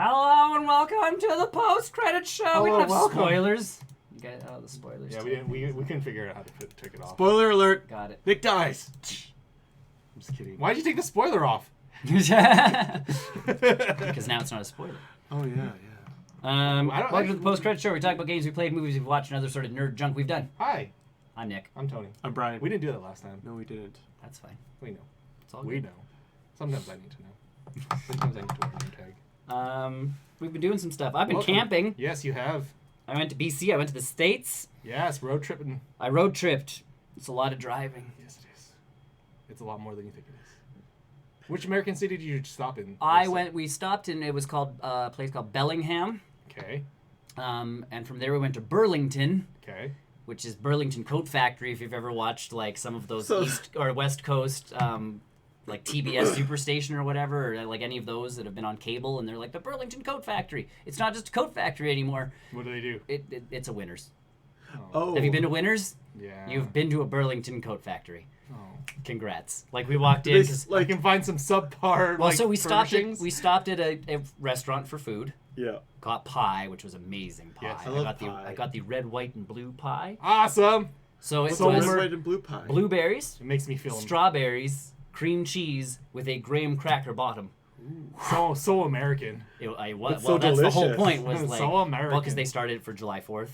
Hello and welcome to the post-credit show. We don't have welcome. spoilers. You guys, the spoilers. Yeah, we couldn't figure out how to take it off. Spoiler alert. Got it. Nick dies. I'm just kidding. Why'd you take the spoiler off? Because now it's not a spoiler. Oh, yeah. Welcome to the post-credit show. We talk about games we played, movies we've watched, and other sort of nerd junk we've done. Hi, I'm Nick. I'm Tony. I'm Brian. We didn't do that last time. No, we didn't. That's fine. We know. It's all We good. know. Sometimes I need to know. Sometimes I need to wear a name tag. We've been doing some stuff. I've been Welcome. camping. Yes, you have. I went to BC. I went to the States. Yes, road tripping. I road tripped. It's a lot of driving. Yes, it is. It's a lot more than you think it is. Which American city did you stop in? We stopped in, it was called, a place called Bellingham. Okay. And from there we went to Burlington, Okay. which is Burlington Coat Factory, if you've ever watched like some of those So- East or West Coast, like TBS Superstation or whatever, or like any of those that have been on cable, and they're like the Burlington Coat Factory. It's not just a coat factory anymore. What do they do? It's a Winners. Oh. Have you been to Winners? Yeah. You've been to a Burlington Coat Factory. Oh. Congrats! Like we walked in This- because I can find some subpar. well, like, so we stopped furnishings. at a restaurant for food. Yeah. Got pie, which was amazing pie. Yes, I love got pie. I got the red, white, and blue pie. Awesome. So it So was Red, white, and blue pie. blueberries, It makes me feel strawberries, cream cheese with a graham cracker bottom. so American. That's Well, so that's the whole delicious. point. Was like, So American. well, because they started it for July 4th,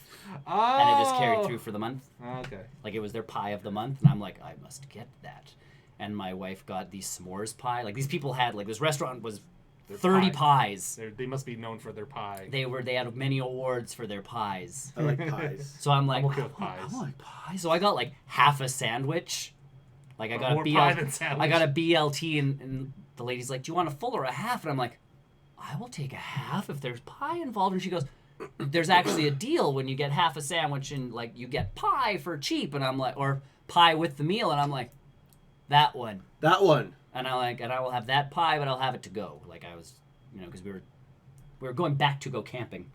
Oh. and it just carried through for the month. Okay. Like it was their pie of the month, and I'm like, I must get that. And my wife got the s'mores pie. Like these people had like this restaurant was Their 30 pie. pies. They must be known for their pie. They had many awards for their pies. I like pies. So I'm like, I'm okay with pies. I like pie. So I got like half a sandwich. Like I got More a pie BLT. than sandwich. I got a BLT, and the lady's like, "Do you want a full or a half?" And I'm like, "I will take a half if there's pie involved." And she goes, "There's actually a deal when you get half a sandwich and like you get pie for cheap." And I'm like, or pie with the meal, and I'm like, that one. That one. And I will have that pie, but I'll have it to go. Like I was, because we were going back to go camping.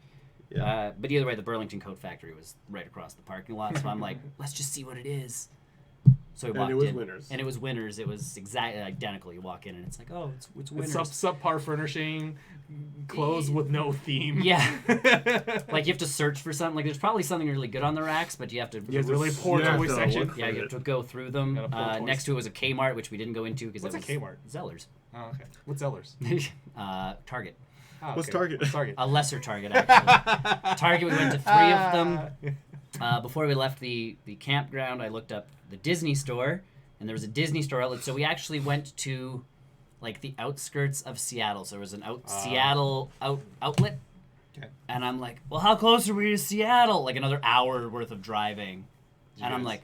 Yeah. But either way, the Burlington Coat Factory was right across the parking lot, so I'm like, let's just see what it is. So we walked it was in, Winners. and it was Winners. It was exactly identical. You walk in, and it's like, oh, it's It's Winners. subpar furnishing, clothes with no theme. Yeah. Like you have to search for something. Like there's probably something really good on the racks, but you have to. You have to really poor Yeah, toy no, section. look Yeah, for you have it. to go through them. Gotta pull toys. Next to it was a Kmart, which we didn't go into because What's it a was Kmart? Zellers. Oh, okay. What's Zellers? Target. Oh, What's okay. Target? Target. A lesser Target, actually. Target, we went to 3 of them. Before we left the campground, I looked up the Disney store, and there was a Disney store outlet. So we actually went to, like, the outskirts of Seattle. So there was an Seattle outlet. Okay. And I'm like, well, how close are we to Seattle? Like, another hour worth of driving. And I'm Yes. like,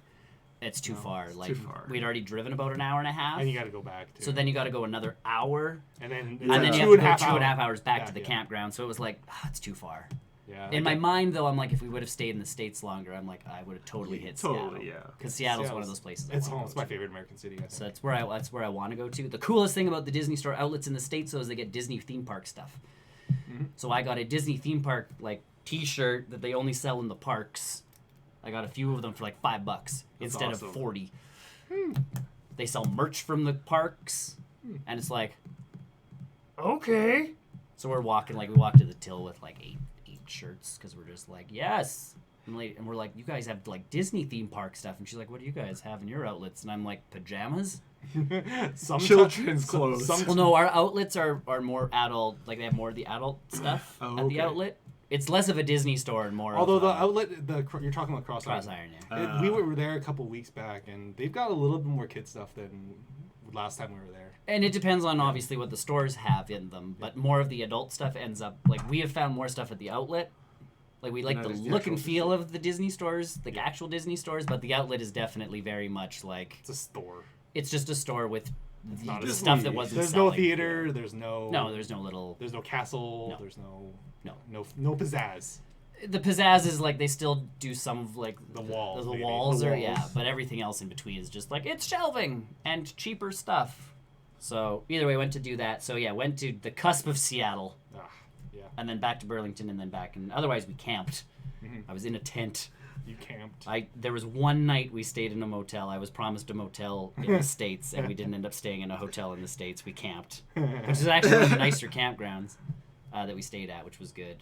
it's too far. it's Like, too far. we'd already driven about an hour and a half. And you got to go back too. So then you got to go another hour. and then And then you have to go 2.5 hours back to the campground. So it was like, it's too far. Yeah. In my mind, though, I'm like, if we would have stayed in the States longer, I'm like, I would have totally hit Seattle. Totally, yeah. Because Seattle's one of those places. It's I wanna home. It's go my to. favorite American city. I think. So that's where I want to go to. The coolest thing about the Disney store outlets in the States, though, is they get Disney theme park stuff. Mm-hmm. So I got a Disney theme park like T-shirt that they only sell in the parks. I got a few of them for like $5 instead awesome. of 40. They sell merch from the parks, and it's like, okay. So we walked to the till with like eight shirts because we're just like, yes. And we're like, you guys have like Disney theme park stuff, and she's like, what do you guys have in your outlets? And I'm like, pajamas. Children's clothes. Well, no, our outlets are more adult. Like they have more of the adult stuff Oh, at the okay. outlet. It's less of a Disney store and more. Although of the a outlet, you're talking about Cross Iron, yeah. We were there a couple weeks back, and they've got a little bit more kid stuff than last time we were there. And it depends on obviously what the stores have in them, but more of the adult stuff ends up like we have found more stuff at the outlet. Like we like Not the as the look and actual feel of the Disney stores, like actual Disney stores, but the outlet is definitely very much like It's a store. it's just a store with not the a stuff that Disney. wasn't There's selling. no theater. There's no. No, there's no little. There's no castle. No. There's no. No. No pizzazz. The pizzazz is like they still do some of like The walls, The maybe. walls The are yeah, walls. but everything else in between is just like it's shelving and cheaper stuff. So either way, went to do that. So yeah, went to the cusp of Seattle, Ah, yeah. and then back to Burlington, and then back. And otherwise, we camped. Mhm. I was in a tent. You camped. There was one night we stayed in a motel. I was promised a motel in the States, and we didn't end up staying in a hotel in the States. We camped, which is actually one of the nicer campgrounds. that we stayed at, which was good.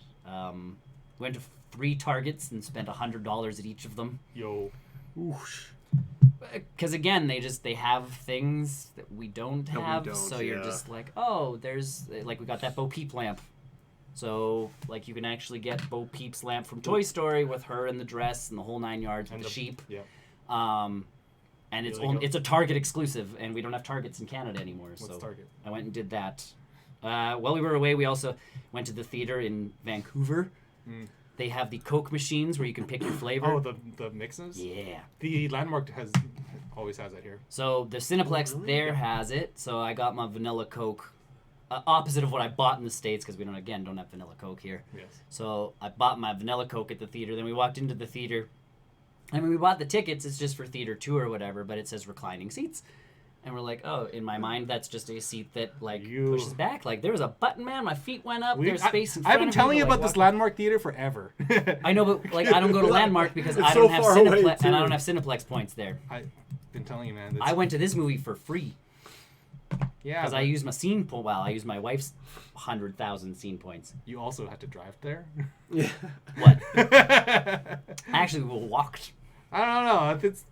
Went to 3 Targets and spent $100 at each of them. Yo. Oosh. Because again, they have things that we don't That we have, don't, so you're yeah. just like, oh, there's like we got that Bo Peep lamp, so like you can actually get Bo Peep's lamp from Toy Story with her in the dress and the whole 9 yards with And the sheep. Yeah. And it's Really go. it's a Target exclusive, and we don't have Targets in Canada anymore. What's so Target? I went and did that. While we were away, we also went to the theater in Vancouver. Mm. They have the Coke machines where you can pick your flavor. Oh, the mixes. Yeah. The Landmark always has that here. So the Cineplex really? there has it. So I got my vanilla Coke, opposite of what I bought in the States because we don't have vanilla Coke here. Yes. So I bought my vanilla Coke at the theater. Then we walked into the theater. And when we bought the tickets, it's just for theater 2 or whatever, but it says reclining seats. And we're like, oh, in my mind, that's just a seat that like pushes back. Like there was a button, man. My feet went up. There's space in front I've been of telling me you to, about like, this walk- Landmark Theater forever. I know, but like I don't go to Landmark because It's I so don't have far away, Cineplex, and I too. don't have Cineplex points there. I've been telling you, man. I went to this movie for free. Yeah. Because I used my scene point. Well, I used my wife's 100,000 scene points. You also had to drive there. Yeah. What? Actually, we walked. I don't know. If it's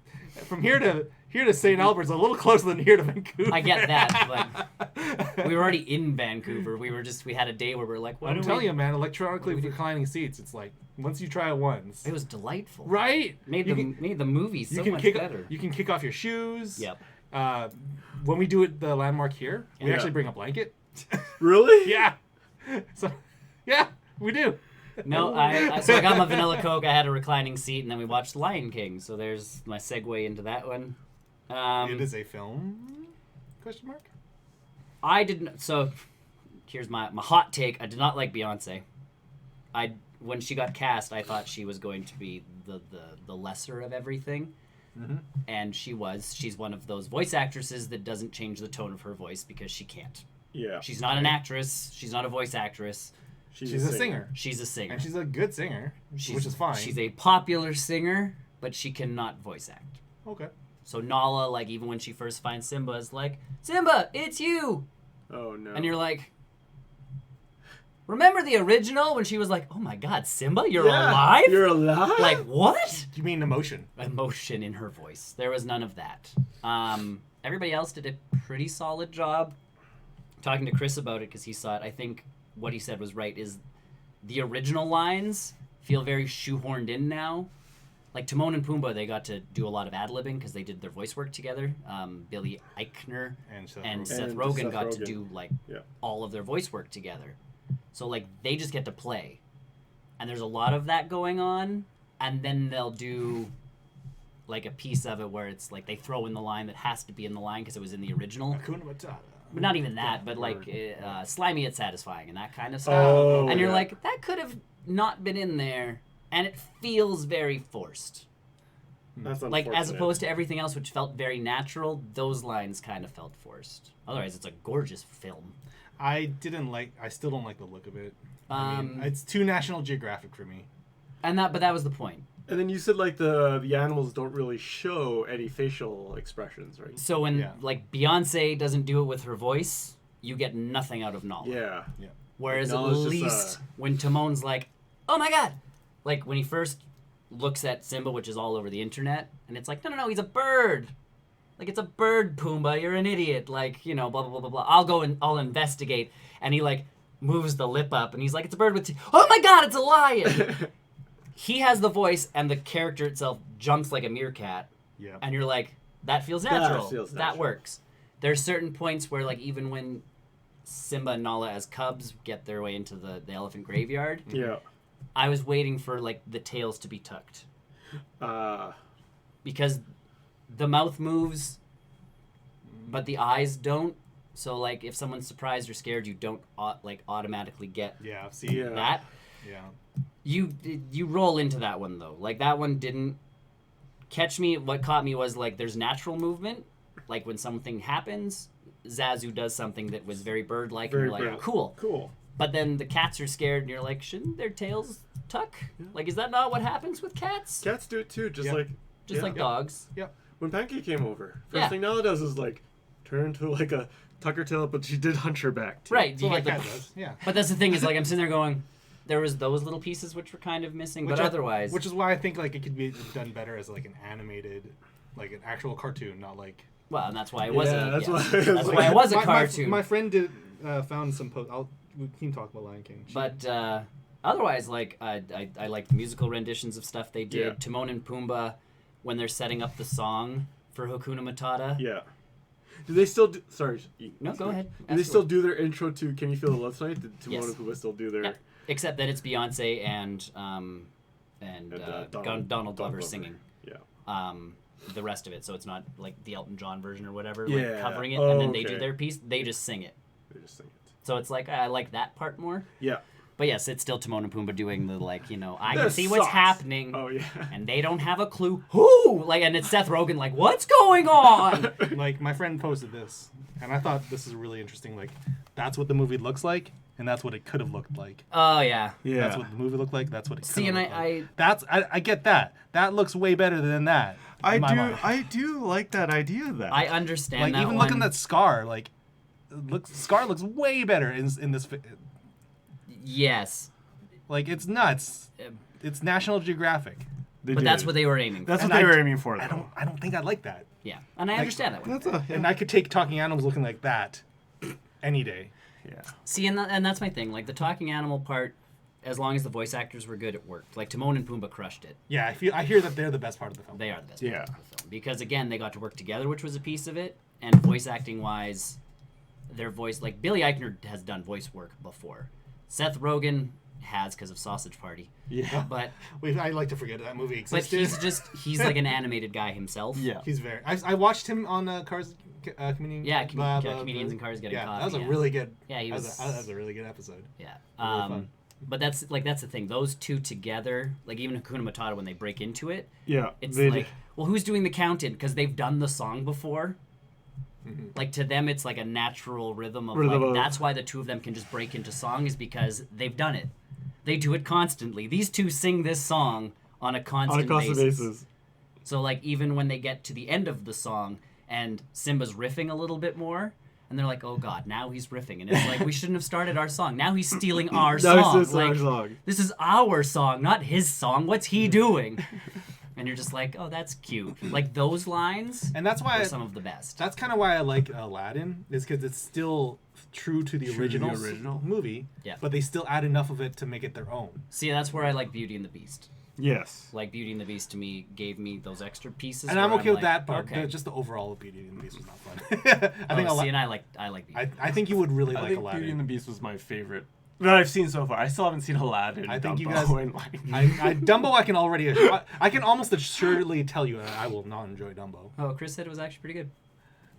from here to St. Albert's a little closer than here to Vancouver. I get that, but we were already in Vancouver. We had a day where we were like, I'm telling you, man. Electronically reclining seats. It's like once you try it once, it was delightful. right? Made the movie so much kick better. You can kick off your shoes. Yep. When we do it, the Landmark here, we Yeah. actually bring a blanket. Really? Yeah. So, yeah, we do. No, so I got my vanilla Coke. I had a reclining seat, and then we watched Lion King. So there's my segue into that one. It is a film? Question mark. I didn't. So here's my hot take. I did not like Beyonce. When she got cast, I thought she was going to be the lesser of everything. Mm-hmm. And she was. She's one of those voice actresses that doesn't change the tone of her voice because she can't. Yeah. She's not an actress. She's not a voice actress. She's a singer. She's a singer. And she's a good singer, which is fine. She's a popular singer, but she cannot voice act. Okay. So Nala, like, even when she first finds Simba, is like, Simba, it's you! Oh no. And you're like, remember the original when she was like, oh my god, Simba, you're alive? You're alive? Like, what? You mean emotion? Emotion in her voice. There was none of that. Everybody else did a pretty solid job. Talking to Chris about it because he saw it, I think what he said was right, is the original lines feel very shoehorned in now. Like Timon and Pumbaa, they got to do a lot of ad-libbing because they did their voice work together. Billy Eichner And Seth And Rogen Seth got to Rogen. do like Yeah. all of their voice work together. So like they just get to play. And there's a lot of that going on. And then they'll do like a piece of it where it's like they throw in the line that has to be in the line because it was in the original. Hakuna Matata. But not even that, but like slimy yet satisfying and that kind of stuff. Oh, and you're yeah. like, that could have not been in there, and it feels very forced. That's Like as unfortunate. opposed to everything else, which felt very natural, those lines kind of felt forced. Otherwise, it's a gorgeous film. I still don't like the look of it. I mean, Um, it's too National Geographic for me. But that was the point. And then you said like the animals don't really show any facial expressions, right? So when Yeah. like Beyonce doesn't do it with her voice, you get nothing out of Nala. Yeah. Whereas Nala's at just, least when Timon's like, oh my god, like when he first looks at Simba, which is all over the internet, and it's like, no, he's a bird. Like, it's a bird, Pumbaa, you're an idiot. Like, you know, blah, blah, blah, blah, blah. I'll investigate. And he, like, moves the lip up, and he's like, it's a bird with teeth. Oh my god, it's a lion! He has the voice, and the character itself jumps like a meerkat. Yeah. And you're like, that feels natural. feels That natural. works. There's certain points where, like, even when Simba and Nala as cubs get their way into the elephant graveyard, Yeah. I was waiting for, like, the tails to be tucked. Because the mouth moves, but the eyes don't. So, like, if someone's surprised or scared, you don't, automatically get Yeah. See. Yeah. that. Yeah. You roll into that one, though. Like, that one didn't catch me. What caught me was, like, there's natural movement. Like, when something happens, Zazu does something that was very bird-like, and Very you're like, bird. cool. Cool. But then the cats are scared, and you're like, shouldn't their tails tuck? Like, is that not what happens with cats? Cats do it too, just Yeah. like Just Yeah. like dogs. when Pancake came over. First Yeah. thing Nala does is like turn to like a Tuck her tail, but she did hunch her back too. Right. So You like get that the, does, yeah. but that's the thing is like I'm sitting there going, there was those little pieces which were kind of missing, but otherwise, which is why I think like it could be done better as like an animated, like an actual cartoon, not like. well, and that's why it wasn't. Yeah, that's why- that's that's why it was a My- cartoon. My friend did found some post. We can talk about Lion King. But otherwise, like I like the musical renditions of stuff they did. Yeah. Timon and Pumbaa, when they're setting up the song for Hakuna Matata. Yeah. Do they still do... Sorry. No, go ahead. Do they still do their intro to Can You Feel the Love Tonight? Did Timon Yes. and Pumbaa still do their... Yeah. Except that it's Beyonce and Donald Glover singing Yeah. the rest of it. So it's not like the Elton John version or whatever, Yeah. like covering it, Oh, and then they do okay. their piece. They just sing it. They just sing it. So it's like I like that part more. Yeah. But yes, it's still Timon and Pumbaa doing the I can This see what's sucks. happening. Oh, yeah. And they don't have a clue who. And it's Seth Rogen like, what's going on? Like my friend posted this, and I thought this is really interesting. Like, that's what the movie looks like, and that's what it could have looked like. Oh yeah. Yeah. That's what the movie looked like. That's what it. See, could and have looked like. I get that. That looks way better than that. in my mind. I do like that idea. That understand Like that even one. looking at Scar, like, Scar looks way better in this. Yes, Like it's nuts. It's National Geographic. but that's what they were aiming for. That's And what they I- were aiming for. Though. I don't think I like that. Yeah, and I understand that one. That's a And I could take talking animals looking like that any day. yeah. See, and that's my thing. Like the talking animal part, as long as the voice actors were good, it worked. Like Timon and Pumbaa crushed it. Yeah, I hear that they're the best part of the film. They are the best Yeah. part of the film because again, they got to work together, which was a piece of it. And voice acting wise, their voice, like Billy Eichner has done voice work before. Seth Rogen has because of Sausage Party. Yeah. But I like to forget that movie but existed. he's like an animated guy himself. Yeah. He's very. I watched him on Cars. Comedian. Yeah, comedians and cars getting yeah, coffee. that was a yeah. really good. Yeah, he that was. that was a really good episode. Yeah. Really fun. But that's the thing. Those two together, like even Hakuna Matata, when they break into it, Yeah. it's they like, well, who's doing the count in? Because they've done the song before. Mm-hmm. Like to them, it's like a natural rhythm of Rhythm like of- that's why the two of them can just break into song is because they've done it. They do it constantly. These two sing this song on a constant, basis. So like even when they get to the end of the song and Simba's riffing a little bit more, and they're like, "Oh God, now he's riffing," and it's like we shouldn't have started our song. Now he's stealing our song. This is our Like, song. this is our song, not his song. What's he doing? And you're just like, "Oh, that's cute." Like those lines And that's why are some of the best. that's kind of why I like Aladdin is because it's still true to the True to the original original. movie. Yeah. But they still add enough of it to make it their own. See, that's where I like Beauty and the Beast. Yes. Like Beauty and the Beast to me gave me those extra pieces. And I'm where okay with like, that part. Okay. Just the overall of Beauty and the Beast was not fun. I think see, and I like Beauty. I think you would really I like think Aladdin. Beauty and the Beast was my favorite that I've seen so far. I still haven't seen Aladdin. I think you Dumbo, guys- and, like, Dumbo, I can already, I can almost assuredly tell you that I will not enjoy Dumbo. Oh, Chris said it was actually pretty good.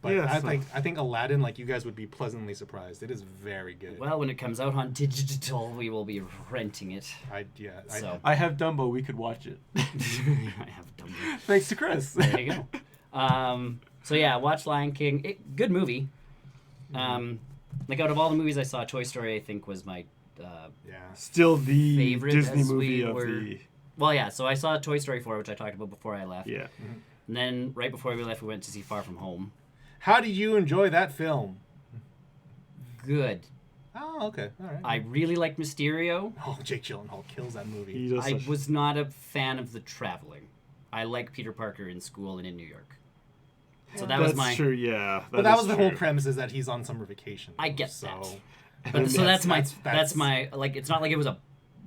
But Yeah, I so- think Aladdin, like you guys would be pleasantly surprised. It is very good. Well, when it comes out on digital, we will be renting it. So I have Dumbo. We could watch it. I have Dumbo. Thanks to Chris. There you go. So yeah, watch Lion King. Good movie. Like out of all the movies I saw, Toy Story I think was my. yeah. Still the Favorite Disney as movie we of were- the Well, yeah. So I saw Toy Story 4, which I talked about before I left. yeah. And then right before we left, we went to see Far From Home. How did you enjoy that film? Good. Oh, okay. All right. I really liked Mysterio. Oh, Jake Gyllenhaal kills that movie. He does I such- was not a fan of the traveling. I like Peter Parker in school and in New York. So that was That's my. true. Yeah. But that is was the whole true. premise is that he's on summer vacation. I get so. that. But so that's my. that's- That's my. Like, it's not like it was a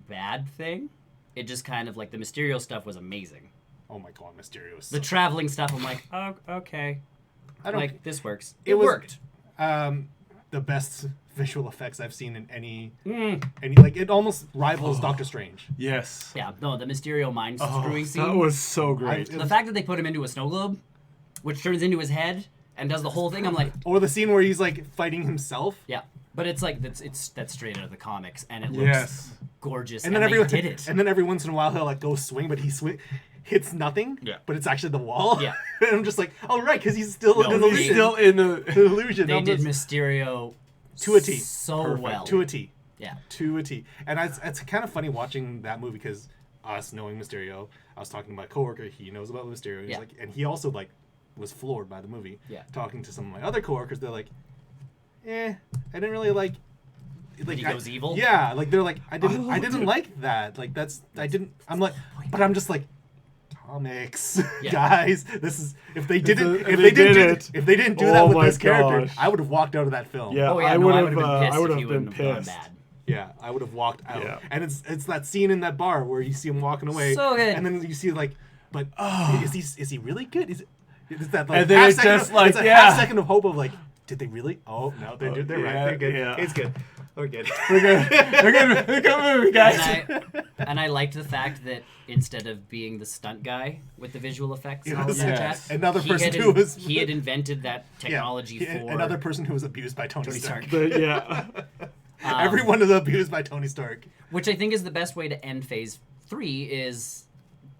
bad thing. It just kind of like the Mysterio stuff was amazing. Oh my God, Mysterio. is The so- traveling stuff, I'm like, oh, okay. I don't. Like, this works. It It was- worked. The best visual effects I've seen in any Mm. like it almost rivals Doctor Strange. Yes. Yeah, no, the Mysterio mind Oh, screwing scene. that was so great. I- The fact that they put him into a snow globe, which turns into his head and does the whole thing, I'm like, Or the scene where he's like fighting himself. yeah. But it's like that's straight out of the comics, and it looks Yes. gorgeous. And then they every did it. and then every once in a while he'll like go swing, but he hits nothing. Yeah. But it's actually the wall. Yeah. and I'm just like, oh right, because he's still No, an they- illusion. He's still in the. an illusion. They I'm did just- Mysterio to a T. so Perfect. well. To a T. Yeah. To a T. And it's kind of funny watching that movie because us knowing Mysterio, I was talking to my coworker. He knows about Mysterio. He's Yeah. like, and he also like was floored by the movie. Yeah. Talking to some of my other coworkers, they're like, I didn't really like. He goes evil? Yeah, like they're like I didn't dude. like that. Like I didn't. I'm like, but I'm just like. Comics, Yeah. guys. This is if they didn't If they did do that Oh with my this character, gosh. I would have walked out of that film. Yeah, Oh yeah, I no, would I have. would have been pissed I would if have he been wouldn't have gone pissed. bad. Yeah, I would have walked out. Yeah. And it's that scene in that bar where you see him walking away, So good. and then you see like, but is he really good? Is that like And then half it's second just of, like, it's a yeah. half second of hope of like, did they really? Oh no, they're right. yeah, They're good. yeah. It's good. We're good. We're good. We're good movie, guys. And I liked the fact that instead of being the stunt guy with the visual effects and all Yes. that Yes. jazz, Another he person had who was he had invented that technology Yeah, for another person who was abused by Tony Tony Stark. Stark. Yeah. Everyone is abused by Tony Stark. Which I think is the best way to end Phase 3 is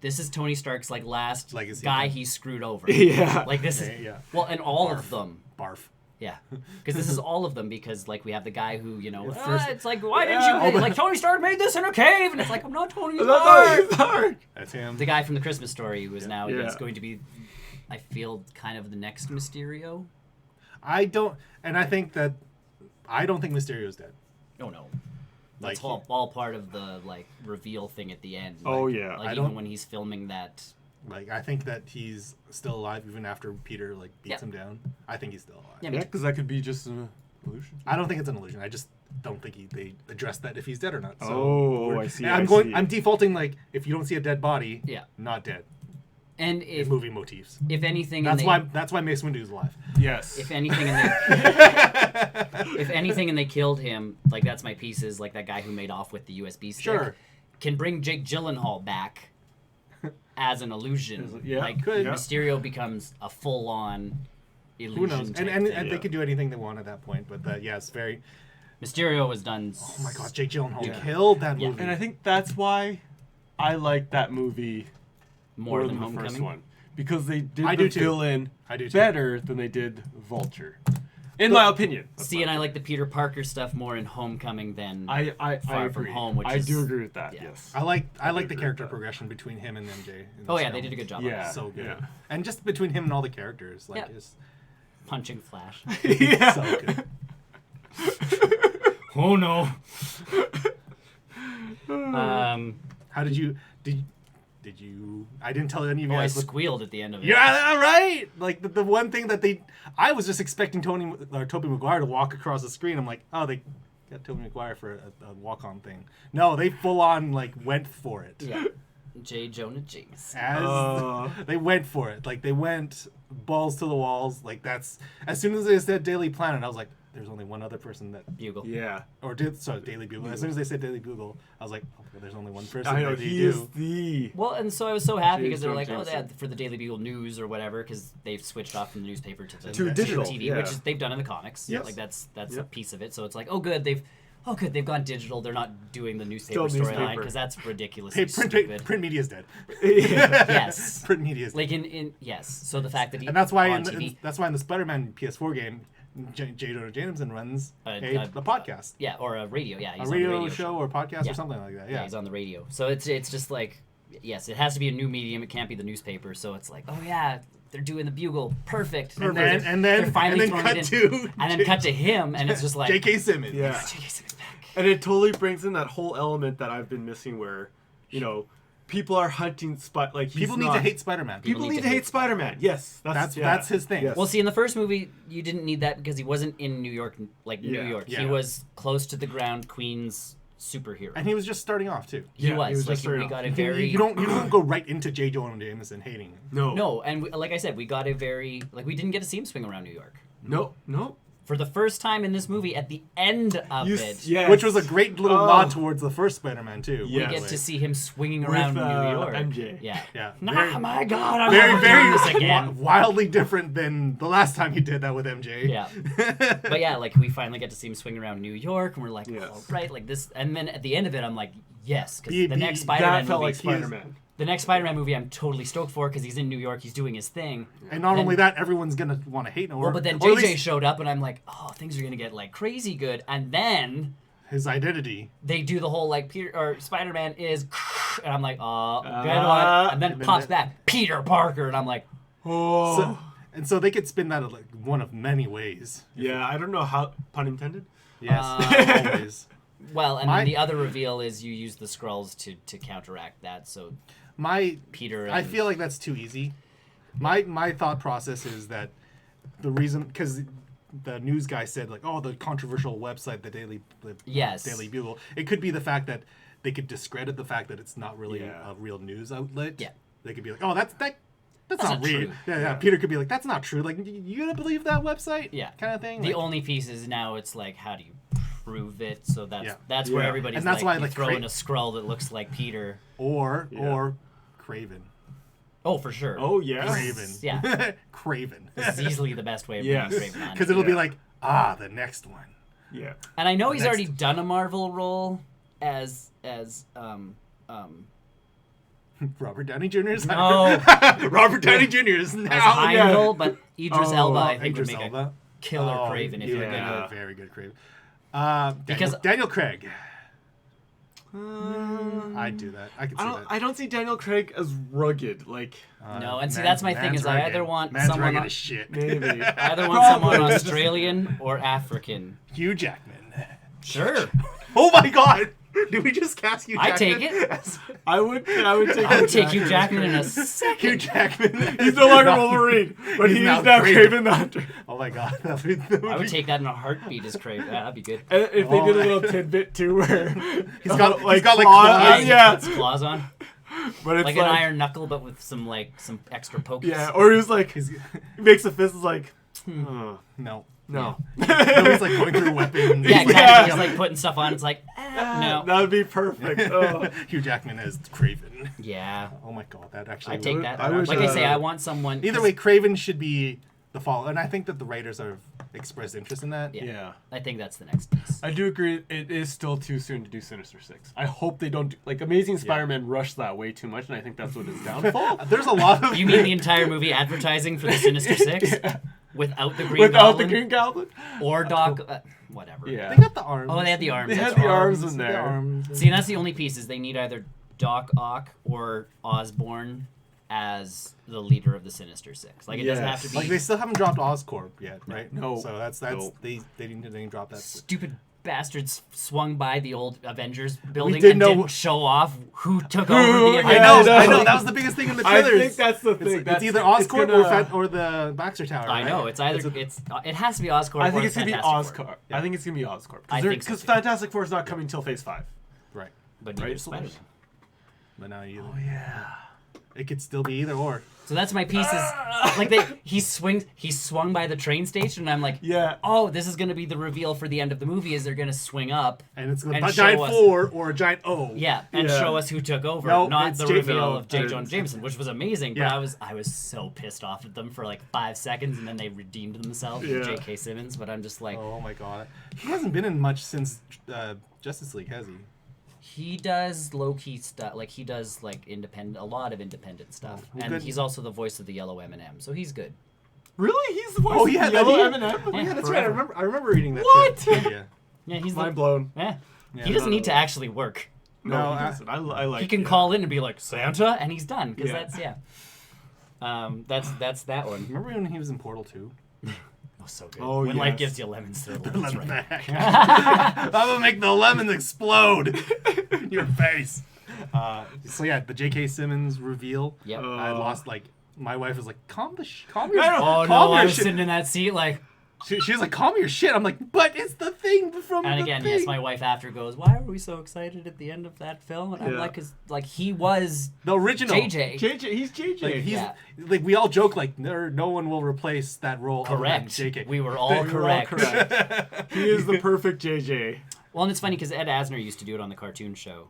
this is Tony Stark's like last Legacy. guy he screwed over. Yeah. Like this is Yeah. well, and all of them. Barf. Yeah, because this is all of them. Because like we have the guy who first- it's like why Yeah. didn't you like Tony Stark made this in a cave, and it's like I'm not Tony That's Stark. Stark. That's him. The guy from the Christmas Story who is now Yeah. is going to be, I feel, kind of the next Mysterio. I don't think Mysterio's dead. Oh no, Like that's all part of the like reveal thing at the end. Oh, Like- yeah. like I even don't- when he's filming that. Like I think that he's still alive even after Peter like beats Yeah. him down. I think he's still alive. Yeah, Yeah, because that could be just an illusion. I don't think it's an illusion. I just don't think they addressed that if he's dead or not. So Oh, we're- I see, and I see. I'm defaulting like if you don't see a dead body, Yeah. not dead. And In if movie motifs. anything, That's and they, why Mace Windu's alive. Yes. if anything, and they, if anything, and they killed him, like that's my piece is like that guy who made off with the USB stick. Sure. Can bring Jake Gyllenhaal back as an illusion. Yeah, like could. Yeah. Mysterio becomes a full-on illusion. Who knows? type And thing. they could do anything they want at that point. But yeah, it's very. Mysterio was done. Oh my God, Jake Gyllenhaal Yeah. killed that Yeah. movie. And I think that's why I like that movie more than the Homecoming. first one. Because they did I the do too. villain I do too. better than they did Vulture. In my opinion. That's See, my and I like the Peter Parker stuff more in Homecoming than I Far From agree. Home, which I is- do agree with that. yeah. Yes. I like the agree character with that. progression between him and MJ. in Oh this yeah, they film. did a good job. Yeah. So good. Yeah. And just between him and all the characters, like Yeah. it's Punching Flash. Yeah. so good. Oh no. How did you I didn't tell any of you I guys. squealed at the end of it. Yeah, right. Like the one thing that I was just expecting Tobey Maguire to walk across the screen. I'm like, oh, they got Tobey Maguire for a walk-on thing. No, they full on like went for it. Yeah. J. Jonah Jameson. As they went for it, like they went balls to the walls. Like that's as soon as they said Daily Planet, I was like, there's only one other person that Bugle. Yeah. Daily Bugle. As soon as they said Daily Bugle, I was like, oh, well, there's only one person I know that they he do. is the Well, and so I was so happy J. because they were Jonah like, oh, Jameson. yeah, for the Daily Bugle News or whatever, because they've switched off from the newspaper to the To digital, TV, yeah. which is they've done in the comics. Yes. Like that's a Yep. piece of it. So it's like, oh, good, they've gone digital. They're not doing the newspaper Still storyline newspaper. because that's ridiculous. Hey, stupid. print media's dead. Yes. Print media's dead. Like in yes. So the fact that he And that's why on in TV, that's why in the Spider-Man PS4 game, J. Jonah Jameson runs a podcast, yeah, or a radio, yeah, he's a on the radio show or podcast Yeah. or something like that. Yeah, Yeah, he's on the radio. So it's just like, yes, it has to be a new medium. It can't be the newspaper. So it's like, oh yeah, they're doing the Bugle, perfect. and then They're finally throwing cut it in. to And then cut to him, and it's just like, J.K. Simmons. Yeah. J.K. Simmons back. And it totally brings in that whole element that I've been missing where, people are hunting like he's People need not- to hate Spider-Man. People need to hate Spider-Man. Yes. That's yeah. his thing. Yes. Well, see, in the first movie, you didn't need that because he wasn't in New York, like New Yeah. York. Yeah. He was close to the ground, Queens superhero. And he was just starting off too. he Yeah, was. he was Like just starting we off. got a You very don't go right into J. Jonah Jameson hating him. No. and like I said, we got a very we didn't get to see him swing around New York No. for the first time in this movie. At the end of it, Yes. Which was a great little Oh. nod towards the first Spider-Man too. Yeah. we get Like, to see him swinging With, around New York. MJ. Yeah. Yeah. Nah, Very- my God, I'm very, never very doing this again. wildly different than the last time you did that with MJ. Yeah. But yeah, like we finally get to see him swing around New York, and we're like, Yes. oh, right, like this. And then at the end of it, I'm like, yes, because He- the he- next that Spider-Man That felt movie, like Spider-Man. the next Spider-Man movie, I'm totally stoked for because he's in New York, he's doing his thing. And not Then- only that, everyone's gonna want to hate him. Well, but then or at JJ least showed up, and I'm like, oh, things are gonna get like crazy good. And then his identity. they do the whole like Peter or Spider-Man is, and I'm like, oh, good Uh, one. And then and then pops that- back Peter Parker, and I'm like, Oh. And so they could spin that like one of many ways. Yeah, I don't know how. Pun intended. Yes, always. Well, and My- then the other reveal is you use the Skrulls to counteract that. So My Peter. I and- feel like that's too easy. My thought process is that the reason, because the news guy said like, oh, the controversial website, the Yes. Daily Bugle. It could be the fact that they could discredit the fact that it's not really Yeah. a real news outlet. Yeah. They could be like, oh, that's not not real. true. Yeah. Peter could be like, that's not true. Like, you gonna believe that website? Yeah. Kind of thing. The Like, only piece is now it's like, how do you prove it? So that's Yeah. that's where Yeah. everybody's And that's like, why, you like, throw in a Skrull that looks like Peter. or Yeah. Craven. Oh, for sure. Oh yeah. Craven. Yeah. Craven. This is easily the best way of Yes. bringing Craven on. Because it'll be Yeah. like, the next one. Yeah. And I know he's Next. already done a Marvel role as Robert Downey Jr. is No. Robert Downey Jr. is as now. Heimdall, but Idris Oh, Elba I think Idris would make a Elba. killer Craven if you're yeah. gonna. Very good Craven. Because- Daniel Craig. I'd do that. I could see that. I don't see Daniel Craig as rugged. Like No, and see, that's my thing, man's is I rugged. either want man's someone rugged on- as shit. maybe. I either want Probably. someone Australian or African. Hugh Jackman. Sure. Oh my God! Did we just cast Hugh I Jackman? take it. I would take. I would take Hugh Jackman in a Hugh second. Jackman. He's no longer Wolverine, but He's he's now now Craven. Craven the Hunter. Oh my God! That would I would be- take that in a heartbeat as Craven. That'd be good. And if they Oh, did a man. little tidbit too, where He's got like claws. claws, yeah. Puts claws on. But it's Like an iron knuckle, but with some extra pokes. Yeah, or he's like He's, he makes a fist. Is like, oh, no. no. No, he's like going through weapons. Yeah, He's exactly. Yeah. He's like putting stuff on. It's like, no. That would be perfect. Oh. like, Hugh Jackman as Craven. Yeah. Oh my God! That actually. I take that. I wish, Like I say, uh, I want someone. Either way, Craven should be the fall, and I think that the writers have expressed interest in that. Yeah. Yeah. I think that's the next piece. I do agree. It is still too soon to do Sinister Six. I hope they don't do, like Amazing Spider-Man rushed that way too much, and I think that's what his downfall. There's a lot of. You mean the entire movie advertising for the Sinister Six Yeah. without the Green Without Goblin the Green Goblin. or Doc? Whatever. Yeah. They got the arms. Oh, they had the arms. They That's had the right. arms in The there. arms. See, and that's the only piece is they need either Doc Ock or Osborn as the leader of the Sinister Six. Like it doesn't have to Yes. be Like they still haven't dropped Oscorp yet, right? No. So that's No. they need to name drop that. stupid bastards swung by the old Avengers building did and know- didn't show off who took over the Yeah, Avengers. I know. building. That was the biggest thing in the I trailers. think that's the thing. It's either It's Oscorp gonna- or the Baxter Tower. I right? know it's either it has to be Oscorp. I or think the it's gonna be Fantastic Four. Oscorp. I think it's gonna be Oscorp. I think so Because too. Fantastic Four is not coming till Phase 5. right. But neither Right, is Spider-Man. But now you. Oh yeah. It could still be either or. So that's my piece. Is like he swung by the train station, and I'm like, Yeah. oh, this is gonna be the reveal for the end of the movie. Is they're gonna swing up, And it's a And giant show us- 4 or a giant O. yeah, and Yeah. show us who took over, No, not it's the J- reveal no, of J. it's- Jonah Jameson, which was amazing. But Yeah. I was so pissed off at them for like 5 seconds, and then they redeemed themselves Yeah. with J.K. Simmons. But I'm just like, Oh my God. He hasn't been in much since Justice League, has he? he does low key stuff. Like he does like a lot of independent stuff, well, and good. he's also the voice of the Yellow M&M, so he's good. Really? He's the voice Oh, of yeah, the Yellow that- M&M? Oh, yeah, that's forever. right. I remember reading that. What? trivia. Yeah, he's Mind the. blown. Yeah. Yeah, He doesn't no, need to no. actually work. No, No, he doesn't. I like He can yeah. call in and be like Santa, and he's done because Yeah. that's that's that one. Remember when he was in Portal 2? Oh, so good. Oh, when life yes. gives you lemons, throw the lemons Lemon right. back. I'm gonna make the lemons explode in your face. So yeah, the J.K. Simmons reveal. Yep. I lost like. My wife was like, "Calm your Oh calm no, your I was shit." sitting in that seat like, She was like, "Calm your shit." I'm like, "But it's the thing from and the again, thing." yes, my wife after goes, "Why were we so excited at the end of that film?" And I'm Yeah. like, "Cause like he was the original JJ." JJ, he's JJ. Like he's Yeah. like we all joke like no one will replace that role. other than Correct. J.K. We were We all were all correct. correct. He is the perfect JJ. Well, and it's funny because Ed Asner used to do it on the cartoon show,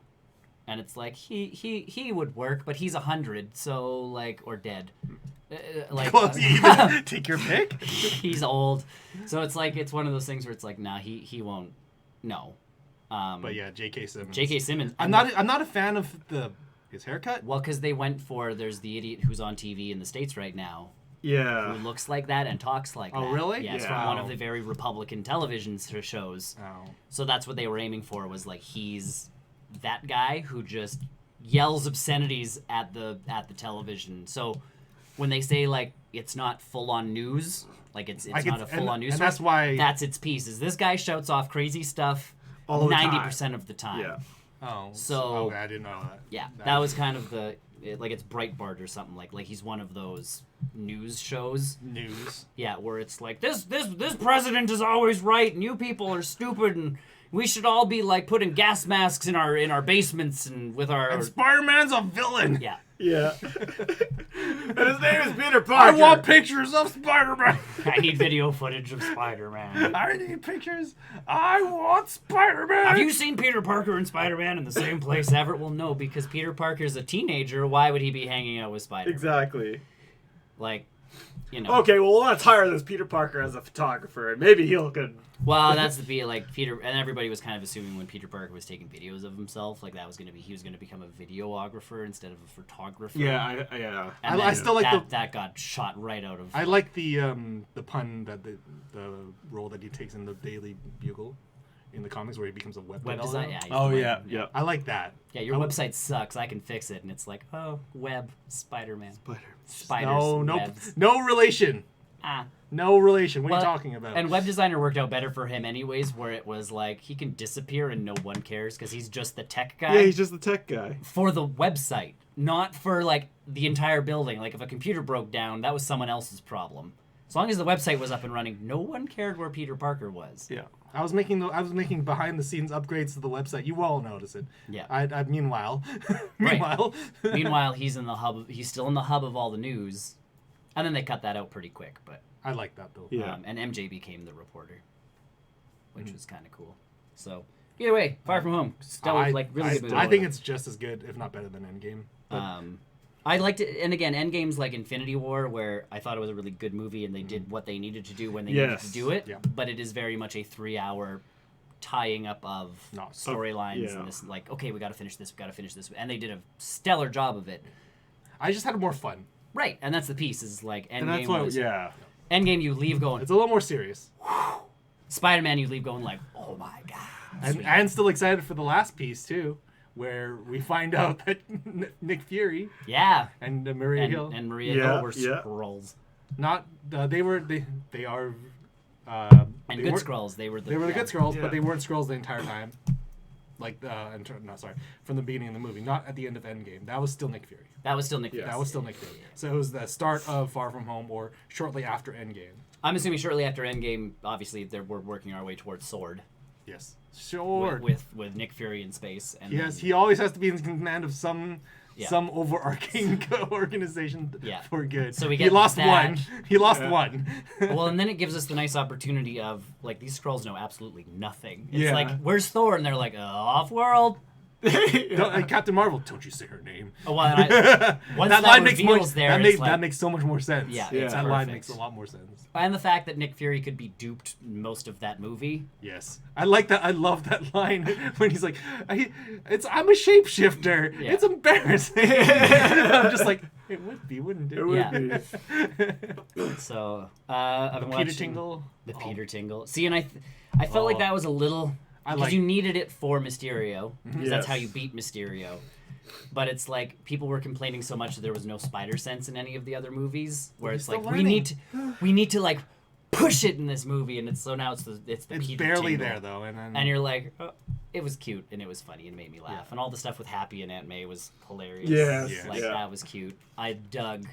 and it's like he would work, but he's 100, so like or dead, like Well, you either take your pick. he's old, so it's like it's one of those things where it's like nah, he won't, no. But yeah, J.K. Simmons. J.K. Simmons. I'm not a fan of his haircut. Well, because they went for there's the idiot who's on TV in the States right now Yeah. who looks like that and talks like Oh, that. really? Yes, Yeah. from one of the very Republican television shows. Oh. So that's what they were aiming for was like he's that guy who just yells obscenities at the television. So when they say like it's not full on news, like it's not a full on news and source, that's why. that's its piece. Is this guy shouts off crazy stuff All the time. 90% of the time. Yeah. Oh, So- okay, I didn't know that. Yeah, that was kind of like it's Breitbart or something like he's one of those news shows. news. Yeah, where it's like this president is always right and you people are stupid and we should all be like putting gas masks in our basements and with our And Spider-Man's a villain. yeah. Yeah. And his name is Peter I Parker. want pictures of Spider-Man. I need video footage of Spider-Man. I need pictures. I want Spider-Man. Have you seen Peter Parker and Spider-Man in the same place ever? Well, no, because Peter Parker's a teenager. Why would he be hanging out with Spider-Man? Exactly. Like, you know. Okay, well, let's hire this Peter Parker as a photographer, and maybe he'll could. Well, that's like Peter, and everybody was kind of assuming when Peter Parker was taking videos of himself, like that was going to be he was going to become a videographer instead of a photographer. Yeah, yeah. And I then still like that got shot right out of. I like the pun that the role that he takes in the Daily Bugle in the comics where he becomes a web design. developer. Yeah. he's Oh, the yeah, web- yeah. I like that. Yeah, your website sucks. I can fix it, and it's like, oh, web Spider-Man, Spider. spiders, No webs. relation. Ah. No relation. What Well, are you talking about? And web designer worked out better for him, anyways. Where it was like he can disappear and no one cares because he's just the tech guy Yeah, he's just the tech guy. for the website, not for like the entire building. Like if a computer broke down, that was someone else's problem. As long as the website was up and running, no one cared where Peter Parker was. Yeah. I was making behind the scenes upgrades to the website. You all notice it. Yeah. I meanwhile, Right. meanwhile, Meanwhile, he's in the hub. He's still in the hub of all the news, and then they cut that out pretty quick. But I like that though. Yeah. and MJ became the reporter, which was kind of cool. So either way, Far From Home, still like really good movie. I think it's just as good, if not better, than Endgame. But I liked it, and again, Endgame's like Infinity War, where I thought it was a really good movie, and they did what they needed to do when they needed Yes. to do it. Yeah. But it is very much a 3-hour tying up of No. storylines Yeah. and this, like, okay, we got to finish this, and they did a stellar job of it. I just had more fun. Right, and that's the piece. Is like And that's Endgame why, was yeah. Endgame. You leave going It's a little more serious, Spider-Man. You leave going like, oh my god. and still excited for the last piece too, where we find out that Nick Fury Yeah. and Maria Hill And Maria Yeah, Hill were yeah. Skrulls. not they are. And they good weren't- Skrulls. They were the They were the good Skrulls, Yeah. but they weren't Skrulls the entire time. Like, from the beginning of the movie, not at the end of Endgame. That was still Nick Fury. That was still Nick Fury. That was still Nick Fury. So it was the start of Far From Home, or shortly after Endgame. I'm assuming shortly after Endgame, obviously, we're working our way towards Sword. Yes, sure. With Nick Fury in space. And Yes, then- he always has to be in command of some Yeah. overarching organization Yeah. for good. So we he get lost that. one. He lost Yeah. one. Well, and then it gives us the nice opportunity of, like, these Skrulls know absolutely nothing. It's Yeah. like, where's Thor? And they're like, off-world. Captain Marvel, don't you say her name. Oh, well, and once that, line makes more. reveals there, That it's makes like, that makes so much more sense. Yeah, it's that line perfect. makes a lot more sense. And the fact that Nick Fury could be duped most of that movie. Yes, I like that. I love that line when he's like, "I'm a shapeshifter. Yeah. It's embarrassing." I'm just like, it would be, wouldn't it? It would Yeah. be. So, I've been Peter watching Tingle. The Peter Tingle. See, and I felt like Oh. that was a little... I Because like- you needed it for Mysterio. Because that's how Yes. you beat Mysterio. But it's like people were complaining so much that there was no spider sense in any of the other movies. Where he's it's like still we need to like push it in this movie, and it's now it's the It's Peter barely Tingle. there though, and then And you're like, oh, it was cute and it was funny and it made me laugh, and all the stuff with Happy and Aunt May was hilarious. Yes, Yes. Like yeah. that was cute. I dug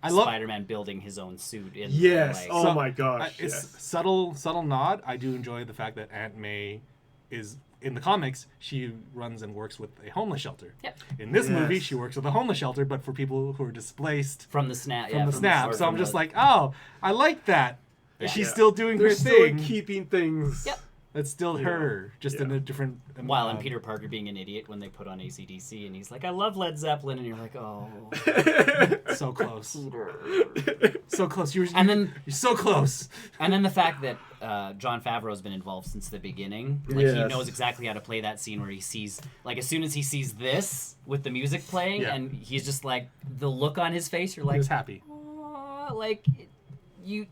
I love. Spider-Man building his own suit. In Yes. Like, Oh So, my gosh. It's yes. subtle nod. I do enjoy the fact that Aunt May is in the comics. She runs and works with a homeless shelter. Yep. In this movie, Yes. she works with a homeless shelter, but for people who are displaced From the snap. from yeah, the snap. or So I'm from just the- like, oh, I like that. Yeah. She's Yeah. still doing They're her still thing. keeping things. Yep. That's still her, just in Yeah. a different. While and Peter Parker being an idiot when they put on AC/DC, and he's like, "I love Led Zeppelin," and you're like, "Oh." so close, so close. You're so close. And then the fact that Jon Favreau's been involved since the beginning, like he Yes. knows exactly how to play that scene where he sees, like, as soon as he sees this with the music playing, Yeah. and he's just like the look on his face, you're He like, was happy. "Aw," like you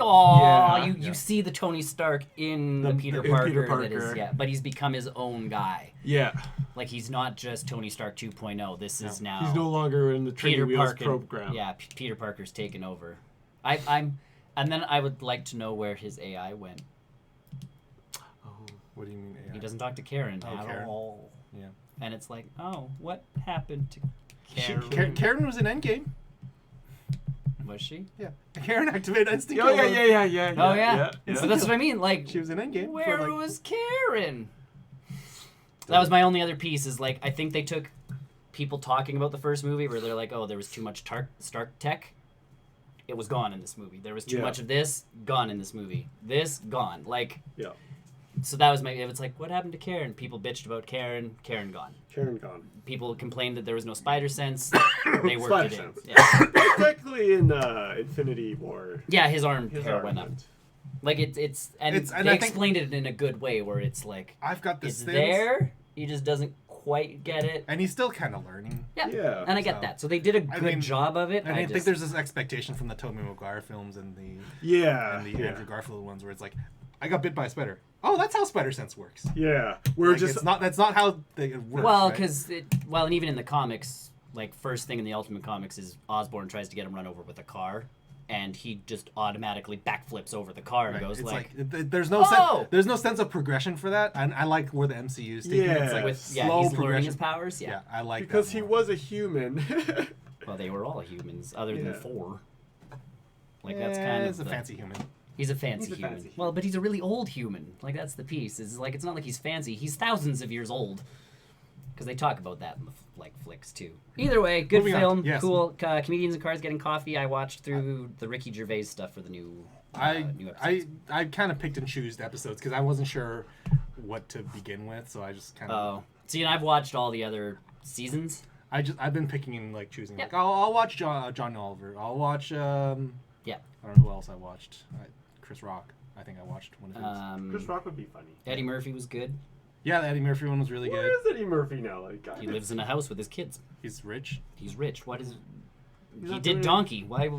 Aw, Yeah. you see the Tony Stark in the The- Peter in Parker, Peter that is, Parker. yeah, but he's become his own guy. Yeah. Like he's not just Tony Stark 2.0. This is now He's no longer in the Peter Training Wheels Parker. program. Yeah, Peter Parker's taken over. And then I would like to know where his AI went. Oh, what do you mean? AI? He doesn't talk to Karen Oh, at Karen. all. Yeah. And it's like, oh, what happened to She- Karen? Karen was in Endgame. Was she? Yeah. Karen activated instant Oh, kill. yeah. Oh yeah. So that's what I mean. Like, She was in Endgame. where for, like, was Karen? That was my only other piece. Is like I think they took people talking about the first movie where they're like, oh, there was too much Stark tech. It was gone in this movie. There was too Yeah. much of this, gone in this movie. This, gone. Like, Yeah. so that was my. It's like, what happened to Karen? People bitched about Karen. Karen gone. Karen gone. People complained that there was no spider sense. They worked Spider it in. sense. Yeah. Technically in Infinity War. Yeah, his arm His hair arm went up. went. Like it's and It's- and they I think- explained it in a good way where it's like I've got this it's thing. there. He just doesn't quite get it. And he's still kind of learning. Yeah. Yeah, And I get so- that. So they did a I good mean, job of it. And I, think just, there's this expectation from the Tobey Maguire films and the Yeah. Andrew Garfield ones where it's like, I got bit by a spider. Oh, that's how spider sense works. Yeah. We're Like, just it's not. That's not how it works. well, right? because and even in the comics, like first thing in the Ultimate Comics is Osborn tries to get him run over with a car, and he just automatically backflips over the car and Right. goes It's like there's no "Oh!" there's no sense of progression for that, and I like where the MCU is taking it. It's Yeah. like with slow he's learning progression. his powers. Yeah. Yeah, I like because that he more. was a human. Well, they were all humans, other than Yeah. Thor. Like that's Yeah, kind of he's a fancy human. He's a fancy He's a human. fancy Well, but he's a really old human. Like that's the piece. Is like it's not like he's fancy. He's thousands of years old. Because they talk about that in the flicks too. Either way, good Moving on. film. Yes. Cool. Comedians in Cars Getting Coffee. I watched through the Ricky Gervais stuff for the new. New episodes. I kind of picked and chose the episodes because I wasn't sure what to begin with, so I just kind of Oh, see, and I've watched all the other seasons. I've been picking and like choosing. Yep. Like I'll watch John Oliver. I'll watch Yeah. I don't know who else I watched. Chris Rock. I think I watched one of his. Chris Rock would be funny. Eddie Murphy was good. Yeah, the Eddie Murphy one was really Where good. is Eddie Murphy now? Like, He lives in a house with his kids. He's rich. He's rich. What is? He's He not did doing- Donkey. Why?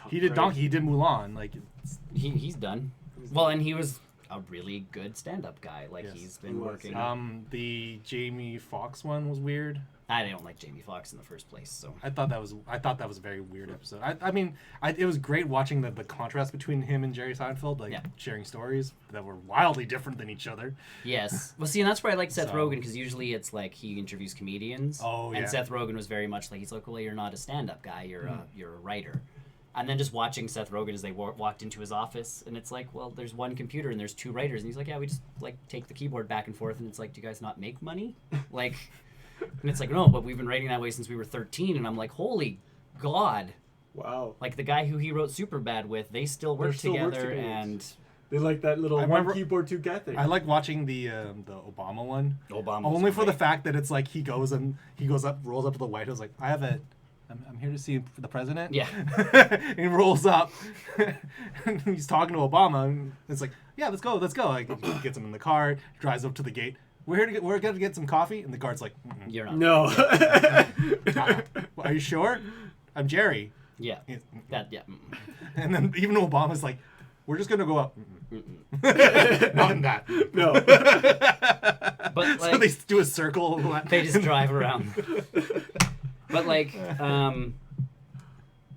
He did Donkey. He did Mulan. Like it's, He's done. Well, and he was a really good stand-up guy. Like Yes. he's been He was, working. yeah. the Jamie Foxx one was weird. I don't like Jamie Foxx in the first place, so. I thought that was a very weird episode. I mean, it was great watching the contrast between him and Jerry Seinfeld, like Yeah. sharing stories that were wildly different than each other. Yes. Well, see, and that's where I like Seth So- Rogen because usually it's like he interviews comedians. Oh, And yeah. Seth Rogen was very much like he's like, well, you're not a stand-up guy. You're a writer. And then just watching Seth Rogen as they walked into his office, and it's like, well, there's one computer and there's two writers, and he's like, yeah, we just like take the keyboard back and forth, and it's like, do you guys not make money? Like, and it's like, no, but we've been writing that way since we were 13, and I'm like, holy God. Wow. Like the guy who he wrote Superbad with, they still work still work together, together. and They like that little I one remember- keyboard, two guy thing. I like watching the Obama one. Obama. Only for the fact that it's like he goes up, rolls up to the White House, like I'm here to see the president. Yeah. And he rolls up, and he's talking to Obama, and it's like, yeah, let's go. Like, he gets him in the car, drives up to the gate. We're gonna get some coffee, and the guard's like, "Mm-mm. You're not. no. Are you sure? I'm Jerry. Yeah. He's- That. Yeah. Mm. And then even Obama's like, we're just gonna go up. Not in that. no. But like, So they do a circle. they just drive around. But like,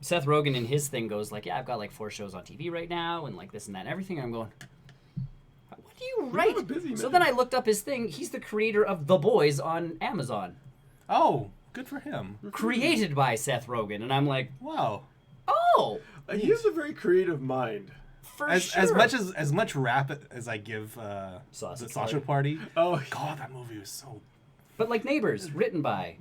Seth Rogen in his thing goes like, yeah, I've got like 4 shows on TV right now, and like this and that and everything. And I'm going, what do you write? a busy So man. then I looked up his thing. He's the creator of The Boys on Amazon, Oh, good for him. created by Seth Rogen, and I'm like, Wow. oh, He has a very creative mind. for As sure. as much rap as I give Sausage the Sausage Party. Oh, God, that movie was so. But like Neighbors, written by.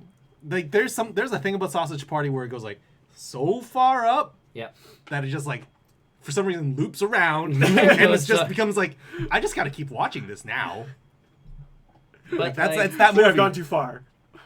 Like there's a thing about Sausage Party where it goes like so far up Yeah. that it just like for some reason loops around and Goes it just up. becomes like I just got to keep watching this now. But Like that's like, it's that so movie. I've gone too far.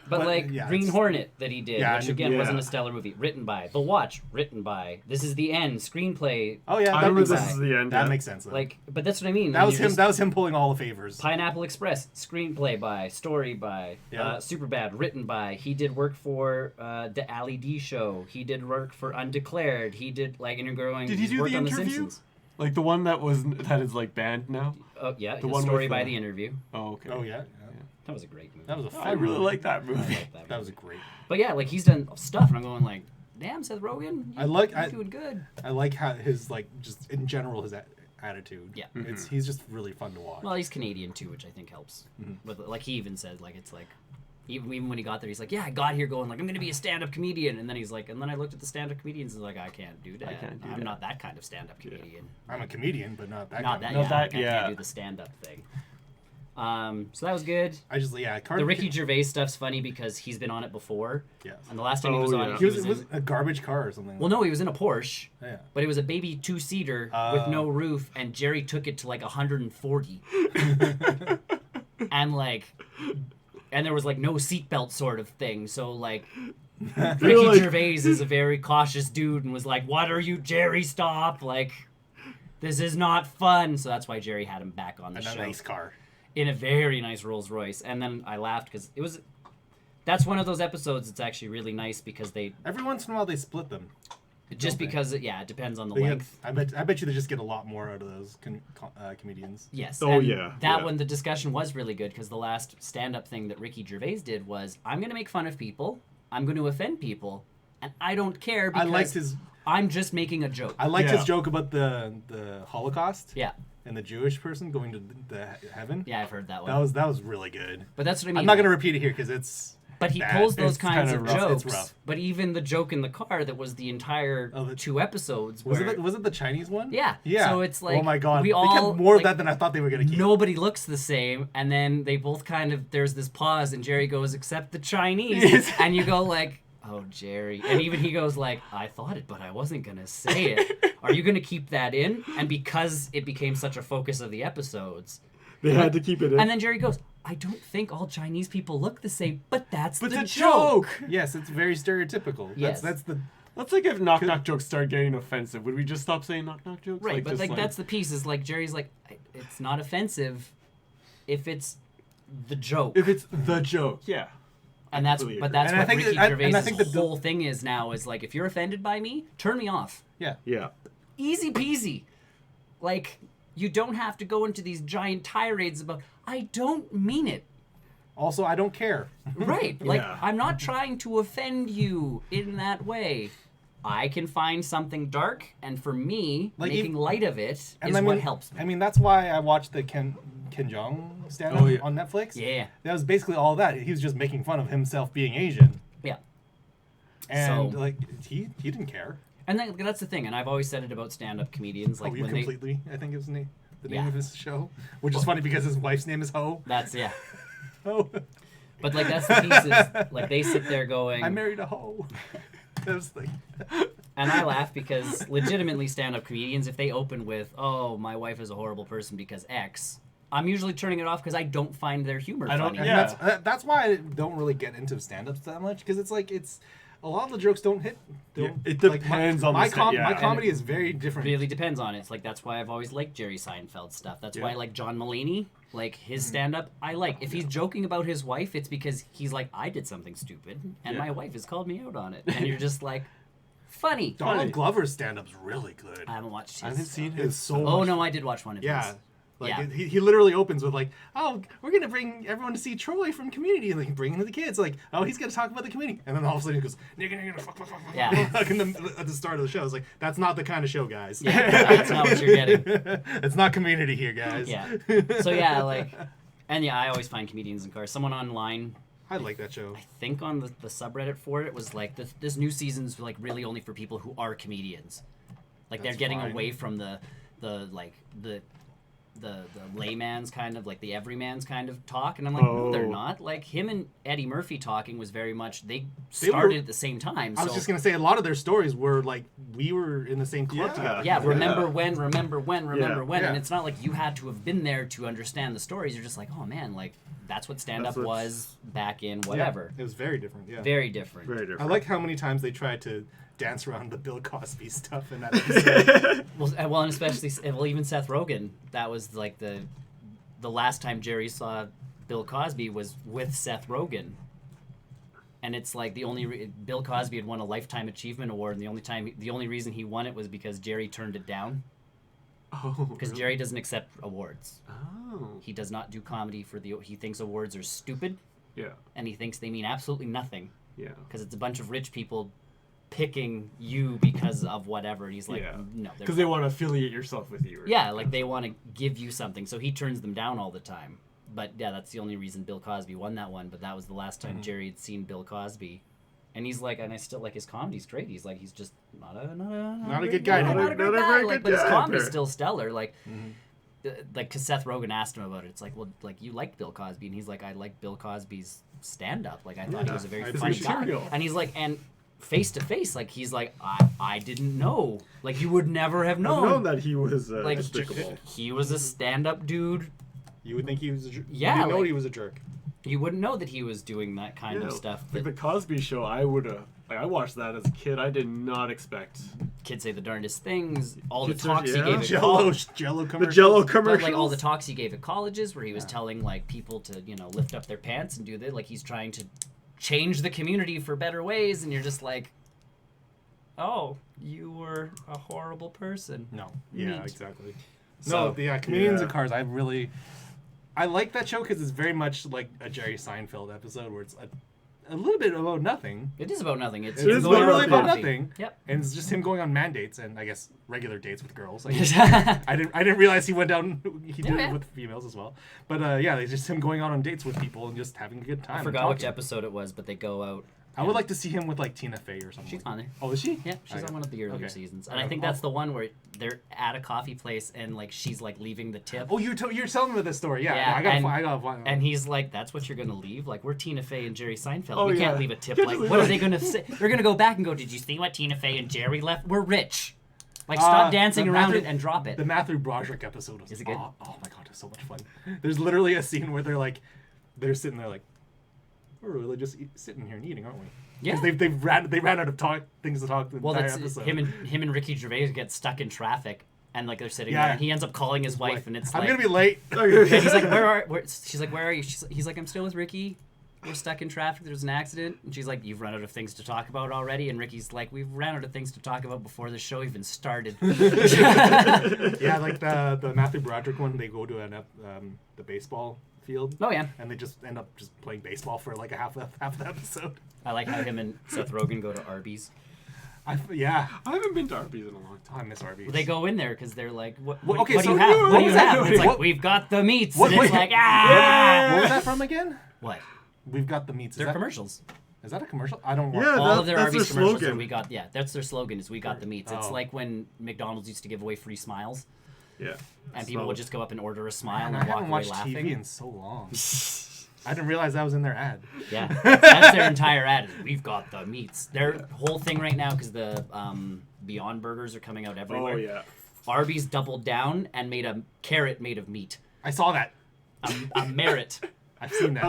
But like yeah, Green it's- Hornet that he did, Yeah, which again yeah. wasn't a stellar movie, written by. The Watch, written by. This Is the End, screenplay. Oh yeah, I that remember makes this sense. is the end. That yeah. makes sense. Though. Like, but that's what I mean. that and was you're him. just- That was him pulling all the favors. Pineapple Express, screenplay by, story by, Yeah. Superbad, written by. He did work for the Ali D Show. He did work for Undeclared. He did like, and you're going. Did he he's do worked The on Interview? Simpsons. Like the one that is like banned now. Oh yeah, The the one story with by the- the interview. Oh okay. Oh yeah. That was a great movie. That was a fun I really movie. like that I movie. like that That was movie. great. But yeah, like he's done stuff, and I'm going like, damn, Seth Rogen, you're doing good. I like how his like just in general his attitude. Yeah. He's just really fun to watch. Well, he's Canadian too, which I think helps. But like he even said, like it's like, even when he got there, he's like, yeah, I got here going like I'm gonna be a stand-up comedian, and then he's like, and then I looked at the stand-up comedians and like I can't do that. I'm that. not that kind of stand-up comedian. I'm a comedian, but not that. Not kind that. of- Not that- I yeah. can't do the stand-up thing. So that was good. I just The Ricky Gervais stuff's funny because he's been on it before. Yes. And the last time he Oh, was on yeah. it, He he was, was it in, was a garbage car or something. well, no, he was in a Porsche. Yeah. But it was a baby two-seater with no roof, and Jerry took it to like 140. And like, and there was like no seatbelt sort of thing. So like, Ricky like- Gervais is a very cautious dude and was like, "What are you, Jerry? Stop! Like, this is not fun." So that's why Jerry had him back on the And a show nice car. in a very nice Rolls Royce. And then I laughed because it was. That's one of those episodes that's actually really nice because they Every once in a while they split them. just they? because it depends on the They get, length. I bet you they just get a lot more out of those comedians. Yes. Oh, and yeah, That yeah. one, the discussion was really good because the last stand-up thing that Ricky Gervais did was, I'm going to make fun of people, I'm going to offend people, and I don't care I because liked his I'm just making a joke. I liked Yeah. his joke about the Holocaust Yeah. and the Jewish person going to the heaven. Yeah, I've heard that one. That was really good. But that's what I mean. I'm not gonna repeat it here because it's. But he bad. pulls those It's kinds kinda of rough. jokes. It's rough. But even the joke in the car that was the entire Oh, the- 2 episodes Was where it the Chinese one? Yeah. Yeah. So it's like, oh my god, we they all, kept more like, of that than I thought they were gonna keep. nobody looks the same, and then they both kind of, there's this pause, and Jerry goes, "Except the Chinese," Yes. and you go like, "Oh, Jerry," and even he goes like, "I thought it, but I wasn't gonna say it. Are you gonna keep that in?" And because it became such a focus of the episodes, They had to keep it in. and then Jerry goes, "I don't think all Chinese people look the same, but that's But the the joke." joke. Yes, it's very stereotypical. Yes. That's the. That's like if knock knock jokes start getting offensive. Would we just stop saying knock knock jokes? Right, but just like that's the piece is like Jerry's like, it's not offensive if it's the joke. if it's the joke. Yeah. And that's completely but agree. that's And I what think Ricky that- Gervais' and I think that the- whole thing is now is like, if you're offended by me, turn me off. Yeah. yeah. Easy peasy. Like, you don't have to go into these giant tirades about I don't mean it. Also, I don't care. Right. Like, Yeah. I'm not trying to offend you in that way. I can find something dark, and for me, Like, making light of it is And I mean, what helps me. I mean, that's why I watched the Ken Jeong stand-up Oh, yeah. on Netflix. Yeah. That was basically all that. He was just making fun of himself being Asian, Yeah. and So- like he didn't care. And that's the thing, and I've always said it about stand-up comedians. Like, Oh, you when they, completely. I think is the name Yeah. of his show, which is funny because his wife's name is Ho. that's, yeah. Ho. But, like, that's the piece is, like, they sit there going... I married a hoe. That was like, And I laugh because legitimately stand-up comedians, if they open with, "Oh, my wife is a horrible person because X," I'm usually turning it off because I don't find their humor I don't- funny. and Yeah. that's why I don't really get into stand-ups that much because it's a lot of the jokes don't hit. Don't, Yeah, it like, depends on the my sta- yeah. my And comedy it is very different. Really depends on it. It's like that's why I've always liked Jerry Seinfeld stuff. That's why I Yeah. like John Mulaney. Like his Mm-hmm. stand-up, I like. If he's joking about his wife, it's because he's like, "I did something stupid, and Yeah. my wife has called me out on it," and you're just like, "Funny." Donald Funny. Glover's stand-up's really good. I haven't watched his. I haven't seen It's his. so Oh much no, I did watch one of Yeah. his. Like Yeah. he literally opens with like, "Oh, we're gonna bring everyone to see Troy from Community," and like bringing the kids. Like, "Oh, he's gonna talk about the Community," and then all of a sudden he goes, "Nigga, nigga, fuck, fuck, fuck, fuck," Yeah. like at the start of the show. It's like that's not the kind of show, guys. Yeah, that's not what you're getting. It's not Community here, guys. Yeah. So yeah, like, and yeah, I always find comedians in cars. Someone online, I like that show. I think on the subreddit for it, was like, this new season's like really only for people who are comedians. Like they're That's getting fine. away from the layman's kind of like the everyman's kind of talk, and I'm like, no, they're Oh. not. Like him and Eddie Murphy talking was very much they They were- started at the same time. I was just gonna say a lot of their stories were like we were in the same club Yeah. together. Yeah, remember Yeah. when, remember when, remember Yeah. when. And Yeah. it's not like you had to have been there to understand the stories. You're just like, oh man, like that's what stand up That's what's- was back in Yeah, whatever. it was very different. Yeah. Very different. Very different. I like how many times they tried to dance around the Bill Cosby stuff in that episode. Well, and especially, well, even Seth Rogen, that was like the last time Jerry saw Bill Cosby was with Seth Rogen. And it's like the only Bill Cosby had won a Lifetime Achievement Award, and the only reason he won it was because Jerry turned it down. Oh. because really? Jerry doesn't accept awards. Oh. He does not do comedy for the. He thinks awards are stupid, Yeah. and he thinks they mean absolutely nothing Yeah. because it's a bunch of rich people picking you because of whatever. And he's like, Yeah. no, they're Because they want to affiliate yourself with you. Or yeah, something. like they want to give you something, so he turns them down all the time. But yeah, that's the only reason Bill Cosby won that one. But that was the last time Jerry had seen Bill Cosby, and he's like, and I still like his comedy's great. He's like, he's just not a good guy. not a Not a great guy. very Like, good but his guy, comedy's apparently. still stellar. Like, cause Seth Rogen asked him about it. It's like, well, like you liked Bill Cosby, and he's like, I like Bill Cosby's stand up. Like I thought he Yeah, was a very his funny guy. material. And he's like, and face to face, like he's like, I didn't know. Like you would never have I've known known. that he was Like despicable. he was a stand up dude. You would think he was a jerk. Yeah, You didn't know like- he was a jerk. You wouldn't know that he was doing that kind Yeah, of stuff. Like That the Cosby Show, I would have. Like I watched that as a kid. I did not expect. kids say the darndest things. All the Kids talks are- he yeah. gave at Jello college. Jello The commercials. Jello But commercials. like all the talks he gave at colleges, where he was telling like people to lift up their pants and do that. Like he's trying to change the community for better ways, and you're just like, oh, you were a horrible person. No. Yeah, Neat. exactly. So- No, yeah, Comedians Yeah. and Cars. I like that show because it's very much like a Jerry Seinfeld episode where it's a little bit about nothing. It is about nothing. It's It him is going literally for about coffee. nothing. Yep. And it's just him going on mandates and I guess regular dates with girls. Like, I didn't realize he went down. He did Yeah. it with females as well. But yeah, it's just him going on dates with people and just having a good time. I and forgot which talking. episode it was, but they go out. I would like to see him with like Tina Fey or something. She's on there. Oh, is she? Yeah, she's Okay. on one of the earlier Okay. seasons, and Okay. I think that's the one where they're at a coffee place and like she's like leaving the tip. Oh, you're telling me this story. Yeah, Yeah, I gotta and- find. I gotta find. And he's like, "That's what you're gonna leave? Like we're Tina Fey and Jerry Seinfeld. Oh, we yeah. can't leave a tip. Can't Like just what are leave they it. gonna say? They're gonna go back and go, "Did you see what Tina Fey and Jerry left? We're rich. Like stop dancing the around Matthew- it and drop it." The Matthew Broderick episode was Is it good? Oh my god, it's so much fun. There's literally a scene where they're sitting there like, we're really just sitting here and eating, aren't we? Yeah. Because they ran out of things to talk the Well, entire that's episode. him and Ricky Gervais get stuck in traffic, and like they're sitting Yeah. there, and he ends up calling his wife, Like, and it's I'm like, gonna be late. and he's like, she's like, "Where are you?" He's like, "I'm still with Ricky. We're stuck in traffic. There's an accident." And she's like, "You've run out of things to talk about already." And Ricky's like, "We've ran out of things to talk about before the show even started." Yeah, like the Matthew Broderick one, they go to the baseball field. Oh yeah, And they just end up just playing baseball for like half the episode. I like how him and Seth Rogen go to Arby's. Yeah. I haven't been to Arby's in a long Oh, time. I miss Arby's. They go in there because they're like, "What okay, do so you have? what What do you was that? have?" It's like, What- "We've got the meats." what- And it's wait. like, ah. What was that from again? What? We've got the meats. Is They're that, commercials. is that a commercial? I don't want. Yeah, All of their that's Arby's their commercials slogan. are "We got." Yeah, that's their slogan. Is "We got the meats." It's Oh. like when McDonald's used to give away free smiles, Yeah. and people would just go up and order a smile Man, I and walk haven't away watched laughing. TV in so long. I didn't realize that was in their ad. Yeah, that's their entire ad. Is, "We've got the meats." Their whole thing right now, because the Beyond Burgers are coming out everywhere. Oh yeah. Arby's doubled down and made a carrot made of meat, I saw that. a merit. I've seen that.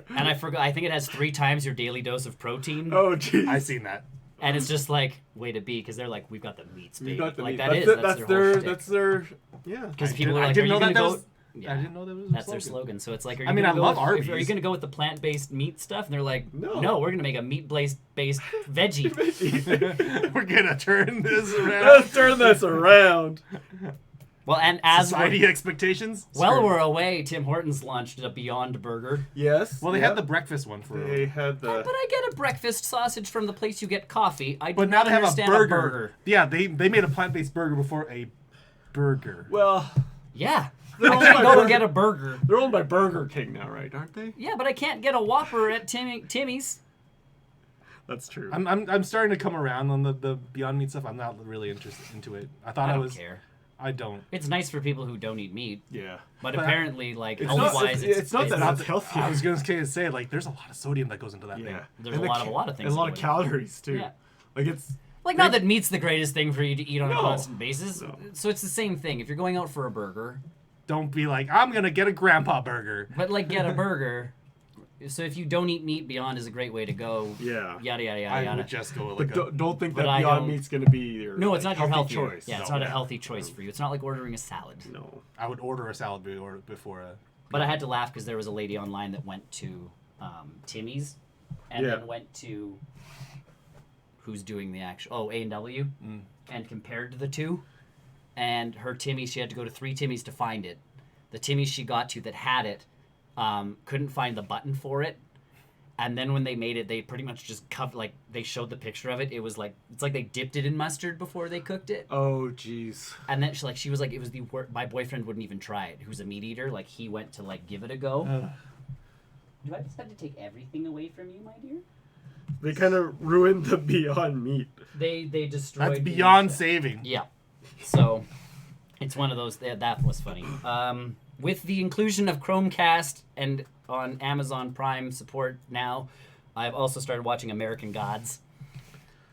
And I forgot. I think it has 3 times your daily dose of protein. Oh jeez. I've seen that. And it's just like way to be, because they're like, "We've got the meats, baby." You got the like meat. that That's is the- that's their whole shtick. their yeah. Because I people did- are I like, didn't "Are you know gonna that go?" was- Yeah. I didn't know that was. That's their slogan. So it's like, are you I mean, gonna I go love with, Arby's. Are you gonna go with the plant-based meat stuff? And they're like, No. no, we're gonna make a meat-based veggie. We're gonna turn this around. Let's turn this around. Well, and as Society expectations. well, Screw it. we're away. Tim Hortons launched a Beyond Burger. Yes. Well, they yeah. had the breakfast one for. They had But the. I get a breakfast sausage from the place you get coffee. I do But now not they have a understand burger. Yeah, they made a plant-based burger before a burger. Well, Yeah, They're I owned can't by go and Burger- get a burger. They're owned by Burger King now, right? Aren't they? Yeah, but I can't get a Whopper at Timmy's. that's true. I'm starting to come around on the Beyond Meat stuff. I'm not really interested into it. I thought I I don't was. care. I don't. It's nice for people who don't eat meat, Yeah. but But apparently, like It's not- health-wise, it's not that it's- it's healthy. I was gonna say like there's a lot of sodium that goes into that Yeah. thing. There's And a the lot of things And a lot of going calories too. Yeah. Like it's Like, not that meat's the greatest thing for you to eat on a No. constant basis. No. So it's the same thing. If you're going out for a burger, Don't be like I'm gonna get a grandpa burger. but like get a burger. So if you don't eat meat, Beyond is a great way to go. Yeah. Yada yada yada I yada. would just go with but like a. don't think But that I Beyond don't- Meat's gonna be your No, it's not your healthy healthy choice. Yeah, it's No. not a healthy choice for you. It's not like ordering a salad. No. I would order a salad before a. But I had to laugh because there was a lady online that went to Timmy's, and Yeah. then went to who's doing the actual A&W, and compared the two. and her Timmy, she had to go to 3 Timmys to find it. The Timmys she got to that had it couldn't find the button for it. And then when they made it, they pretty much just covered, like, they showed the picture of it. It was like, it's like they dipped it in mustard before they cooked it. Oh, jeez. And then she was like, it was the worst. My boyfriend wouldn't even try it, who's a meat eater. Like, he went to, like, give it a go. Do I just have to take everything away from you, my dear? They kind of ruined the Beyond Meat. They destroyed. That's the- beyond saving. Yeah. So, it's one of those. That was funny. With the inclusion of Chromecast and on Amazon Prime support now, I've also started watching American Gods.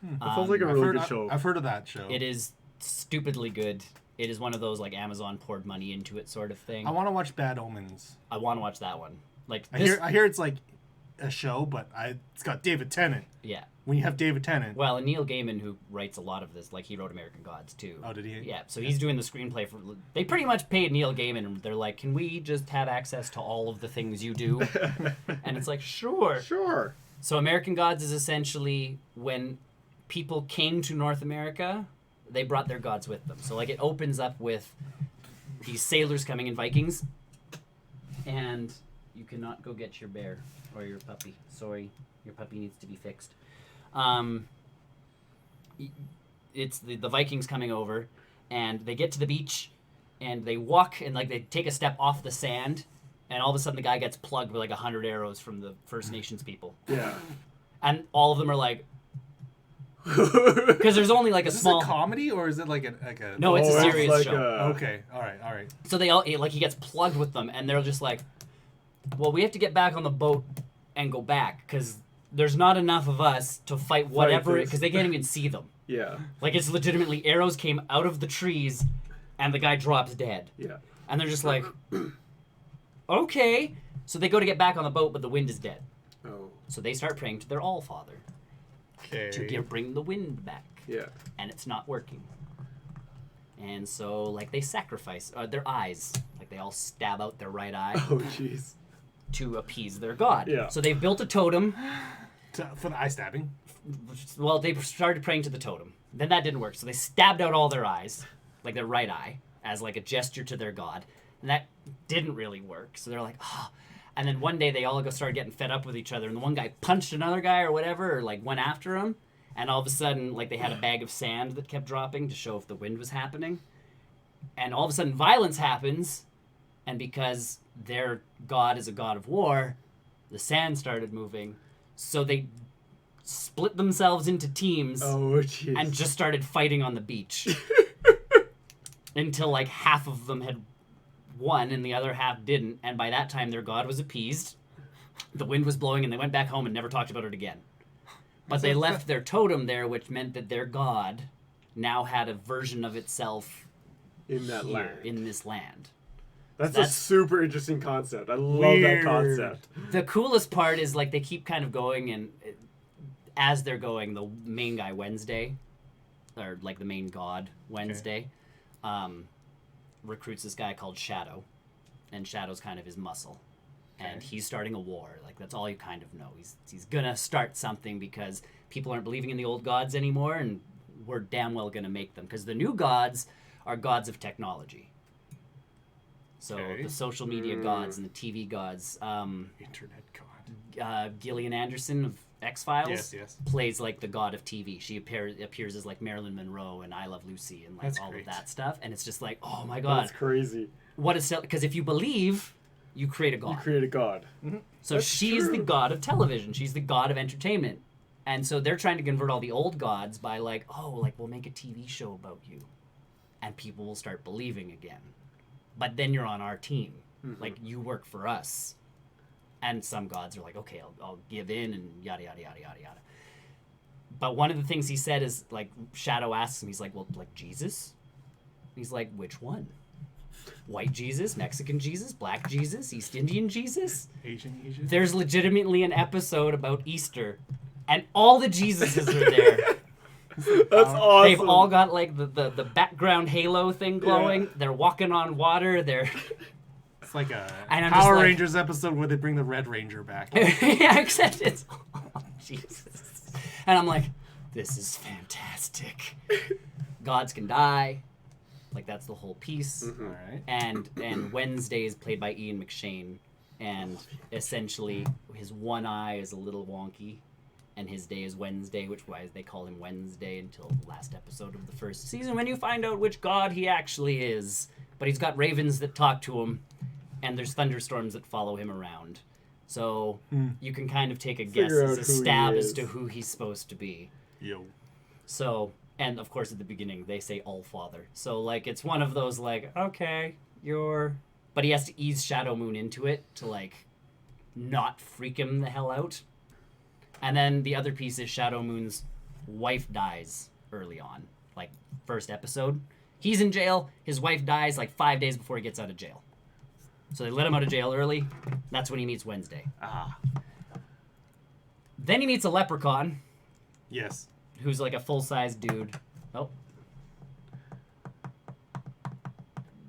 That sounds like a really good show. I've heard of that show. It is stupidly good. It is one of those, like, Amazon poured money into it sort of thing. I want to watch Bad Omens. I want to watch that one. Like, I this, hear it's like a show, but it's got David Tennant. yeah. When you have David Tennant, Well, and Neil Gaiman, who writes a lot of this, like, he wrote American Gods too. oh, did he? Yeah, so he's doing the screenplay for. They pretty much paid Neil Gaiman, and they're like, "Can we just have access to all of the things you do?" And it's like, sure. Sure. So American Gods is essentially when people came to North America, they brought their gods with them. So, like, it opens up with these sailors coming in, Vikings, and you cannot go get your bear or your puppy. Sorry, your puppy needs to be fixed. It's the Vikings coming over, and they get to the beach, and they walk, and, like, they take a step off the sand, and all of a sudden the guy gets plugged with, like, 100 arrows from the First Nations people. Yeah. And all of them are like, because there's only, like, a Is this small... a comedy or is it like a No, it's a serious like show. Okay, all right. So they all, like, he gets plugged with them, and they're just like, well, we have to get back on the boat and go back, because there's not enough of us to fight whatever, this. because they can't even see them. Yeah. Like, it's legitimately arrows came out of the trees, and the guy drops dead. Yeah. And they're just like, okay. So they go to get back on the boat, but the wind is dead. Oh. So they start praying to their All-Father Okay. to bring the wind back. Yeah. And it's not working. And so, like, they sacrifice their eyes. Like, they all stab out their right eye Oh, jeez. to appease their god. Yeah. So they've built a totem. For the eye stabbing. Well, they started praying to the totem. Then that didn't work. So they stabbed out all their eyes, like their right eye, as, like, a gesture to their god. And that didn't really work. So they're like, oh. And then one day they all started getting fed up with each other. And the one guy punched another guy or whatever, or, like, went after him. And all of a sudden, like, they had a bag of sand that kept dropping to show if the wind was happening. And all of a sudden, violence happens. And because their god is a god of war, the sand started moving. So they split themselves into teams Oh, jeez. and just started fighting on the beach. Until, like, half of them had won and the other half didn't. And by that time, their god was appeased. The wind was blowing, and they went back home and never talked about it again. But they left their totem there, which meant that their god now had a version of itself in that here, land. in this land. That's a that's- super interesting concept. I love that Weird. concept. The coolest part is, like, they keep kind of going, and as they're going, the main guy, Wednesday, or, like, the main god, Wednesday, recruits this guy called Shadow, and Shadow's kind of his muscle. And he's starting a war. Like, that's all you kind of know. He's gonna start something because people aren't believing in the old gods anymore, and we're damn well gonna make them. Because the new gods are gods of technology. So Okay. the social media gods and the TV gods. Internet god. Gillian Anderson of X-Files Yes. plays, like, the god of TV. She appears as, like, Marilyn Monroe and I Love Lucy and, like, That's all great. of that stuff. And it's just like, oh my god, That's crazy. what is because if you believe, you create a god. You create a god. So That's she's the true. god of television. She's the god of entertainment. And so they're trying to convert all the old gods by, like, oh, like, we'll make a TV show about you. And people will start believing again. But then you're on our team. Like, you work for us. And some gods are like, okay, I'll give in and yada, yada, yada, yada, yada. But one of the things he said is, like, Shadow asks him, he's like, well, like, Jesus? He's like, which one? White Jesus, Mexican Jesus, Black Jesus, East Indian Jesus? Asian. There's legitimately an episode about Easter, and all the Jesuses are there. That's awesome. They've all got, like, the background halo thing glowing. Yeah. They're walking on water. They're It's like a And I'm just Power like- Rangers episode where they bring the Red Ranger back. yeah, except it's Jesus. And I'm like, this is fantastic. Gods can die. Like that's the whole piece. All right. And Wednesday is played by Ian McShane, and essentially his one eye is a little wonky, and his day is Wednesday, which why they call him Wednesday until the last episode of the first season when you find out which god he actually is. But he's got ravens that talk to him, and there's thunderstorms that follow him around. So you can kind of take a guess Figure as out a who he stab as is. to who he's supposed to be. Yo. So, and of course at the beginning they say All-Father. So like it's one of those like, okay, you're... But he has to ease Shadow Moon into it to like not freak him the hell out. And then the other piece is Shadow Moon's wife dies early on. Like first episode. He's in jail, his wife dies like 5 days before he gets out of jail. So they let him out of jail early. That's when he meets Wednesday. Ah. Then he meets a leprechaun Yes. who's like a full-size dude. Oh.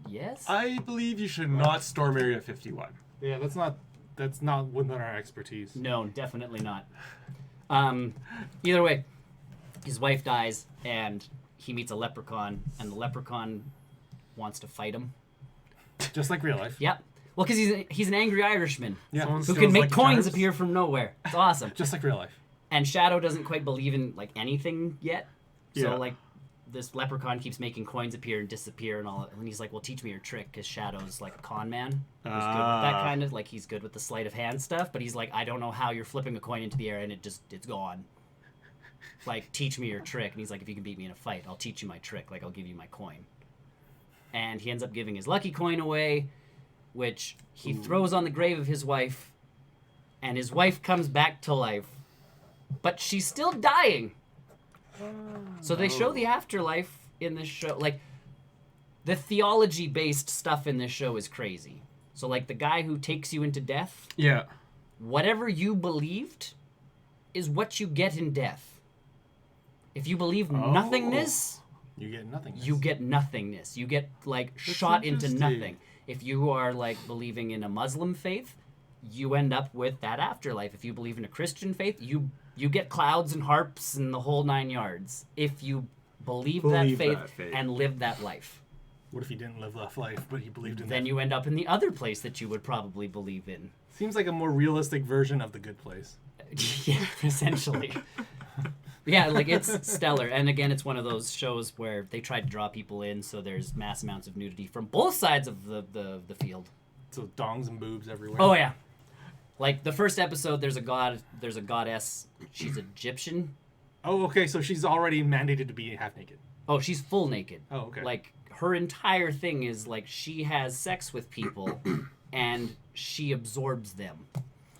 Yes? I believe you should not storm Area 51. Yeah, that's not within our expertise. No, definitely not. Either way, his wife dies, and he meets a leprechaun, and the leprechaun wants to fight him. Just like real life. Yep. Well, because he's an angry Irishman Yeah. Someone who steals can make Lucky coins Charms. appear from nowhere. It's awesome. Just like real life. And Shadow doesn't quite believe in like anything yet. So Yeah. like this leprechaun keeps making coins appear and disappear and all. And he's like, "Well, teach me your trick," because Shadow's like a con man. He's good with that kind of like he's good with the sleight of hand stuff. But he's like, "I don't know how you're flipping a coin into the air and it's gone. Like, teach me your trick." And he's like, "If you can beat me in a fight, I'll teach you my trick. Like, I'll give you my coin." And he ends up giving his lucky coin away, which he throws on the grave of his wife, and his wife comes back to life, but she's still dying. So they show the afterlife in this show. Like, the theology-based stuff in this show is crazy. So, like, the guy who takes you into death, Yeah. whatever you believed is what you get in death. If you believe nothingness, You get nothing. you get nothingness. You get like shot into interesting. nothing. If you are like believing in a Muslim faith, you end up with that afterlife. If you believe in a Christian faith, you get clouds and harps and the whole 9 yards. If you believe that faith and live that life, What if he didn't live that life, but he believed in then that? you end up in the other place that you would probably believe in. Seems like a more realistic version of The Good Place. Yeah, essentially. Yeah, like it's stellar. And again, it's one of those shows where they try to draw people in, so there's mass amounts of nudity from both sides of the field. So dongs and boobs everywhere. Oh yeah. Like the first episode, there's a goddess. She's Egyptian. Oh, okay. So she's already mandated to be half naked. Oh, she's full naked. Oh, okay. Like her entire thing is like she has sex with people, and she absorbs them.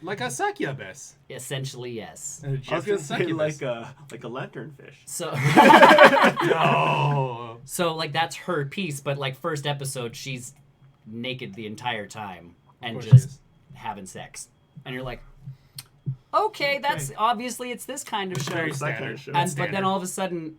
Like a succubus. Essentially, yes. An I was Egyptian gonna say succubus. like a lanternfish. So, No. so like that's her piece. But like first episode, she's naked the entire time and course she just is. having sex, and you're like, okay, that's obviously it's this kind of show. Very It's that kind standard. of show. And but Standard. then all of a sudden,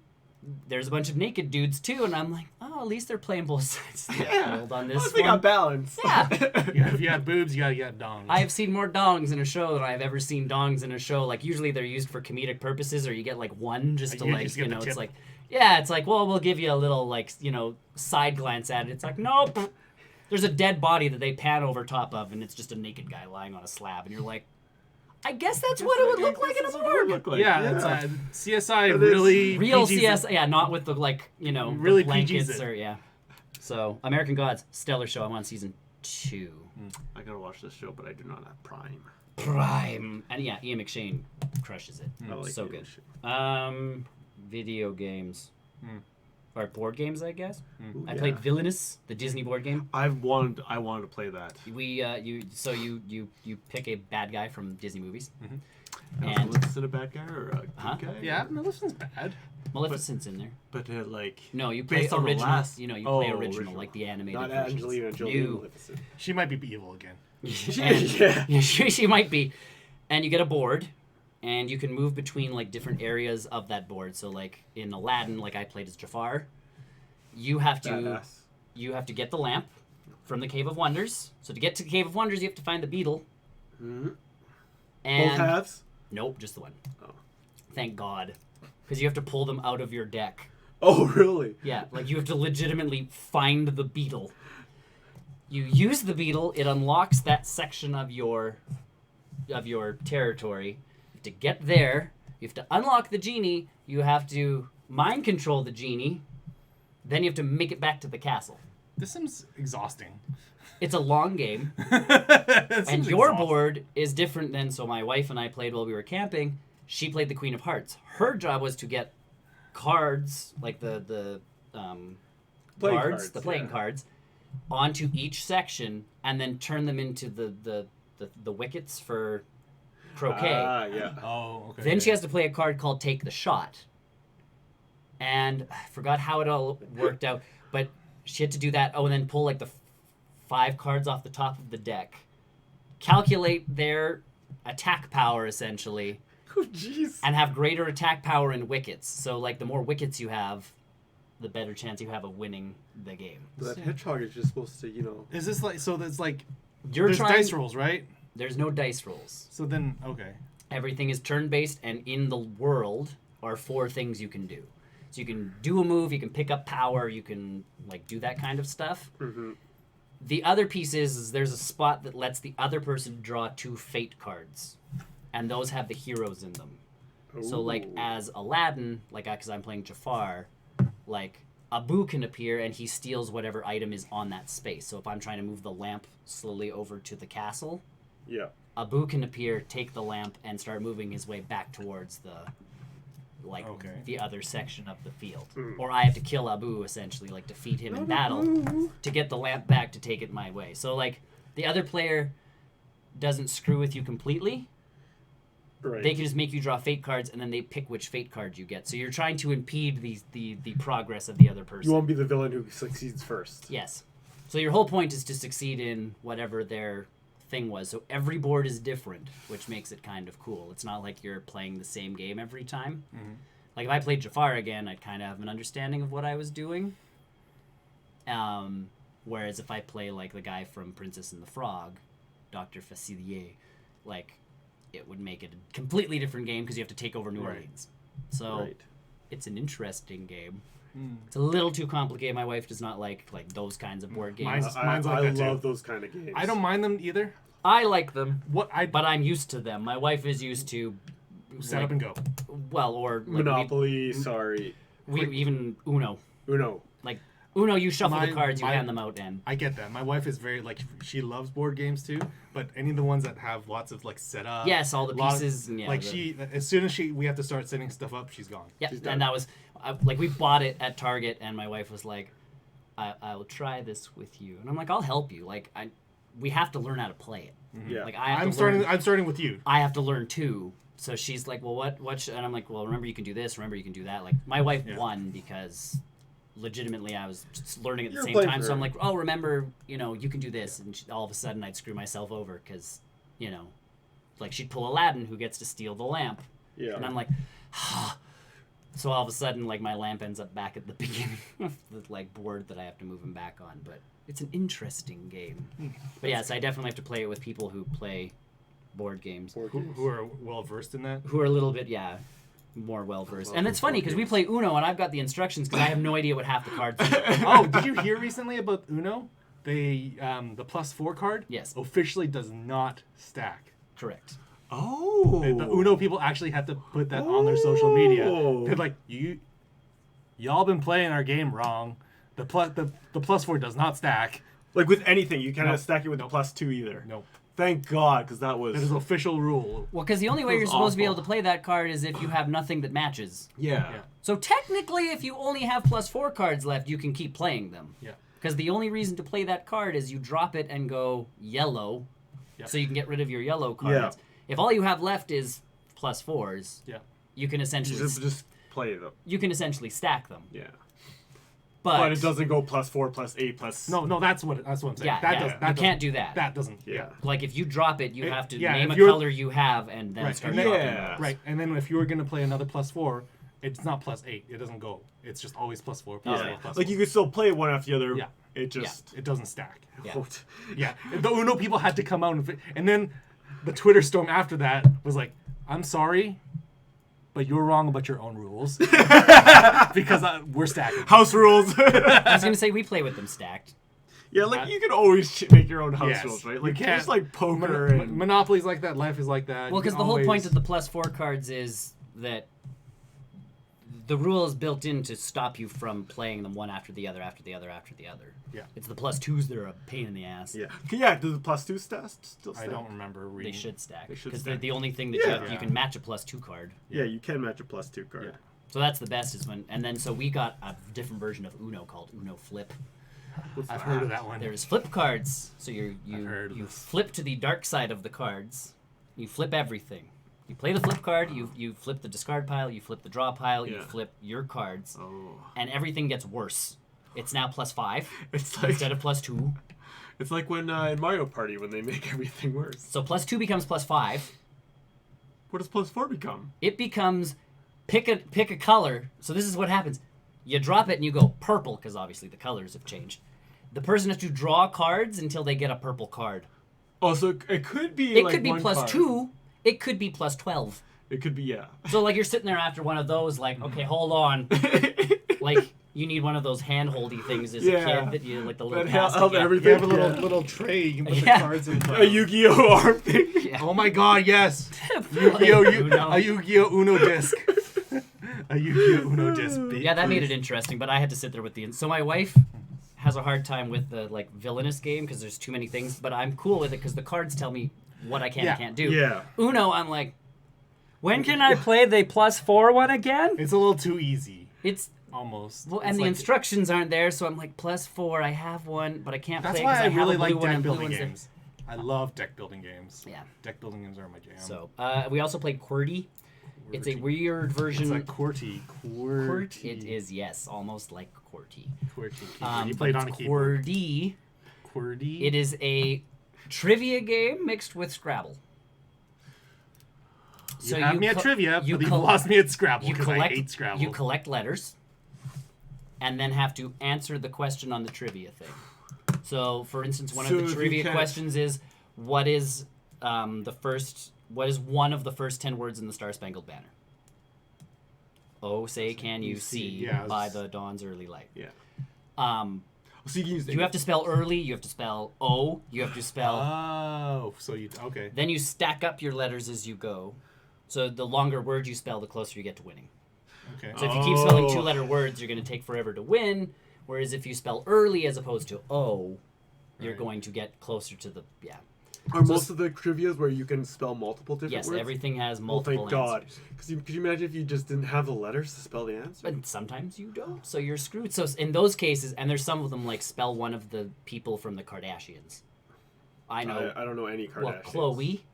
there's a bunch of naked dudes too, and I'm like, oh, at least they're playing both sides of the field on this They one. got balance. Yeah. Yeah, if you have boobs, you gotta get dongs. I have seen more dongs in a show than I've ever seen dongs in a show. Like usually they're used for comedic purposes, or you get like one just to You like just get the it's tip. like, yeah, it's like, well, we'll give you a little like side glance at it. It's like, nope. There's a dead body that they pan over top of, and it's just a naked guy lying on a slab, and you're like, I guess that's what it would look like in a morgue. yeah, it's CSI But it's really Real PGs CS, yeah, not with the like, the Really blankets PGs it. or yeah. So American Gods, stellar show. I'm on season 2. I gotta watch this show, but I do not have Prime. Prime, and yeah, Ian McShane crushes it. I like So it. good. Video games. Or board games, I guess. Ooh, I yeah. played Villainous, the Disney board game. I wanted to play that. You pick a bad guy from Disney movies, And and Maleficent a bad guy or a good Huh? guy? Yeah, Maleficent's bad. Maleficent's in there. But like No, you play based on the original. last- You play Oh, original, original. like the animated not versions. Angelina Jolie. You. Maleficent. She might be evil again. And- yeah, she might be. And you get a board, and you can move between like different areas of that board. So like in Aladdin, like I played as Jafar, you have to Badass. get the lamp from the Cave of Wonders. So to get to the Cave of Wonders, you have to find the beetle. Mhm. And Both halves. nope, just the one. Oh. Thank God, because you have to pull them out of your deck. Oh, really? Yeah, like you have to legitimately find the beetle. You use the beetle, it unlocks that section of your territory. You have to get there. You have to unlock the genie. You have to mind control the genie. Then you have to make it back to the castle. This seems exhausting. It's a long game, It and seems your exhausting. board is different than. So my wife and I played while we were camping. She played the Queen of Hearts. Her job was to get cards, like the Playing cards, cards, the playing yeah. cards, onto each section, and then turn them into the wickets for croquet. Ah, yeah. Oh, okay. Then she has to play a card called Take the Shot. And I forgot how it all worked out, but she had to do that. Oh, and then pull like the 5 cards off the top of the deck. Calculate their attack power, essentially, Oh, jeez. and have greater attack power in wickets. So, like, the more wickets you have, the better chance you have of winning the game. That hedgehog is just supposed to, you know. Is this like so? That's like You're there's trying. dice rolls, right? There's no dice rolls. So then, okay. Everything is turn-based, and in the world are 4 things you can do. So you can do a move, you can pick up power, you can like do that kind of stuff. Mm-hmm. The other piece is there's a spot that lets the other person draw 2 fate cards, and those have the heroes in them. So like as Aladdin, like because I'm playing Jafar, like Abu can appear and he steals whatever item is on that space. So if I'm trying to move the lamp slowly over to the castle, Yeah. Abu can appear, take the lamp, and start moving his way back towards Okay. the other section of the field. Or I have to kill Abu, essentially, like defeat him in battle to get the lamp back to take it my way. So like the other player doesn't screw with you completely. Right. They can just make you draw fate cards, and then they pick which fate card you get. So you're trying to impede the progress of the other person. You won't be the villain who succeeds first. Yes. So your whole point is to succeed in whatever their thing was. So every board is different, which makes it kind of cool. It's not like you're playing the same game every time. Mm-hmm. Like if I played Jafar again, I'd kind of have an understanding of what I was doing. Whereas if I play like the guy from Princess and the Frog, Dr. Facilier, like it would make it a completely different game because you have to take over New Right. Orleans. So Right. it's an interesting game. It's a little too complicated. My wife does not like those kinds of board games. Mine's- mine's like I that too. love those kind of games. I don't mind them either. I like them, What I but I'm used to them. My wife is used to set up and go. well, or like Monopoly, sorry. we even Uno. Uno. Like Uno, you shuffle the My- cards, you my- hand them out, and I get that. My wife is very like she loves board games too, but any of the ones that have lots of like setup. yes, all the lot of- pieces. And yeah, like the- she, as soon as we have to start setting stuff up, she's gone. yeah, she's done. and that was like we bought it at Target, and my wife was like, "I will try this with you," and I'm like, "I'll help you." Like we have to learn how to play it. Yeah. Like I have I'm to starting. learn. I'm starting with you. I have to learn too. So she's like, "Well, what?" And I'm like, "Well, remember you can do this. Remember you can do that." Like my wife Yeah. won because legitimately I was just learning at the You're same playing time. for So I'm her. like, "Oh, remember, you can do this," and all of a sudden I'd screw myself over because, like she'd pull Aladdin who gets to steal the lamp, Yeah. and I'm like, so all of a sudden like my lamp ends up back at the beginning of the like board that I have to move him back on. But it's an interesting game. But yes, I definitely have to play it with people who play board games. Board Who, games. who are well versed in that? Who are a little bit, more well versed. Well, And it's funny because we play Uno and I've got the instructions because I have no idea what half the cards do. Oh, did you hear recently about Uno? They the +4 card. Yes. Officially does not stack. Correct. Oh. The Uno people actually had to put that on their social media. Oh. They're like, y'all been playing our game wrong. The +4 does not stack. Like with anything, you cannot Nope. stack it with the +2 either. Nope. Thank God, because that was. That is official rule. Well, because the only way That you're was supposed to be able awful. to play that card is if you have nothing that matches. Yeah. Yeah. So technically, if you only have +4 cards left, you can keep playing them. Yeah. Because the only reason to play that card is you drop it and go yellow, Yep. so you can get rid of your yellow cards. If all you have left is +4s, Yeah. you can You essentially just play them. you can essentially stack them. Yeah. But, But it doesn't go +4, +8, plus. No, that's what I'm saying. Yeah, that yeah. does, You that can't do that. That doesn't. Yeah. Like if you drop it, you have to yeah, name if a you're- color you have and then Right, start and then- dropping Yeah. those. Right, and then if you were gonna play another +4, it's not +8. It doesn't go. It's just always +4, +4, Yeah. +4. Like you could still play one after the other. Yeah. It just. It doesn't stack. Yeah. Yeah, the Uno people had to come out and then the Twitter storm after that was like, "I'm sorry, but you're wrong about your own rules because we're stacking. House rules. I was gonna say we play with them stacked. Yeah, like you can always make your own house Yes, rules, right? you Like can't- just like poker and Monopoly's like that. Life is like that. Well, You because can the whole point always- of the +4 cards is that the rule is built in to stop you from playing them one after the other, after the other, after the other. Yeah. It's the +2s that are a pain in the ass. yeah. Does the +2 still I stack? don't remember reading. They should stack. They should Because they're stack. the only thing that Yeah. you can match a +2 card. Yeah, you can match a +2 card. Yeah. So that's the best is when, and then so we got a different version of Uno called Uno Flip. I've heard of that one. There's flip cards. So I've heard of you this. flip to the dark side of the cards. You flip everything. You play the flip card. You flip the discard pile. You flip the draw pile. You Yeah. flip your cards, Oh, and everything gets worse. It's now +5 it's like instead of +2. it's like when in Mario Party when they make everything worse. So +2 becomes +5. What does +4 become? It becomes pick a color. So this is what happens. You drop it and you go purple because obviously the colors have changed. The person has to draw cards until they get a purple card. Oh, so it could be. It like could be one card. +2. It could be +12. It could be yeah. So like you're sitting there after one of those, like, okay, hold on, like you need one of those hand-holdy things as a Yeah. kid that you like the little That held plastic. everything. You have a little Yeah. little tray. You can put Yeah. the cards in. A Yu-Gi-Oh arm thing. Yeah. Oh my God! Yes. Play Uno. A Yu-Gi-Oh Uno disc. A Yu-Gi-Oh Uno disc. Yeah, that made it interesting, but I had to sit there with the. So my wife has a hard time with the like villainous game because there's too many things, but I'm cool with it because the cards tell me what I can Yeah. and can't do. Yeah. Uno, I'm like, when can I play the +4 one again? It's a little too easy. It's Almost. well, It's and the like- instructions aren't there, so I'm like +4. I have one, but I can't That's play why because I I have really a blue like one deck and blue building one's there. games. I love deck building games. Yeah. Deck building games are my jam. So we also played QWERTY. It's a QWERTY. weird It's version. like QWERTY. QWERTY. It is, yes, almost like QWERTY. QWERTY. You But played on a it's keyboard. QWERTY. QWERTY. It is a trivia game mixed with Scrabble. You have me at trivia, you but you col- lost me at Scrabble You because I collect, hate Scrabble. you collect letters, and then have to answer the question on the trivia thing. So, for instance, one So of if the you trivia can't- questions is, what is what is one of the first 10 words in the Star Spangled Banner? Oh, say can you see Yeah, by it's- the dawn's early light. Yeah. Um, So you can use. you have to spell early. You have to spell O. You have to spell. Oh, so you okay? Then you stack up your letters as you go. So the longer word you spell, the closer you get to winning. Okay. So if you keep spelling Oh. 2-letter words, you're going to take forever to win. Whereas if you spell early as opposed to O, you're Right. going to get closer to the Are most of the trivias where you can spell multiple different Yes, words? everything has Oh, multiple thank God. answers. Could you imagine if you just didn't have the letters to spell the answer? But sometimes you don't, so you're screwed. So in those cases, and there's some of them like spell one of the people from the Kardashians. I know. I don't know any Kardashians. Well, Chloe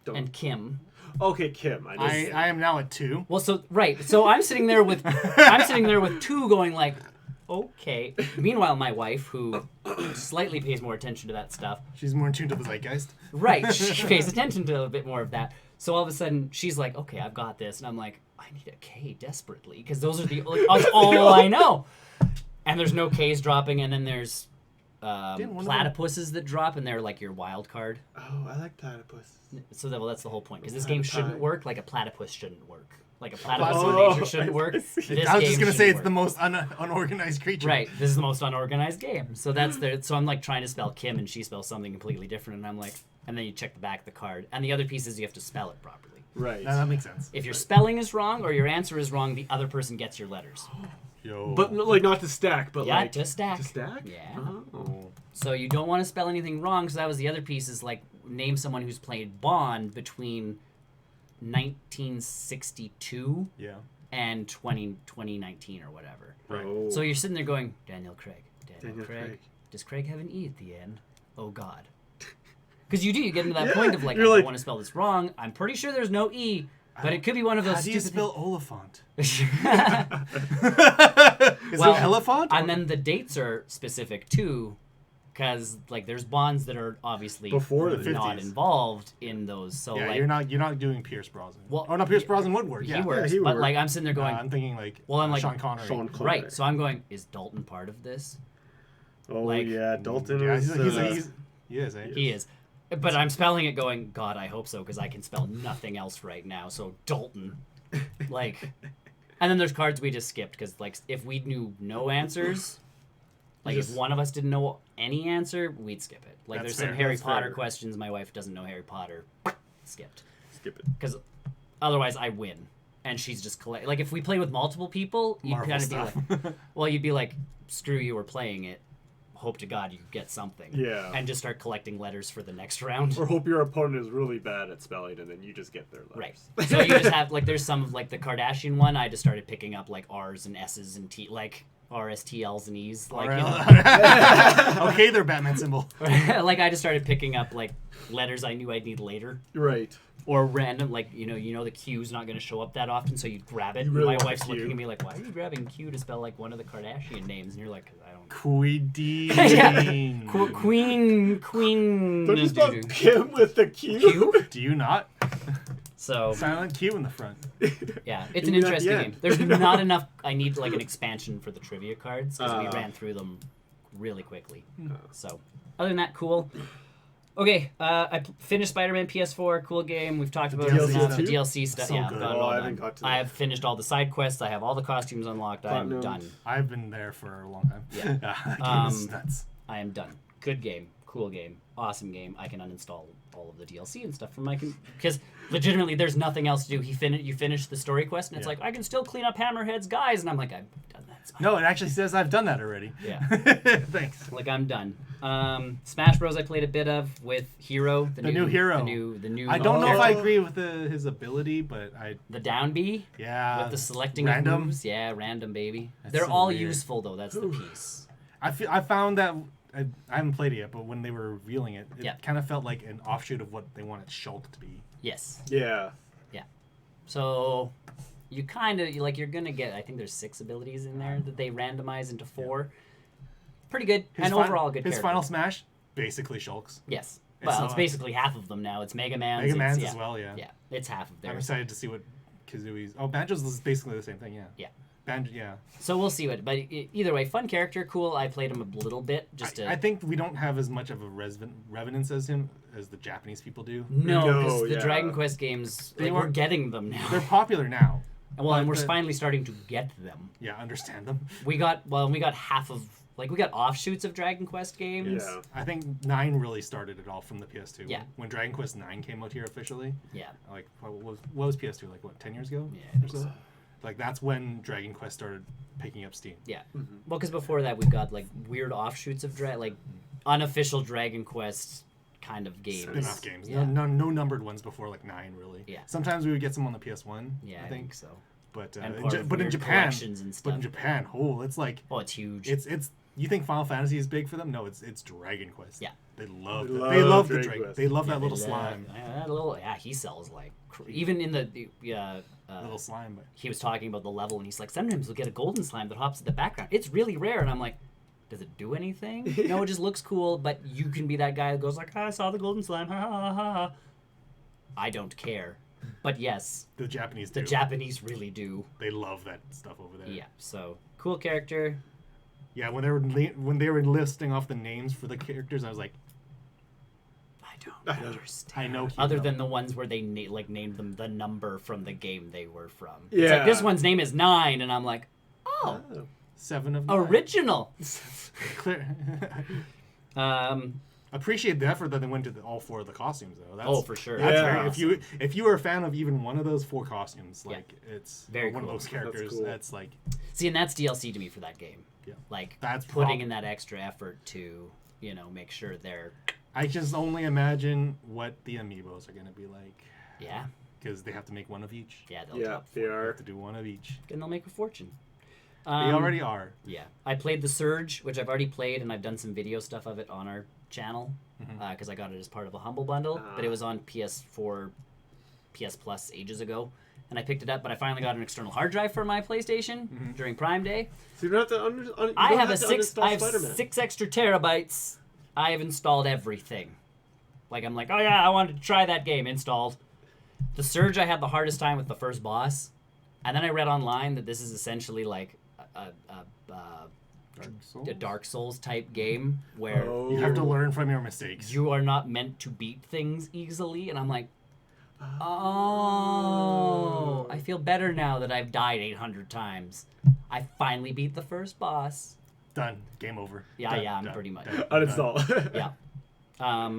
Don't. and Kim. Okay, Kim. I know. I am now at 2. Well, so right, so I'm sitting there with 2 going like, okay. Meanwhile, my wife, who slightly pays more attention to that stuff, She's more in tune to the zeitgeist. right, she pays attention to a bit more of that. So all of a sudden, she's like, okay, I've got this, and I'm like, I need a K desperately because those are that's all I know. And there's no K's dropping, and then there's Didn't one of them- platypuses that drop, and they're like your wild card. Oh, I like platypus. So that's the whole point because this game shouldn't Platypi. work like a platypus shouldn't work. Like a platypus Oh, in nature shouldn't work. I This see. I was game just gonna should say it's work. the most unorganized creature. Right. This is the most unorganized game. So that's the. So I'm like trying to spell Kim, and she spells something completely different, and I'm like, and then you check the back of the card, and the other piece is you have to spell it properly. Right. Now that makes sense. If your spelling is wrong or your answer is wrong, the other person gets your letters. Yo. But like not to stack, but Yeah, like to stack. To stack. Yeah. Oh. So you don't want to spell anything wrong. So that was the other piece is like name someone who's played Bond between 1962 yeah. and 2019 or whatever. Right. Oh. So you're sitting there going, Daniel Craig. Daniel Craig. Does Craig have an E at the end? Oh, God. Because you do. You get into that Yeah, point of like, I you're don't like- want to spell this wrong. I'm pretty sure there's no E, but it could be one of those How do you stupid spell Oliphant? things. Is Well, it elephant? And then the dates are specific too, because like there's Bonds that are obviously Before the not 50s. involved in those. So yeah, like you're not doing Pierce Brosnan. Well, oh, no, Pierce Brosnan would work. Yeah. he works, he would but work. like I'm sitting there going, I'm thinking like. Well, I'm like- Sean Connery. Sean Connery. right. So I'm going, is Dalton part of this? Oh like- yeah, Dalton Yeah, is. he is. Eh? He is. But I'm spelling it going, God, I hope so, because I can spell nothing else right now. So Dalton. Like, and then there's cards we just skipped because like if we knew no answers, like if Just- one of us didn't know any answer, we'd skip it. Like That's there's some fair, Harry that's Potter fair. questions. My wife doesn't know Harry Potter. Skipped. Skip it. Because otherwise I win, and she's just collect. Like if we play with multiple people, you'd Marvel kind of stuff. be like, well, you'd be like, screw you, we're playing it. Hope to God you get something. Yeah. And just start collecting letters for the next round. Or hope your opponent is really bad at spelling, and then you just get their letters. Right. So you just have like there's some of like the Kardashian one. I just started picking up like R's and S's and T like R's, T, L's, and E's. Like you know, Okay, they're Batman symbol. like I just started picking up like letters I knew I'd need later. Right. Or random, like, you know the Q's not going to show up that often, so you grab it. You really My want wife's the Q. looking at me like, why are you grabbing Q to spell, like, one of the Kardashian names? And you're like, I don't Queen. Queen. Don't you spell Kim with the Q? Q? Do you not? So, Silent Q in the front. yeah, it's an You mean at interesting the game. end. There's not enough, I need, like, an expansion for the trivia cards, because we Ah. ran through them really quickly. So, other than that, cool. Okay, finished Spider-Man PS4, cool game. We've talked about DLC it enough. stuff? The DLC stuff. So Yeah, good. I've got it Oh, all I done. haven't got to I that. have finished all the side quests. I have all the costumes unlocked. I am Platinum. done. I've been there for a long time. Yeah. That game is nuts. I am done. Good game, cool game, awesome game. I can uninstall all of the DLC and stuff from my because legitimately there's nothing else to do. You finish the story quest and it's Yeah. like I can still clean up Hammerhead's guys, and I'm like I've done that. It's fine. No, it actually says I've done that already. Yeah. Thanks. Like I'm done. Smash Bros. I played a bit of with Hero, the new Hero. the new. I don't know if I character. agree with his ability, but The down B yeah. with the selecting random. of moves. Yeah, random baby. That's They're so all weird. useful though. That's the piece. I found that I haven't played it yet, but when they were revealing it, it Yeah. kind of felt like an offshoot of what they wanted Shulk to be. Yes. Yeah. So you kind of like you're gonna get. I think there's 6 abilities in there that they randomize into 4. Pretty good and overall good. His character. final smash, basically Shulk's. Yes. It's Well, not- it's basically half of them now. It's Mega Man's. Mega it's- Man's yeah. as well, yeah. Yeah, it's half of I'm theirs. excited to see what Kazooie's. Oh, Banjo's is basically the same thing, yeah. Yeah. Banjo, yeah. So we'll see what. But either way, fun character, cool. I played him a little bit just to. I think we don't have as much of a revenance as him as the Japanese people do. no, No, because the yeah. Dragon Quest games, They like, we're weren't- getting them now. They're popular now. Well, and but we're the- finally starting to get them. Yeah, understand them. We got half of we got offshoots of Dragon Quest games. Yeah. I think 9 really started it all from the PS2. Yeah. When Dragon Quest 9 came out here officially, Yeah. like what was PS2 like? What 10 years ago? Yeah, I think or so. Like that's when Dragon Quest started picking up steam. Yeah. Well, because before that we've got like weird offshoots of like unofficial Dragon Quest kind of games. Spin-off games. Yeah. No numbered ones before like 9 really. Yeah. Sometimes we would get some on the PS1. Yeah, I think. so. But And in part of but in weird Japan, collections and but in stuff. Japan, oh, it's like Oh, it's huge. it's. You think Final Fantasy is big for them? No, it's Dragon Quest. Yeah. They love They that. love They love the Dragon Dragon. Quest. They love Yeah, that little they slime. that little, he sells like even in the Little slime. But he was talking about the level and he's like sometimes we'll get a golden slime that hops in the background. It's really rare, and I'm like, does it do anything? No, it just looks cool. But you can be that guy that goes like, I saw the golden slime. Ha ha ha ha. I don't care. But yes, the Japanese the do. Japanese really do. They love that stuff over there. Yeah. So cool character. Yeah, when they were listing off the names for the characters, I was like, I don't understand. I know. Other Hiro. than the ones where they named them the number from the game they were from. It's Yeah. like this one's name is 9, and I'm like, oh, 7 of 9. original. Clear. Appreciate the effort that they went to all 4 of the costumes though. That's, Oh, for sure. That's Yeah. very, if you were a fan of even one of those 4 costumes, Yeah. like it's Very one cool. of those characters. That's cool. That's like See, and that's DLC to me for that game. Yeah. Like That's putting prob- in that extra effort to, make sure they're I just only imagine what the amiibos are gonna be like yeah, because they have to make one of each. yeah, they'll Yeah, top they They are. have to do one of each. and they'll make a fortune. They already are. Yeah, I played the Surge, which I've already played, and I've done some video stuff of it on our channel because I got it as part of a Humble Bundle. But it was on PS4, PS Plus ages ago, and I picked it up. But I finally got an external hard drive for my PlayStation during Prime Day. So you don't have to I have to uninstall I have Spider-Man. 6 extra terabytes. I have installed everything. Like I'm like, oh yeah, I wanted to try that game. Installed. The Surge, I had the hardest time with the first boss, and then I read online that this is essentially like a Dark Souls type game where Oh. You have to learn from your mistakes. you are not meant to beat things easily, and I'm like, oh, I feel better now that I've died 800 times. I finally beat the first boss. Done. Game over. Yeah, Done, yeah, I'm done, pretty much. done, Uninstall. Yeah.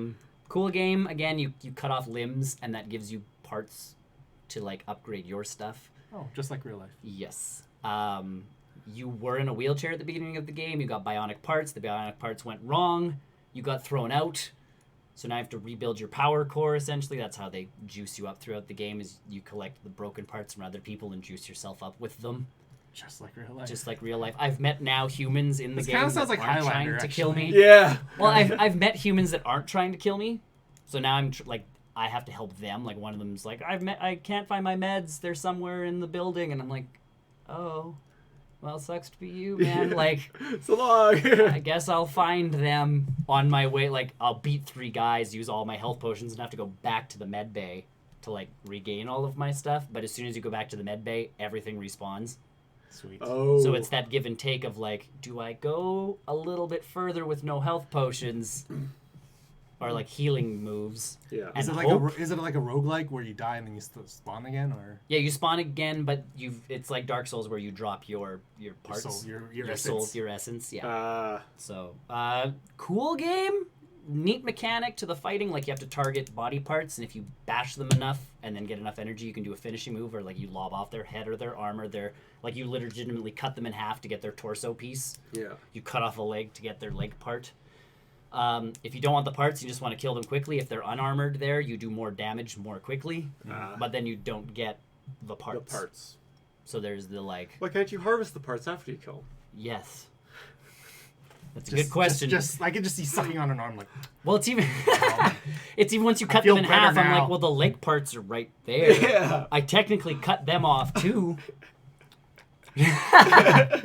Cool game. Again, you cut off limbs, and that gives you parts to like upgrade your stuff. Oh, just like real life. Yes. You were in a wheelchair at the beginning of the game. You got bionic parts. The bionic parts went wrong. You got thrown out. So now you have to rebuild your power core, essentially. That's how they juice you up throughout the game, is you collect the broken parts from other people and juice yourself up with them. Just like real life. Just like real life. I've met now humans in the This game kinda that sounds like aren't trying Highlander, to kill me. actually. Yeah. Well, I've met humans that aren't trying to kill me. So now I'm like, I have to help them. Like one of them's like, I can't find my meds. They're somewhere in the building. And I'm like, oh, well, sucks to be you, man. Like, So long. I guess I'll find them on my way. Like, I'll beat 3 guys, use all my health potions, and have to go back to the med bay to, like, regain all of my stuff. But as soon as you go back to the med bay, everything respawns. Sweet. Oh. So it's that give and take of, like, do I go a little bit further with no health potions or, like, healing moves? Yeah. And Is it like a roguelike where you die and then you spawn again, or Yeah, you spawn again, but it's like Dark Souls where you drop your parts, soul, your your essence? soul, your essence. Yeah. Uh, Cool game. Neat mechanic to the fighting. Like, you have to target body parts, and if you bash them enough and then get enough energy, you can do a finishing move, or like you lob off their head or their arm, or like you legitimately cut them in half to get their torso piece. yeah. You cut off a leg to get their leg part. If you don't want the parts, you just want to kill them quickly. If they're unarmored there, you do more damage more quickly, but then you don't get the The parts. parts. So there's the, like, Why can't you harvest the parts after you kill? yes. That's a good question. Just I could just see sucking on an arm like. Well, it's even it's even once you cut feel them in better half, I'm now. like, well, the leg parts are right there. Yeah. I technically cut them off too. Yeah.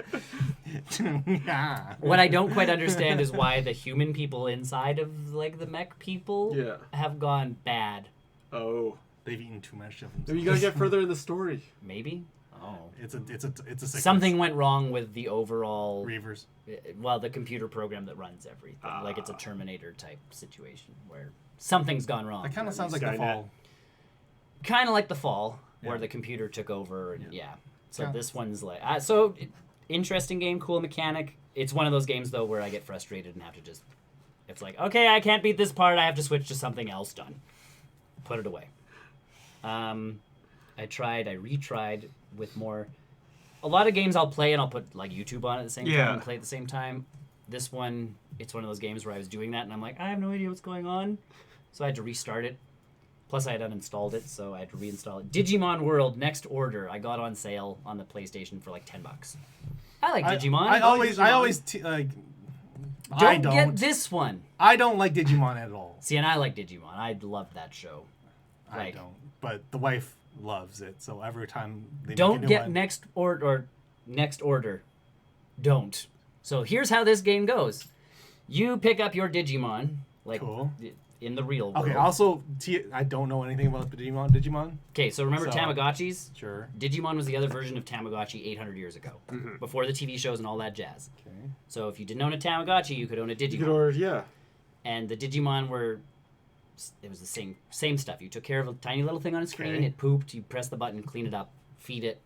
What I don't quite understand is why the human people inside of like the mech people Yeah. have gone bad. Oh. They've eaten too much of them. Maybe you gotta get further in the story. Maybe. Oh. It's a sickness. Something went wrong with the overall, Reavers. well, the computer program that runs everything. Like it's a Terminator type situation where something's gone wrong. That kind of sounds like the Skynet. fall. Kind of like the fall where Yeah. the computer took over and yeah. So Yeah. this one's like interesting game, cool mechanic. It's one of those games though where I get frustrated and have to just, it's like, okay, I can't beat this part, I have to switch to something else. Done. Put it away. I retried with more. A lot of games I'll play and I'll put like YouTube on at the same time Yeah. and play at the same time. This one, it's one of those games where I was doing that and I'm like, I have no idea what's going on, so I had to restart it. Plus, I had uninstalled it, so I had to reinstall it. Digimon World Next Order. I got on sale on the PlayStation for like $10. I like Digimon. I always I don't get this one. I don't like Digimon at all. See, and I like Digimon. I loved that show. I Like, don't. But the wife loves it, so every time they don't make a new get one, Next Order. Don't. So here's how this game goes. You pick up your Digimon, like Cool. in the real world. Okay. Also, I don't know anything about the Digimon. Okay, so remember So- Tamagotchis? Sure. Digimon was the other version of Tamagotchi 800 years ago, before the TV shows and all that jazz. Okay. So if you didn't own a Tamagotchi, you could own a You Digimon. could order, yeah. And the Digimon it was the same stuff. You took care of a tiny little thing on a screen, Okay. it pooped, you press the button, clean it up, feed it,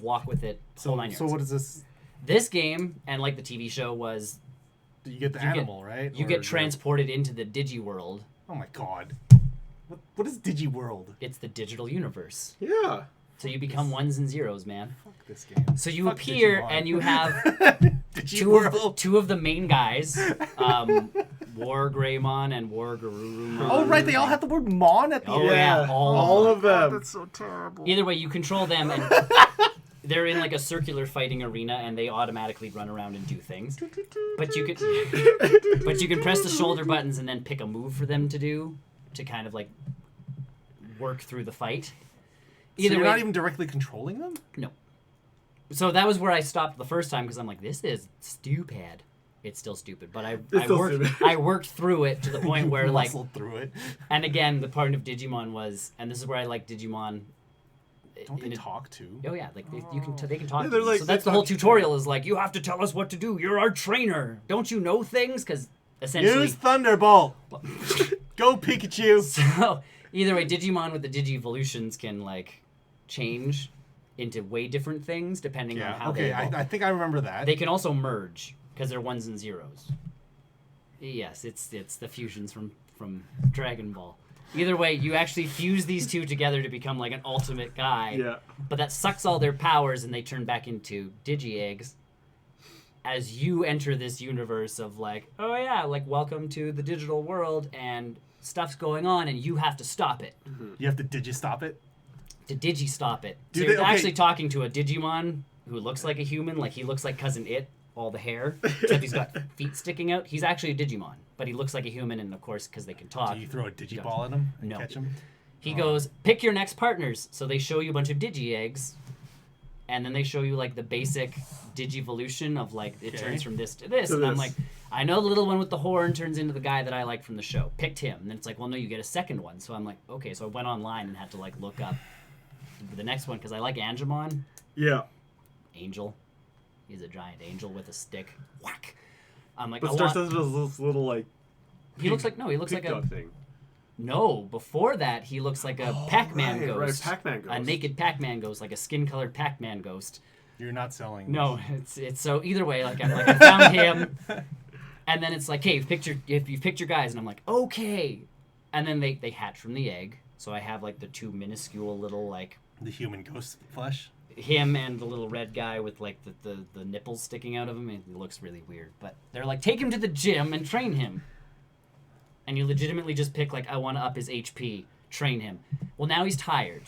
walk with it, whole nine So yards. what is this? This game, and like the TV show, was You get the You get- animal, right? you Or get the- transported into the Digi world. Oh my god. What is Digiworld? It's the digital universe. Yeah. So you become ones and zeros, man. Fuck this game. So you Fuck appear Digimon. and you have Digiworld. two of the main guys, War Greymon and War Garurumon. Oh right, they all have the word Mon at the Oh end. yeah, all of them. That's so terrible. Either way, you control them, and they're in like a circular fighting arena, and they automatically run around and do things. But you can press the shoulder buttons and then pick a move for them to do to kind of like work through the fight. So Either you're way, not even directly controlling them? no. So that was where I stopped the first time because I'm like, this is stupid. It's still stupid, but I still worked stupid. I worked through it to the point where like, Muscled through it. and again, the part of Digimon was, and this is where I like Digimon. Don't they in a- talk to? Oh yeah, like they can talk. Yeah, to they're you. like- So they that's the whole talk to you. tutorial is like, you have to tell us what to do. You're our trainer. Don't you know things? Because essentially, Use Thunderbolt. Go Pikachu. so either way, Digimon with the Digivolutions can like change into way different things depending on Yeah. how Okay. they evolve. I think I remember that. They can also merge because they're ones and zeros. Yes, it's the fusions from Dragon Ball. Either way, you actually fuse these two together to become like an ultimate guy. Yeah. But that sucks all their powers and they turn back into Digi-Eggs as you enter this universe of like, oh yeah, like welcome to the digital world and stuff's going on and you have to stop it. You have to digistop it. To Digi-stop it. Do So they- you're okay. actually talking to a Digimon who looks like a human, like he looks like Cousin It, all the hair, except he's got feet sticking out. He's actually a Digimon, but he looks like a human and of course, because they can talk. Do you throw a digiball at him and No. catch him? He goes, pick your next partners. So they show you a bunch of Digi-Eggs, and then they show you like the basic Digivolution of like it Okay. turns from this to this. To And I'm this. like, I know the little one with the horn turns into the guy that I like from the show. Picked him. And then it's like, well, no, you get a second one. So I'm like, okay. So I went online and had to like look up the next one because I like Angemon. Yeah. Angel. He's a giant angel with a stick. Whack. I'm like, But I Star want- Citizen has this little like. he looks like he looks like pig a dog thing. no. Before that, he looks like a Pac-Man right, ghost. right, Pac-Man A ghost. naked Pac-Man ghost, like a skin-colored Pac-Man ghost. You're not selling. No, this. it's so either way. Like I found him, and then it's like, hey, if you picked your guys, and I'm like, okay, and then they hatch from the egg. So I have like the two minuscule little like The human ghost flesh. him and the little red guy with like the nipples sticking out of him. It looks really weird. But they're like, take him to the gym and train him. And you legitimately just pick like, I want to up his HP, train him. Well, now he's tired.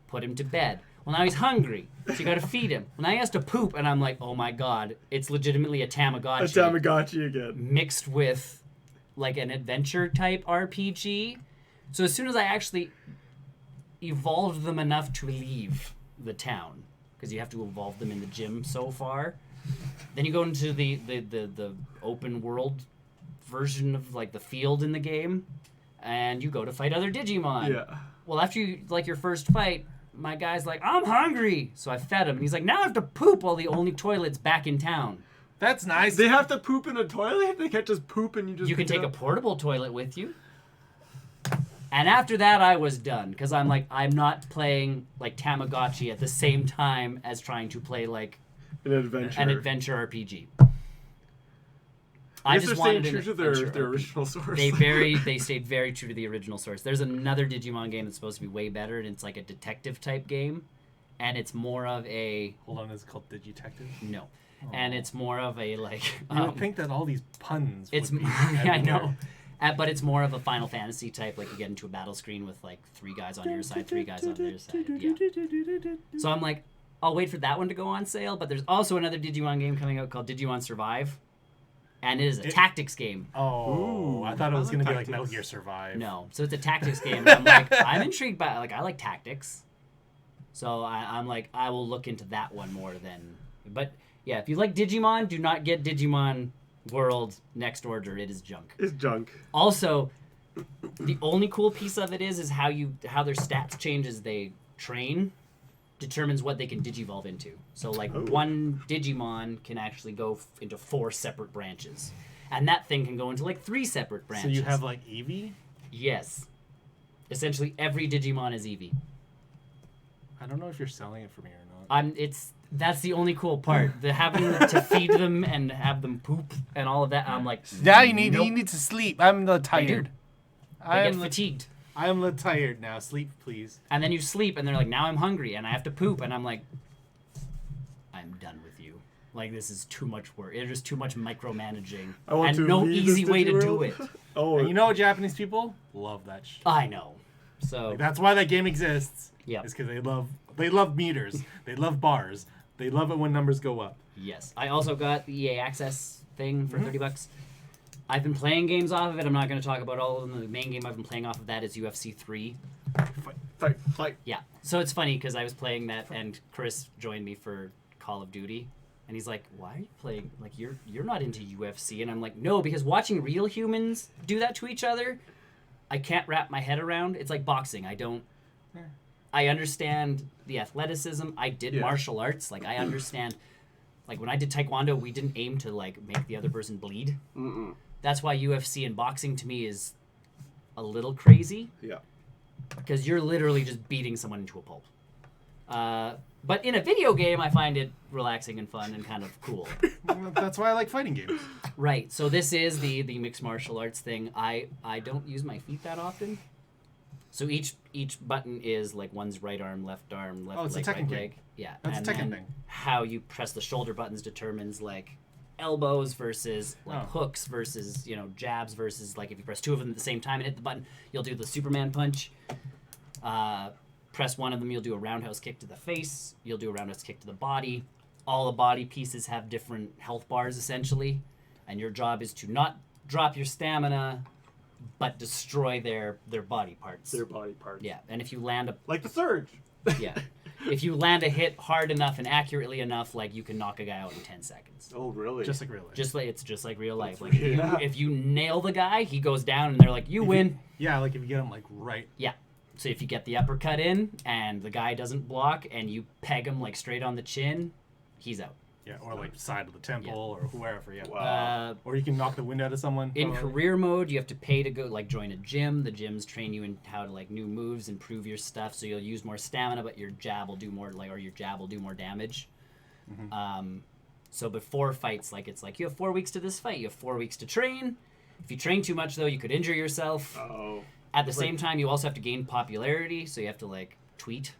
Put him to bed. Well, now he's hungry. So you got to feed him. Well, now he has to poop. And I'm like, oh my God, it's legitimately a Tamagotchi. A Tamagotchi again. Mixed with like an adventure type RPG. So as soon as I actually evolved them enough to leave the town, because you have to evolve them in the gym so far, then you go into the open world version of like the field in the game, and you go to fight other Digimon. Yeah. Well, after you like your first fight, my guy's like, I'm hungry. So I fed him, and he's like, now I have to poop while the only toilet's back in town. That's nice. They have to poop in a toilet? They can't just poop and you just You can pick it take a up? portable toilet with you. And after that, I was done because I'm like, I'm not playing like Tamagotchi at the same time as trying to play like an adventure. an adventure RPG. I I guess just they're staying wanted true an to adventure their RPG. original source. They stayed very true to the original source. There's another Digimon game that's supposed to be way better, and it's like a detective type game, and it's more of a Hold on, is it called Digitective? no, and it's more of a like. You would think that all these puns. It's would be yeah, I know. everywhere. But it's more of a Final Fantasy type, like you get into a battle screen with like 3 guys on your side, 3 guys on their side. Yeah. So I'm like, I'll wait for that one to go on sale, but there's also another Digimon game coming out called Digimon Survive. And it is a tactics game. Oh, Ooh, I thought it was I going to like be like Metal tactics. Gear Survive. No. So it's a tactics game. And I'm like, I'm intrigued by like I like tactics. So I'm like, I will look into that one more than but yeah, if you like Digimon, do not get Digimon World Next Order. It is junk. It's junk. Also, the only cool piece of it is how their stats change as they train determines what they can digivolve into. So like one Digimon can actually go into 4 separate branches. And that thing can go into like 3 separate So branches. you have like Eevee? Yes. Essentially every Digimon is Eevee. I don't know if you're selling it for me or not. That's the only cool part. The having to feed them and have them poop and all of that. I'm like, Yeah, you need nope. you need to sleep. I'm tired. They get fatigued. I am tired now. Sleep, please. And then you sleep, and they're like, now I'm hungry, and I have to poop, and I'm like, I'm done with you. Like, this is too much work. It is too much micromanaging. I want and to no leave easy this way to do Digiworld. it. Oh, And you know what, Japanese people love that shit. I know. So, Like, that's why that game exists. yeah. It's because they love meters. They love bars. They love it when numbers go up. Yes. I also got the EA Access thing Mm-hmm. for $30. I've been playing games off of it. I'm not going to talk about all of them. The main game I've been playing off of that is UFC 3. Fight. Yeah. So it's funny because I was playing that and Chris joined me for Call of Duty. And he's like, why are you playing? Like, you're not into UFC. And I'm like, no, because watching real humans do that to each other, I can't wrap my head around. It's like boxing. I understand the athleticism. I did Yeah. martial arts. Like, I understand. Like, when I did Taekwondo, we didn't aim to, like, make the other person bleed. Mm-mm. That's why UFC and boxing to me is a little crazy. Yeah. Because you're literally just beating someone into a pulp. But in a video game, I find it relaxing and fun and kind of cool. That's why I like fighting games. Right. So this is the mixed martial arts thing. I don't use my feet that often. So each button is like one's right arm, left it's a leg, Tekken right game. leg. Yeah. That's a and Tekken then thing. how you press the shoulder buttons determines like elbows versus like Oh. hooks versus jabs versus like if you press two of them at the same time and hit the button, you'll do the Superman punch. Press one of them, you'll do a roundhouse kick to the face. You'll do a roundhouse kick to the body. All the body pieces have different health bars essentially, and your job is to not drop your stamina, but destroy their body parts. Their body parts. Yeah, and if you land a Like the Surge. if you land a hit hard enough and accurately enough, like you can knock a guy out in 10 seconds. Oh, really? Just like real life. It's just like real life. That's Like weird. if you nail the guy, he goes down, and they're like, "You win." Yeah, like if you get them like right. Yeah. So if you get the uppercut in and the guy doesn't block and you peg him like straight on the chin, he's out. Yeah, or like side of the temple or whoever. Yeah. Wow. Or you can knock the wind out of someone. In probably. career mode, you have to pay to go like join a gym. The gyms train you in how to like new moves, improve your stuff. So you'll use more stamina, but your jab will do more damage. So before fights, like it's like you have 4 weeks to this fight. You have 4 weeks to train. If you train too much, though, you could injure yourself. Oh. At the same time, you also have to gain popularity. So you have to like tweet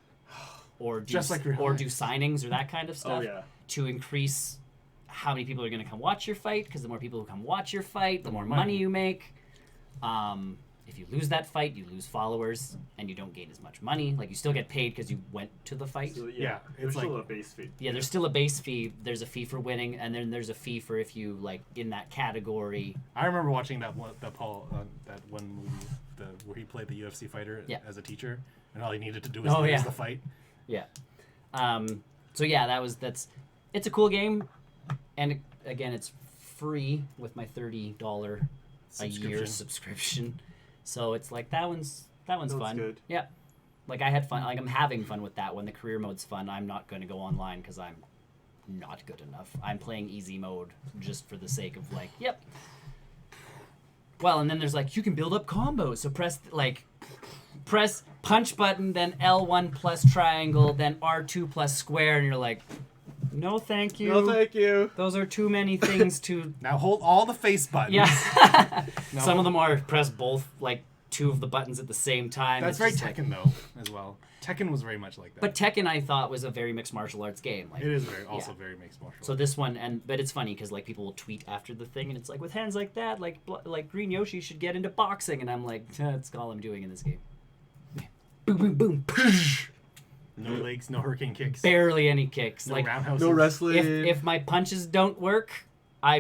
or do Just like real or life. do signings or that kind of Oh, stuff. yeah. To increase how many people are going to come watch your fight, because the more people who come watch your fight, the more more money. money you make. If you lose that fight, you lose followers, and you don't gain as much money. Like, you still get paid because you went to the fight. So, Yeah, There's it's still like- a base fee. Yeah, there's still a base fee. There's a fee for winning, and then there's a fee for if you, like, in that category. I remember watching that one movie where he played the UFC fighter Yeah. as a teacher, and all he needed to do was Oh, lose yeah. the fight. Yeah. So, yeah, it's a cool game. And, again, it's free with my $30 a year subscription. So it's like that one's That's fun. good. Yeah. Like I had fun. Like I'm having fun with that one. The career mode's fun. I'm not going to go online because I'm not good enough. I'm playing easy mode just for the sake of like, yep. Well, and then there's like you can build up combos. So press punch button, then L1 plus triangle, then R2 plus square, and you're like, no, thank you. No, thank you. Those are too many things to. Now hold all the face buttons. Yeah. No. Some of them are press both like two of the buttons at the same time. That's It's very just like- Tekken though, as well. Tekken was very much like that. But Tekken, I thought, was a very mixed martial arts game. Like, it is very mixed martial. So this one, but it's funny because like people will tweet after the thing, and it's like with hands like that, like Green Yoshi should get into boxing, and I'm like, that's all I'm doing in this game. Boom, boom, boom. no legs, no hurricane kicks, Barely any kicks. no Like roundhouses. No wrestling. if my punches don't work, I'll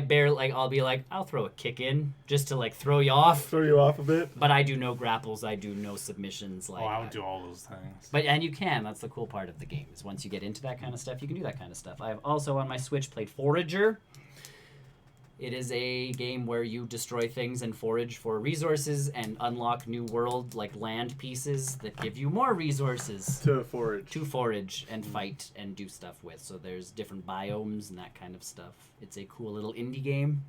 be like, I'll throw a kick in just to like throw you off. Throw you off a bit. But I do no grapples. I do no submissions. Like, Oh, I would do all those things. and you can. That's the cool part of the game. Is once you get into that kind of stuff, you can do that kind of stuff. I have also on my Switch played Forager. It is a game where you destroy things and forage for resources and unlock new world like land pieces that give you more resources To forage. to forage and fight and do stuff with. So there's different biomes and that kind of stuff. It's a cool little indie game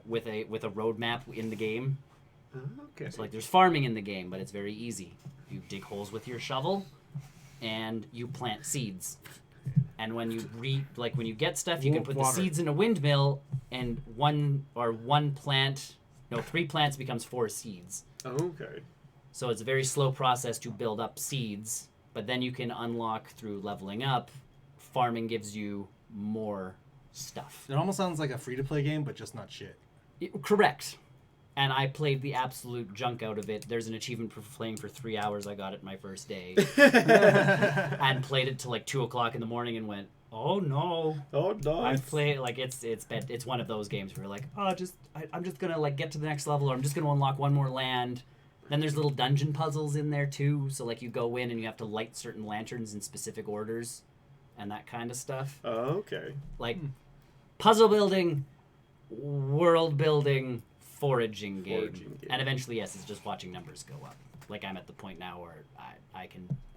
with a roadmap in the game. Okay. So like there's farming in the game, but it's very easy. You dig holes with your shovel, and you plant seeds. And when you when you get stuff, you can put the Water. seeds in a windmill, and three plants becomes 4 seeds. Okay. So it's a very slow process to build up seeds, but then you can unlock through leveling up. Farming gives you more stuff. It almost sounds like a free-to-play game, but just not shit. Correct. And I played the absolute junk out of it. There's an achievement for playing for 3 hours. I got it my first day. And played it till like 2 o'clock in the morning and went, oh no. Oh, nice. I've played like it's one of those games where you're like, oh, I'm just gonna like get to the next level, or I'm just gonna unlock one more land. Then there's little dungeon puzzles in there too. So like you go in and you have to light certain lanterns in specific orders, and that kind of stuff. Oh, okay. Like puzzle building, world building, foraging game. Foraging game. And eventually, yes, it's just watching numbers go up. Like I'm at the point now where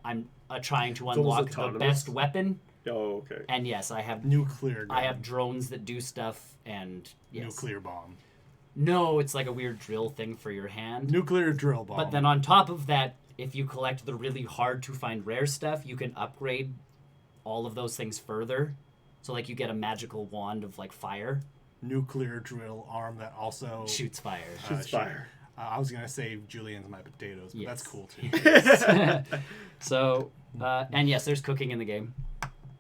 I'm trying to almost unlock the autonomous. best weapon. Oh, okay. And yes, I have Nuclear. I gun. have drones that do stuff, and yes. Nuclear bomb. No, it's like a weird drill thing for your hand. Nuclear drill bomb. But then on top of that, if you collect the really hard to find rare stuff, you can upgrade all of those things further. So like you get a magical wand of like fire, Nuclear drill arm that also shoots fire. Shoots fire. I was gonna say Julian's my potatoes, but that's Yes. cool too. So and yes, there's cooking in the game.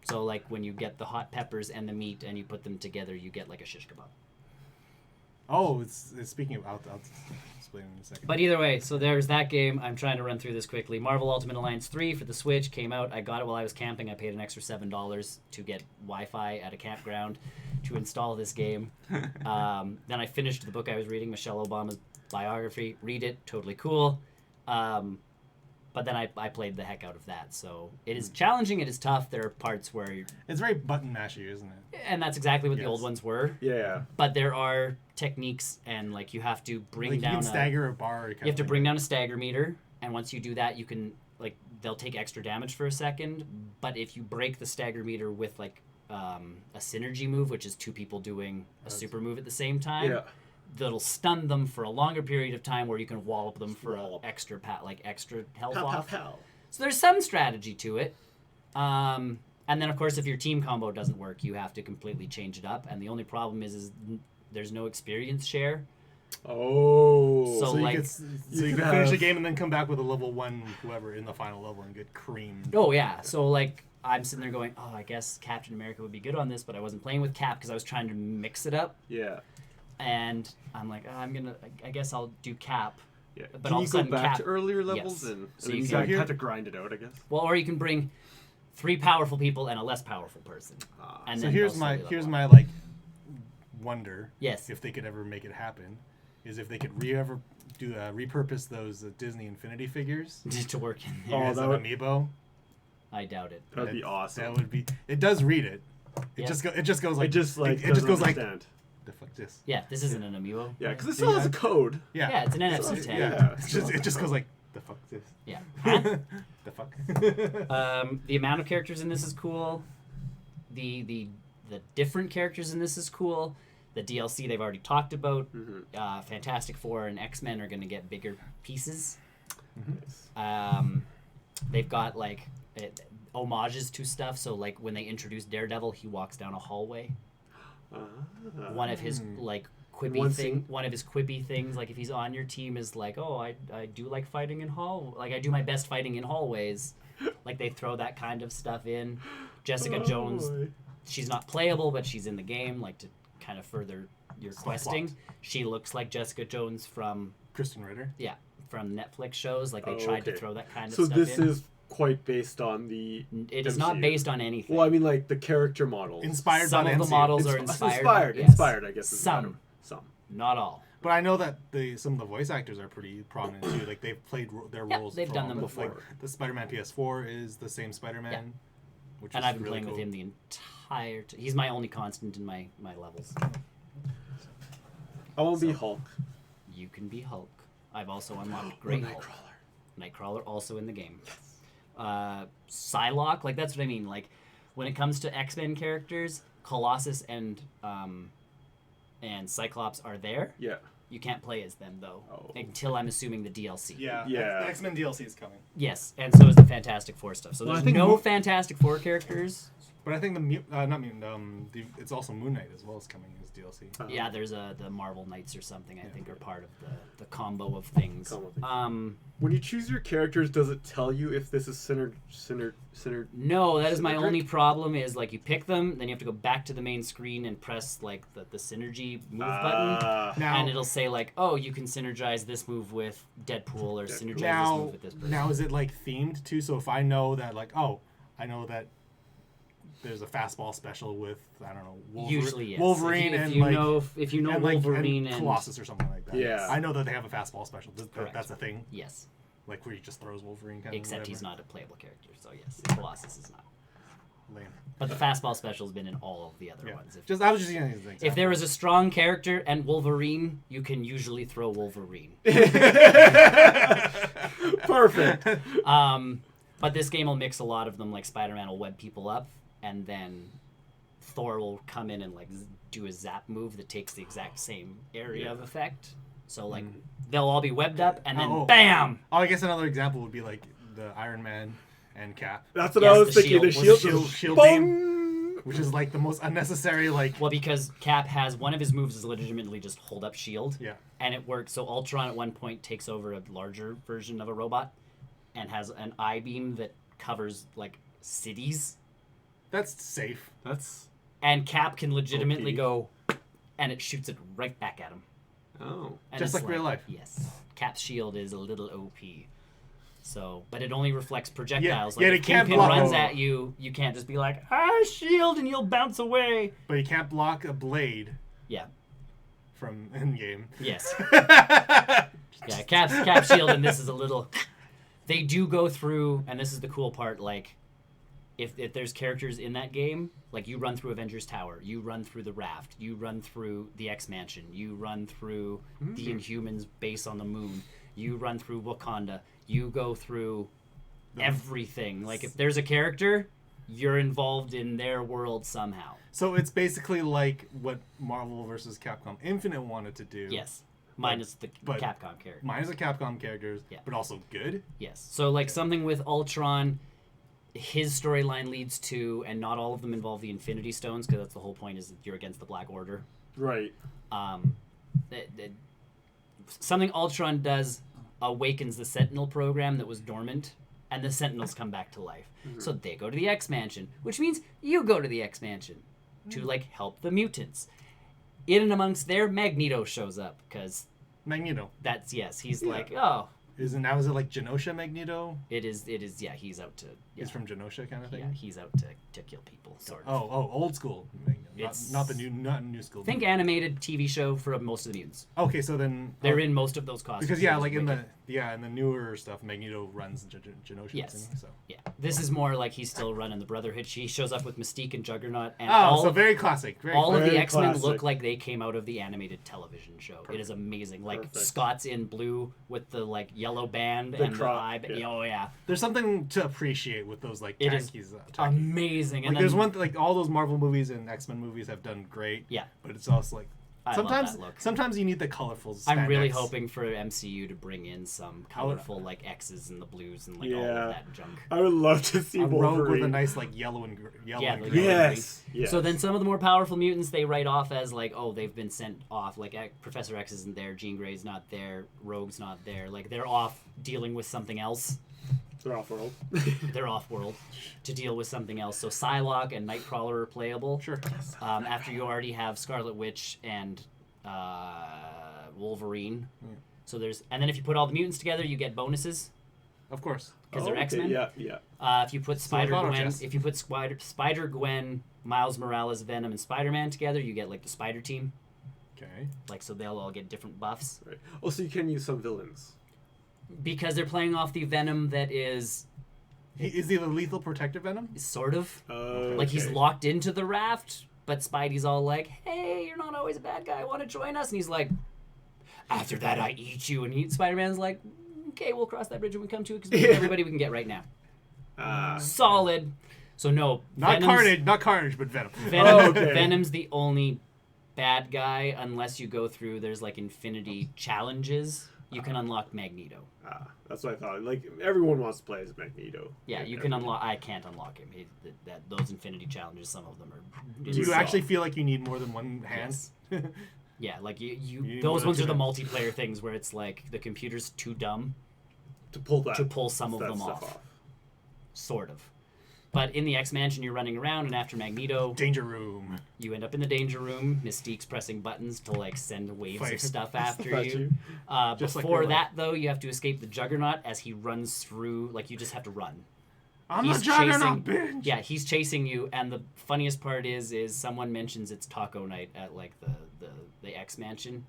So like when you get the hot peppers and the meat and you put them together, you get like a shish kebab. Oh, it's speaking of, I'll explain in a second. But either way, so there's that game. I'm trying to run through this quickly. Marvel Ultimate Alliance 3 for the Switch came out. I got it while I was camping. I paid an extra $7 to get Wi-Fi at a campground to install this game. Then I finished the book I was reading, Michelle Obama's biography. Read it, totally cool. But then I played the heck out of that. So it is challenging. It is tough. There are parts where, It's very button mashy, isn't it? and that's exactly what the Yes. old ones were. Yeah. But there are techniques, and like you have to bring Like you down can stagger a bar. you have to bring down a stagger meter, and once you do that, you can like they'll take extra damage for a second. But if you break the stagger meter with like a synergy move, which is two people doing a super move at the same time, Yeah. that'll stun them for a longer period of time, where you can wallop them for Wallop. extra extra health Pow, pow, off. pow. So there's some strategy to it. And then of course, if your team combo doesn't work, you have to completely change it up. And the only problem is there's no experience share. Oh. So, So you like- could, you you could can finish the have- game and then come back with a level 1 whoever in the final level and get creamed. Oh yeah, so like I'm sitting there going, oh, I guess Captain America would be good on this, but I wasn't playing with Cap because I was trying to mix it up, Yeah. and I'm like, I guess I'll do Cap. Yeah. But Can all you of a go sudden back Cap- to earlier levels Yes. and So then you you can- have to grind it out, I guess. Well, or you can bring 3 powerful people and a less powerful person, and So then here's they'll my slowly here's level my up. like wonder Yes. if they could ever make it happen is if they could repurpose those Disney Infinity figures to work in Oh, there. as that an would- amiibo. I doubt it. That'd be awesome. That would be. It does read it. It Yeah. just goes like it just like it just goes like understand. the fuck this. Yeah, this isn't an amiibo. Yeah, because it still has a code. Yeah. Yeah, it's an NFC tag. Yeah. It just goes like the fuck this. Yeah. Huh? The fuck. The amount of characters in this is cool. The different characters in this is cool. The DLC they've already talked about. Fantastic Four and X-Men are going to get bigger pieces. Nice. They've got like homages to stuff. So like when they introduce Daredevil, he walks down a hallway. One of his like quippy One thing, scene. one of his quippy things, like if he's on your team, is like, oh, I do like fighting in like I do my best fighting in hallways. Like they throw that kind of stuff in. Jessica Oh, Jones, boy. she's not playable, but she's in the game, like to kind of further your questing. plot. She looks like Jessica Jones from Kristen Ritter. from Netflix shows. Like they Oh, tried to okay. throw that kind of So stuff this in. is quite based on the. It is not MCU. based on anything. Well, I mean, like the character models. Inspired Some by of the MCU. models are It's- inspired. yes. Inspired, I guess. Is Some. better. Some. Not all. But I know that some of the voice actors are pretty prominent too. Like they've played their Yeah, roles. they've for done all them the- before. Like the Spider-Man PS4 is the same Spider-Man, which And is I've been really playing cool. with him the entire he's my only constant in my levels. I won't be Hulk. You can be Hulk. I've also unlocked Grey Or Hulk. Nightcrawler also in the game. Psylocke, like that's what I mean. Like when it comes to X-Men characters, Colossus and Cyclops are there. Yeah. You can't play as them though Oh. until I'm assuming the DLC. Yeah, Yeah. The X-Men DLC is coming. Yes, and so is the Fantastic Four stuff. So Well, I there's think no Mo- Fantastic Four characters. But I think it's also Moon Knight as well as coming as DLC. Yeah, there's the Marvel Knights or something. I think are part of the combo of things. Combo of things. When you choose your characters, does it tell you if this is centered? No, that is my Synergic? only problem. Is like you pick them, then you have to go back to the main screen and press like the synergy move button, Now, and it'll say like, oh, you can synergize this move with Deadpool or synergize this now, move with this person. now is it like themed too? So if I know that I know that there's a fastball special with Usually, yes. Wolverine if and you know and Wolverine and and Colossus or something like that. Yeah. I know that they have a fastball special. Correct. That's a thing, yes, like where he just throws Wolverine. Kind except of he's not a playable character. So yes, Colossus is not. Lame. But the fastball special has been in all of the other Yeah. ones. I was just using it as an example. If there was a strong character and Wolverine, you can usually throw Wolverine. Perfect. But this game will mix a lot of them. Like Spider-Man will web people up, and then Thor will come in and like do a zap move that takes the exact same area of effect. So like they'll all be webbed up, and then Oh. bam. Oh, I guess another example would be like the Iron Man and Cap, That's what Yes, I was the thinking. The shield. shield. Shield Bong! beam, which is like the most unnecessary. Like, Well, because Cap has one of his moves is legitimately just hold up shield. yeah, And it works. So Ultron at one point takes over a larger version of a robot, and has an eye beam that covers like cities. that's safe. That's And Cap can legitimately OP. go, and it shoots it right back at him. oh. And Just it's like real life. Yes, Cap's shield is a little OP. So, but it only reflects projectiles. yeah, Like it if can't Kingpin block- runs at you, you can't just be like, shield, and you'll bounce away. But you can't block a blade Yeah. from Endgame. Yes. Yeah. Cap's shield, and this is a little. They do go through, and this is the cool part. Like, if there's characters in that game, like you run through Avengers Tower, you run through the Raft, you run through the X Mansion, you run through the Inhumans base on the moon, you run through Wakanda, you go through everything. Like if there's a character, you're involved in their world somehow. So it's basically like what Marvel vs. Capcom Infinite wanted to do. Yes, minus the but- Capcom character. Minus the Capcom characters, Yeah. but also good. Yes. So like something with Ultron, his storyline leads to, and not all of them involve the Infinity Stones, because that's the whole point, is that you're against the Black Order. Right. Something Ultron does awakens the Sentinel program that was dormant, and the Sentinels come back to life. So they go to the X Mansion, which means you go to the X Mansion to like help the mutants. In and amongst there, Magneto shows up because Magneto. that's he's Yeah. like, oh, Isn't that was it like Genosha Magneto? it is yeah, he's out to He's from Genosha kind of thing. yeah, he's out to kill people sort of. Oh, old school. Magneto. It's- Not the new school. Think animated TV show for most of the mutants. Okay, so then They're in most of those costumes. because yeah, It is like in wicked. the newer stuff, Magneto runs Genosha. Yes. doesn't he? So. Yeah, this is more like he's still running the Brotherhood. He shows up with Mystique and Juggernaut, and Oh, all so of, very classic. Very all of classic. the Very X-Men classic. look like they came out of the animated television show. It is amazing. Like Perfect. Scott's in blue with the like yellow band The and crop, the eye. yeah. Oh yeah, There's something to appreciate with those like It is tankies. amazing. And Like there's then, one like all those Marvel movies and X-Men movies have done great. Yeah. But it's also like I love sometimes that look. sometimes you need the colorful. I'm really spandex. hoping for MCU to bring in some colorful like X's and the blues and like all Yeah. of that junk. I would love to see a rogue Wolverine. with a nice like yellow and yellow. Yeah, and the green. yellow and Yes. Yes. So then some of the more powerful mutants they write off as like, oh, they've been sent off. Like Professor X isn't there, Jean Grey's not there, Rogue's not there. Like they're off dealing with something else. They're off world. They're off world to deal with something else. So Psylocke and Nightcrawler are playable. Sure. After you already have Scarlet Witch and Wolverine. So and then if you put all the mutants together, you get bonuses Of course. because they're okay, X-Men. Yeah, yeah. If you put if you put Spider Gwen, Miles Morales, Venom, and Spider-Man together, you get like the Spider Team. Okay. Like so they'll all get different buffs Right. Also, you can use some villains. because they're playing off the Venom that is Is he the lethal protector venom? sort of Oh. like he's locked into the raft, but Spidey's all like, "Hey, you're not always a bad guy. Want to join us?" And he's like, "After that, I eat you." And Spider-Man's like, "Okay, we'll cross that bridge when we come to it because everybody we can get right now." Solid. So no, Not Carnage, but Venom. Venom, okay. Venom's the only bad guy unless you go through. There's like Infinity challenges. You can unlock Magneto. That's what I thought. Like everyone wants to play as Magneto. Yeah, you can unlock. I can't unlock him. Those Infinity challenges, some of them are. Do you actually feel like you need more than one hand? Yes. Yeah, like you need those more ones are than the two multiplayer things where it's like the computer's too dumb to pull that. to pull some of that them stuff off. Sort of. But in the X Mansion, you're running around, and after Magneto, Danger room. you end up in the danger room. Mystique's pressing buttons to like send waves Fight. of stuff after Fight you. you. Just like Before real life. that, though, you have to escape the Juggernaut as he runs through. Like you just have to run. I'm He's the Juggernaut, chasing- bitch. Yeah, he's chasing you, and the funniest part is someone mentions it's taco night at like the X Mansion.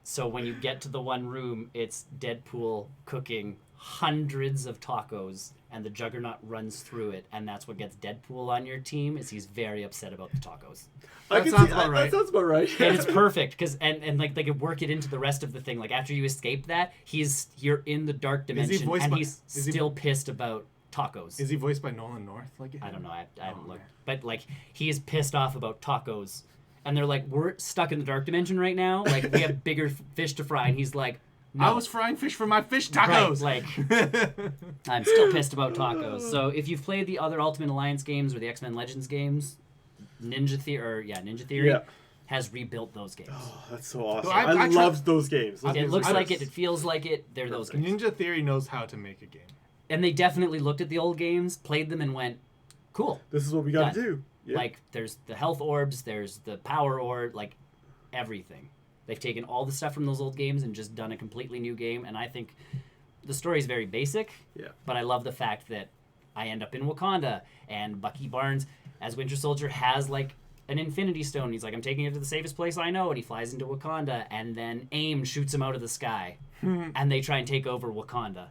So when you get to the one room, it's Deadpool cooking hundreds of tacos, and the Juggernaut runs through it, and that's what gets Deadpool on your team. Is he's very upset about the tacos, That can sounds see- about right. That sounds about right. and it's perfect because and like they could work it into the rest of the thing. Like after you escape that, you're in the dark dimension, voiced and by- he's is he- still pissed about tacos. Is he voiced by Nolan North? Like I don't know. I haven't okay. looked, but like he is pissed off about tacos, and they're like, we're stuck in the dark dimension right now. Like, we have bigger fish to fry. And he's like, no. I was frying fish for my fish tacos. Right, like, I'm still pissed about tacos. So if you've played the other Ultimate Alliance games or the X-Men Legends games, Ninja Theory Yeah. has rebuilt those games. Oh, that's so awesome. So I I loved those games. Those It games looks were like just- it feels like it. They're those games. Ninja Theory knows how to make a game. And they definitely looked at the old games, played them, and went, cool. This is what we got to Done. do. Yeah. Like, there's the health orbs, there's the power orb, like, everything. They've taken all the stuff from those old games and just done a completely new game, and I think the story is very basic, Yeah. but I love the fact that I end up in Wakanda, and Bucky Barnes, as Winter Soldier, has, like, an Infinity Stone. He's like, I'm taking it to the safest place I know, and he flies into Wakanda, and then AIM shoots him out of the sky, and they try and take over Wakanda.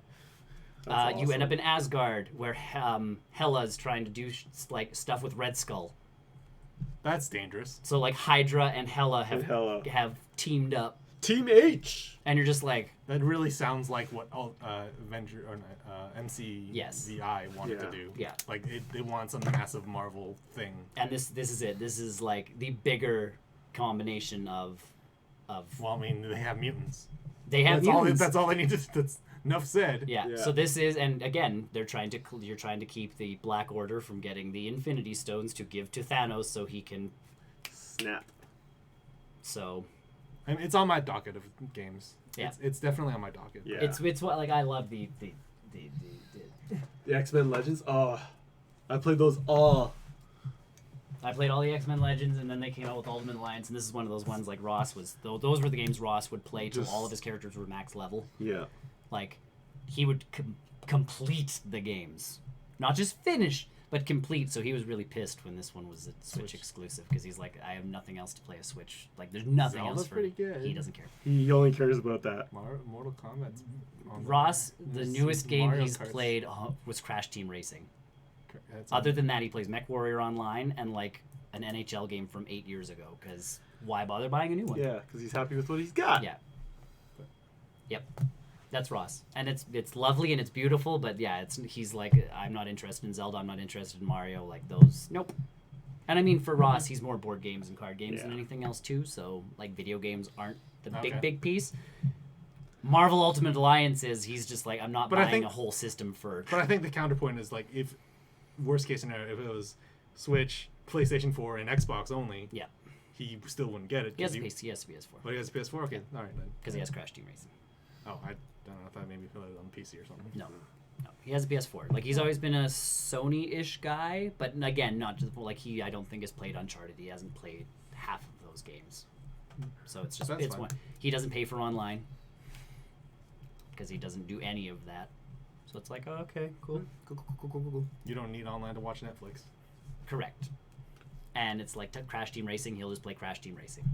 That's You end awesome. up in Asgard, where Hela's trying to do like stuff with Red Skull. That's dangerous. So like Hydra and Hela And Hela. have teamed up, Team H. and you're just like, That really sounds like what Avenger or MCVI Yes. wanted Yeah. to do. Yeah. Like they want some massive Marvel thing. and this is it. This is like the bigger combination of Well, I mean, they have mutants. they have That's all. mutants. That's all they need to. That's enough said. Yeah. Yeah. So this is, and again, you're trying to keep the Black Order from getting the Infinity Stones to give to Thanos so he can. Snap. So I mean, it's on my docket of games. Yeah. It's definitely on my docket. Yeah. it's what like I love the The X-Men Legends. Oh, I played those all. I played all the X-Men Legends, and then they came out with Ultimate Alliance, and this is one of those ones like Ross was. Those were the games Ross would play till Just- all of his characters were max level. Yeah. Like, he would complete the games, not just finish, but complete. So he was really pissed when this one was a Switch exclusive because he's like, I have nothing else to play a Switch. Like, there's nothing Zelda's else for pretty good. He doesn't care. He only cares about that. Mortal Kombat's on Ross, there. the There's newest game Mario he's Kart's- played was Crash Team Racing. That's Other than that, he plays Mech Warrior Online and like an NHL game from 8 years ago. Because why bother buying a new one? Yeah, because he's happy with what he's got. Yeah. Yep. That's Ross, and it's lovely and it's beautiful, but yeah, he's like, I'm not interested in Zelda, I'm not interested in Mario, like those. Nope. And I mean, for Ross, he's more board games and card games than Yeah. anything else too. So like, video games aren't the Okay. big piece. Marvel Ultimate Alliance is he's just like, I'm not But I buying think- a whole system for. But I think the counterpoint is like, if worst case scenario, if it was Switch, PlayStation 4, and Xbox only, Yeah. he still wouldn't get it. He has 'cause a he- PS, he has a PS4 But he has a PS4. Okay, all right then. because he has Crash Team Racing. Oh, I don't know. I thought maybe he played it on PC or something. No, he has a PS4. Like he's always been a Sony-ish guy, but again, not just like I don't think has played Uncharted. He hasn't played half of those games, so it's just That's it's fine. one. He doesn't pay for online because he doesn't do any of that. So it's like, oh, okay, cool. You don't need online to watch Netflix. Correct. And it's like Crash Team Racing. He'll just play Crash Team Racing.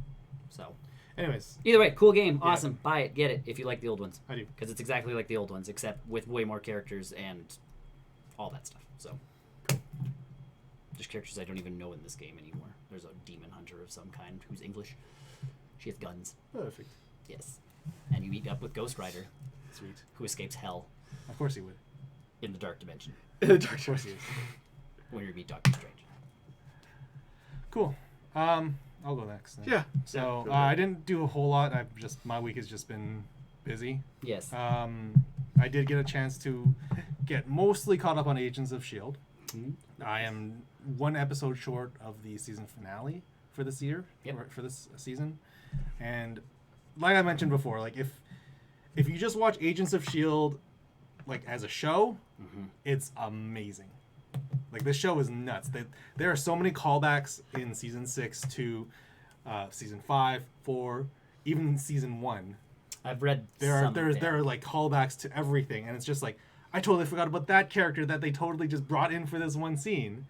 So Anyways, either way, cool game, Yeah. awesome. Buy it, get it if you like the old ones. I do. Because it's exactly like the old ones, except with way more characters and all that stuff. So there's characters I don't even know in this game anymore. There's a demon hunter of some kind who's English. She has guns. Perfect. Yes. And you meet up with Ghost Rider, Sweet. who escapes hell Of course he would. in the dark dimension Of course he is. when you meet Doctor Strange. Cool. I'll go next. Then. Yeah. So go I ahead. didn't do a whole lot. My week has just been busy. Yes. I did get a chance to get mostly caught up on Agents of Shield. Mhm. I am one episode short of the season finale for this year, Yep. for this season, and like I mentioned before, like if you just watch Agents of Shield, like as a show, Mhm. it's amazing. Like this show is nuts. There are so many callbacks in season 6 to season 5, 4, even season 1. I've read There some of are it. like callbacks to everything, and it's just like I totally forgot about that character that they totally just brought in for this one scene.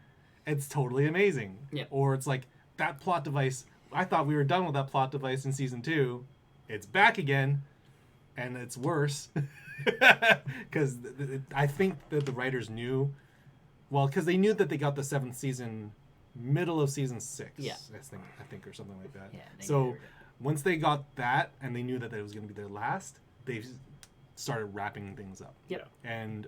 It's totally amazing. Yeah. Or it's like that plot device. I thought we were done with that plot device in season 2. It's back again, and it's worse because I think that the writers knew. Well, because they knew that they got the 7th season, middle of season 6. Yeah. I think, or something like that. Yeah, they So never did. once they got that, and they knew that it was going to be their last, they started wrapping things up. Yep. And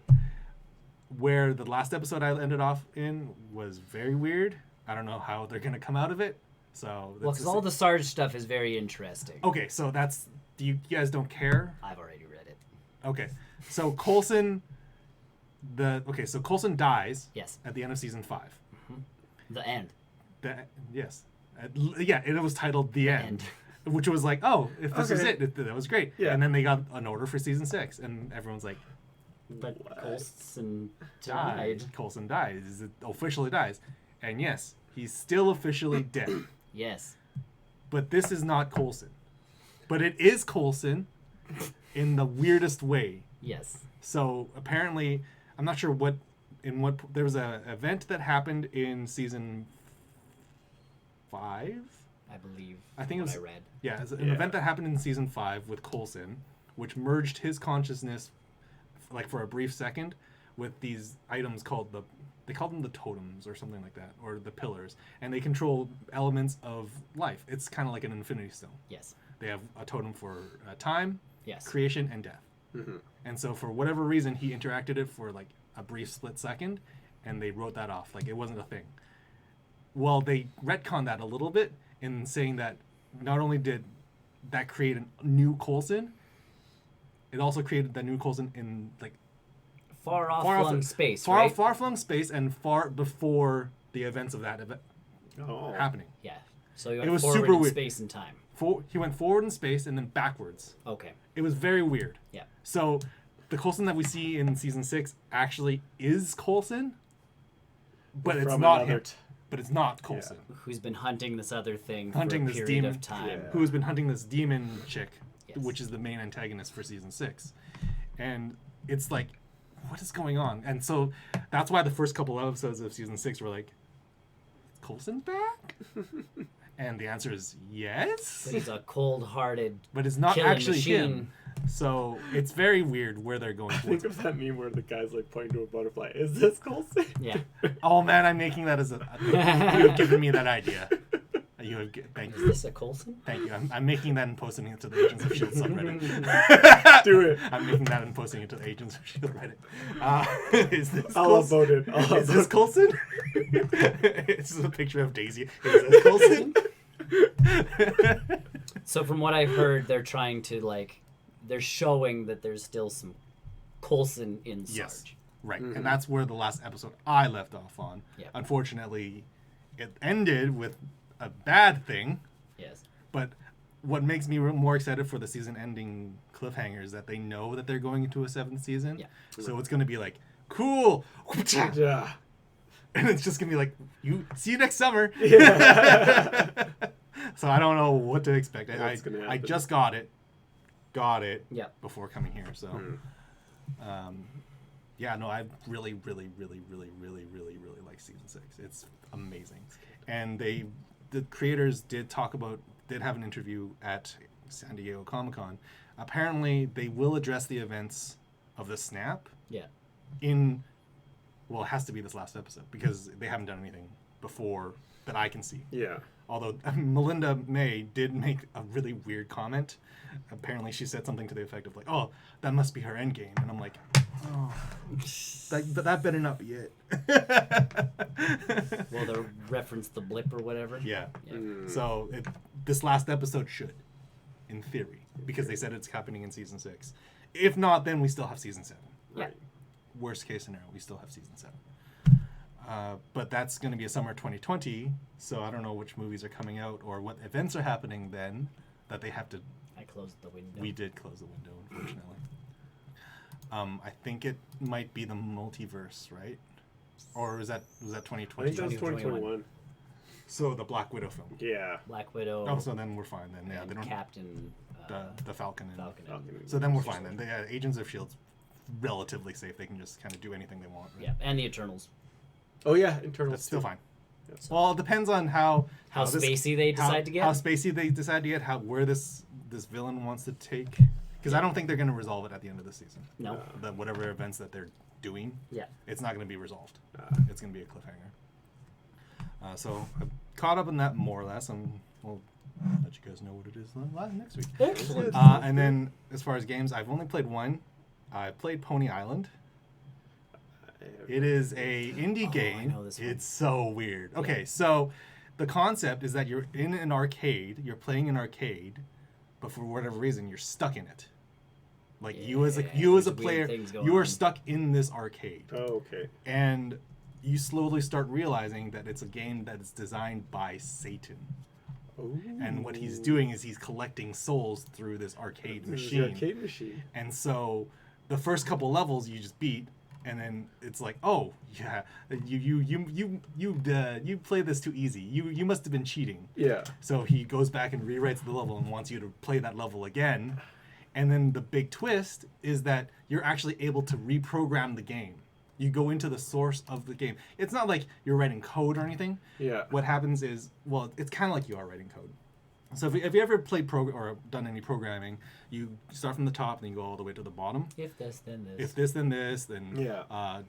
where the last episode I ended off in was very weird. I don't know how they're going to come out of it. So Well, that's because all the Sarge stuff is very interesting. okay. So that's you guys don't care. I've already read it. Okay, so Coulson, so Coulson dies Yes. at the end of season 5. The end. Yes, it was titled The End, which was like, oh, if this is Okay. it, that was great. Yeah. And then they got an order for season 6, and everyone's like, But What? Coulson died. Coulson dies, officially dies, and yes, he's still officially dead. Yes. But this is not Coulson, but it is Coulson, in the weirdest way. Yes. So apparently, I'm not sure there was a event that happened in season 5. I believe. I think it what was- I read. Yeah, it's an Yeah. event that happened in season 5 with Coulson, which merged his consciousness, like for a brief second, with these items called they called them the totems or something like that, or the pillars, and they control elements of life. It's kind of like an infinity stone. Yes. They have a totem for time, Yes. creation, and death. Mm-hmm. And so for whatever reason, he interacted it for like a brief split second, and they wrote that off like it wasn't a thing. Well, they retconned that a little bit in saying that not only did that create a new Coulson, it also created that new Coulson in like Far off Far off- flung space, far right? far flung space and far before the events of that event Oh. happening. Yeah. So he It went was forward super in weird. space and time. He went forward in space and then backwards. Okay. It was very weird. Yeah. So the Coulson that we see in season 6 actually is Coulson, but it's From not another him. But it's not Coulson. Who's been hunting this other thing Hunting for a this period demon. of time? Yeah. Who has been hunting this demon chick, Yes. which is the main antagonist for season 6. And it's like, what is going on? And so that's why the first couple episodes of season 6 were like, Coulson's back? And the answer is yes. But he's a cold-hearted But it's not killing actually machine. him. So it's very weird where they're going Think towards. of that meme where the guy's like pointing to a butterfly. Is this Coulson? Yeah. Oh man, I'm making that as a. You have given me that idea. Thank Is you. this a Coulson? Thank you. I'm making that and posting it to the Agents of S.H.I.E.L.D. subreddit. Do it. I'm making that and posting it to the Agents of S.H.I.E.L.D. Reddit. Is this I'll Coulson? upvote it. I'll Is this upvote Coulson? This is a picture of Daisy. Is this Coulson? So from what I've heard, they're trying to they're showing that there's still some Coulson in Sarge. Yes. Right. And that's where the last episode I left off on. Yeah. Unfortunately, it ended with a bad thing. Yes. But what makes me more excited for the season ending cliffhanger is that they know that they're going into a 7th season. Yeah. So it's going to be like, cool. Yeah. And it's just going to be like, see you next summer. Yeah. So I don't know what to expect. What's gonna I happen. just got it Yeah. before coming here. So, yeah, no, I really, really, really, really, really, really, really like season 6. It's amazing. And the creators did have an interview at San Diego Comic-Con. Apparently, they will address the events of the snap Yeah. it has to be this last episode because they haven't done anything before that I can see. Yeah. Although Melinda May did make a really weird comment. Apparently she said something to the effect of like, oh, that must be her end game. And I'm like, oh, that better not be it. Well, they reference the blip or whatever. Yeah. Yeah. So this last episode should, in theory, because they said it's happening in season 6. If not, then we still have season 7. Yeah. Right. Worst case scenario, we still have season 7. But that's going to be a summer 2020, so I don't know which movies are coming out or what events are happening then that they have to. I closed the window. We did close the window, unfortunately. I think it might be the multiverse, right? Or was that I 2020? think that was 2021. So the Black Widow film. Yeah. Black Widow. Oh, so then we're fine then. Yeah, and they don't Captain. the Falcon. And, Falcon. Falcon. So then we're fine then. The Agents of Shield's relatively safe. They can just kind of do anything they want. Yeah, and the Eternals. Oh yeah, Internal. That's still fine. Yep. Well, it depends on how this- spacey they decide to get. How spacey they decide to get. Where this villain wants to take. Because I don't think they're going to resolve it at the end of the season. No. Whatever events that they're doing, Yeah. it's not going to be resolved. It's going to be a cliffhanger. So I've caught up on that more or less, and we'll let you guys know what it is next week. Excellent. And then as far as games, I've only played one. I played Pony Island. It is a indie game. I know this one. It's so weird. Okay, so the concept is that you're in an arcade, you're playing an arcade, but for whatever reason, you're stuck in it. Like you as a there's weird player, things going you are on. stuck in this arcade, Oh, okay. and you slowly start realizing that it's a game that is designed by Satan. Oh. And what he's doing is he's collecting souls through this arcade This is the machine. arcade machine. And so the first couple levels you just beat, and then it's like, oh yeah, you play this too easy. You must have been cheating. Yeah. So he goes back and rewrites the level and wants you to play that level again. And then the big twist is that you're actually able to reprogram the game. You go into the source of the game. It's not like you're writing code or anything. Yeah. What happens is, well, it's kind of like you are writing code. So if you ever played or done any programming, you start from the top and then you go all the way to the bottom. If this, then this. If this, then this, then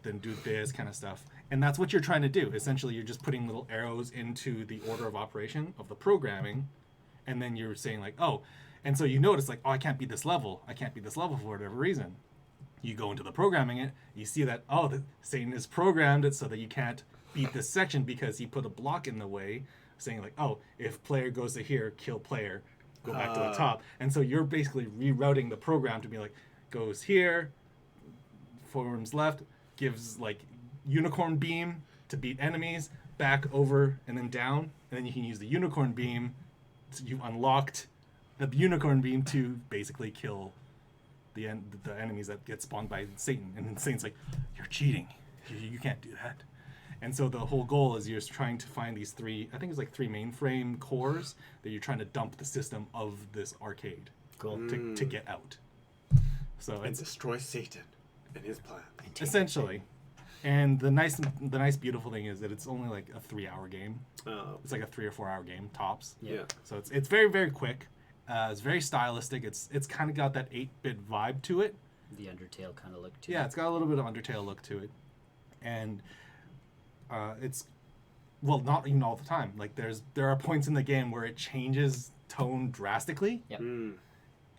then do this kind of stuff. And that's what you're trying to do. Essentially, you're just putting little arrows into the order of operation of the programming, and then you're saying like, oh, and so you notice like, oh, I can't beat this level. I can't beat this level for whatever reason. You go into the programming it, you see that, oh, Satan has programmed it so that you can't beat this section because he put a block in the way, saying like, oh, if player goes to here, kill player, go back to the top. And so you're basically rerouting the program to be like, goes here, forwards left, gives like unicorn beam to beat enemies, back over and then down, and then you can use the unicorn beam. So you unlocked the unicorn beam to basically kill the enemies that get spawned by Satan. And then Satan's like, you're cheating. You can't do that. And so the whole goal is you're trying to find these three, I think it's like 3 mainframe cores that you're trying to dump the system of this arcade Cool. to get out. So And it's destroy Satan and his plan. essentially. And the nice beautiful thing is that it's only like a 3-hour game. It's like a 3 or 4 hour game tops. Yeah. So it's very, very quick. It's very stylistic. It's kind of got that 8-bit vibe to it. The Undertale kind of look too. Yeah, it's got a little bit of Undertale look to it. And it's, well, not even all the time. Like there are points in the game where it changes tone drastically. Yep.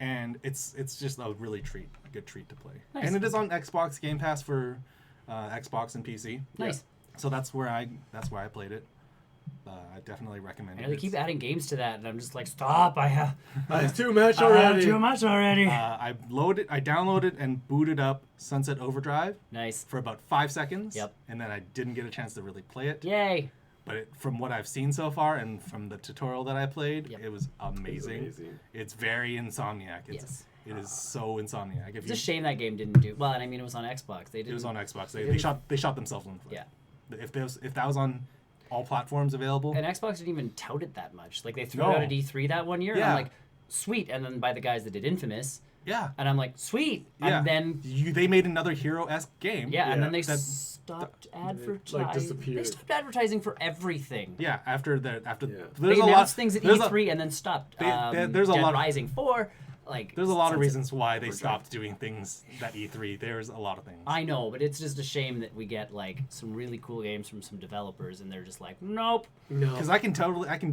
And it's just a really a good treat to play. Nice. And it is on Xbox Game Pass for Xbox and PC. Nice. So that's where I played it. I definitely recommend I it. know they keep adding games to that, and I'm just like, stop! I have It's too much I have already. too much already. I downloaded and booted up Sunset Overdrive Nice. for about 5 seconds. Yep. And then I didn't get a chance to really play it. Yay! But from what I've seen so far and from the tutorial that I played, Yep. it was amazing. It's very Insomniac. Yes. It is so Insomniac. If It's a shame that game didn't do well. And I mean, it was on Xbox. They didn't. It was on Xbox. They They didn't- shot themselves in the foot. Yeah. If that was on all platforms available, And Xbox didn't even tout it that much. Like they threw No. it out at E3 that one year, and Yeah. I'm like, sweet. And then by the guys that did Infamous, yeah, and I'm like, sweet. yeah. And then they made another hero-esque game. yeah, and then they that- stopped advertising. They disappeared. stopped advertising for everything. Yeah, after Yeah. there's They a announced lot things at there's E3 and then stopped. there's a Dead lot of- Rising 4. Like there's a lot of Sunset reasons why they Overdrive. stopped doing things at E3. There's a lot of things. I know, but it's just a shame that we get like some really cool games from some developers, and they're just like, nope. No. Because I can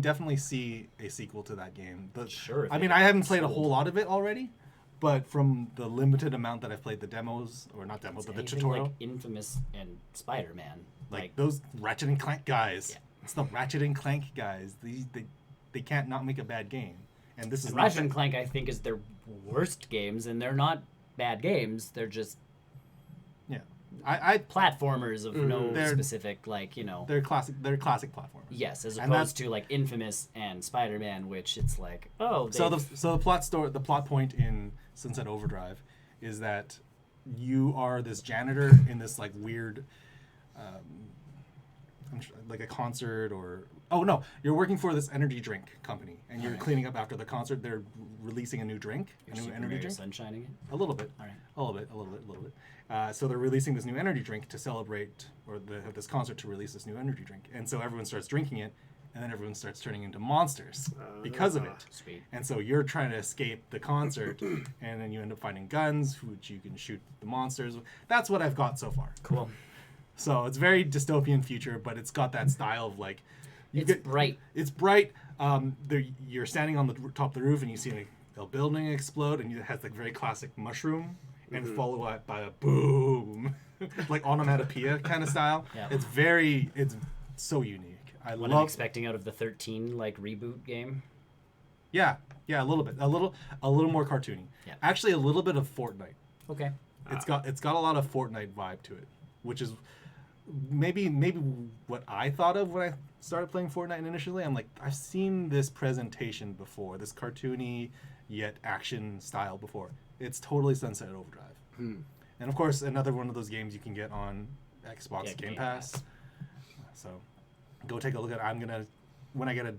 definitely see a sequel to that game. Sure, if I they mean, get I haven't played a sold. whole lot of it already, but from the limited amount that I've played the demos, or not demos, but the Anything tutorial, like Infamous and Spider-Man. like those Ratchet and Clank guys. Yeah. It's the Ratchet and Clank guys. They can't not make a bad game. And this is And not Ratchet and that- Clank, I think, is their worst games, and they're not bad games. They're just Yeah, I platformers of no They're- specific, like, you know. they're classic platformers. Yes, as and opposed to like Infamous and Spider-Man, which it's like, oh, So they've- the plot point in Sunset Overdrive is that you are this janitor in this like weird, like a concert you're working for this energy drink company and you're Alright. cleaning up after the concert. They're releasing a new drink, a new Super energy Mario drink. Sunshining it. A little bit. All right. A little bit. So they're releasing this new energy drink to celebrate, or they have this concert to release this new energy drink. And so everyone starts drinking it, and then everyone starts turning into monsters because of it. Sweet. And so you're trying to escape the concert, and then you end up finding guns, which you can shoot the monsters. That's what I've got so far. Cool. So it's very dystopian future, but it's got that style of like, It's bright. It's bright. You're standing on the top of the roof, and you see a building explode, and it has like very classic mushroom, and followed by a boom, like onomatopoeia kind of style. Yeah. It's so unique. I What I'm love. expecting out of the 13 like reboot game. Yeah, a little bit, a little more cartoony. Yeah. Actually, a little bit of Fortnite. Okay. It's got a lot of Fortnite vibe to it, which is maybe what I thought of when I started playing Fortnite initially. I'm like, I've seen this presentation before, this cartoony yet action style before. It's totally Sunset Overdrive. And of course, another one of those games you can get on Xbox Yeah, Game Game Pass. So go take a look at it. When I get a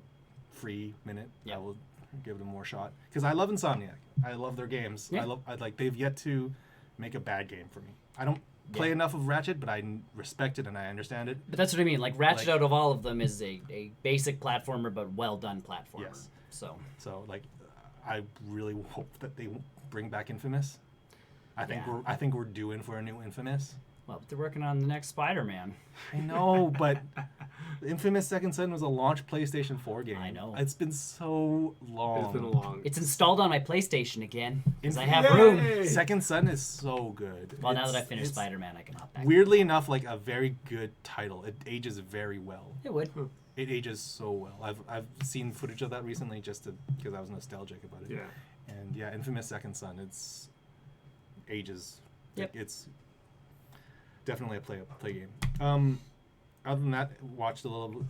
free minute, Yeah. I will give it a more shot. Because I love Insomniac. I love their games. Yeah. They've yet to make a bad game for me. I don't play enough of Ratchet, but I respect it and I understand it. But that's what I mean. Like Ratchet Like- out of all of them is a basic platformer, but well done platformer. Yes. So So like, I really hope that they bring back Infamous. I think we're due in for a new Infamous. well, they're working on the next Spider-Man. I know, but Infamous Second Son was a launch PlayStation 4 game. I know. It's been so long. It's been a long. It's installed on my PlayStation again because I have Yay! room. Second Son is so good. Well, now that I It's- finished it's Spider-Man, I can hop back. Weirdly enough, like a very good title. It ages very well. It would. It ages so well. I've seen footage of that recently just because I was nostalgic about it. Yeah. And yeah, Infamous Second Son. It's ages. Yep. Like, it's definitely a play game. Other than that, watch the little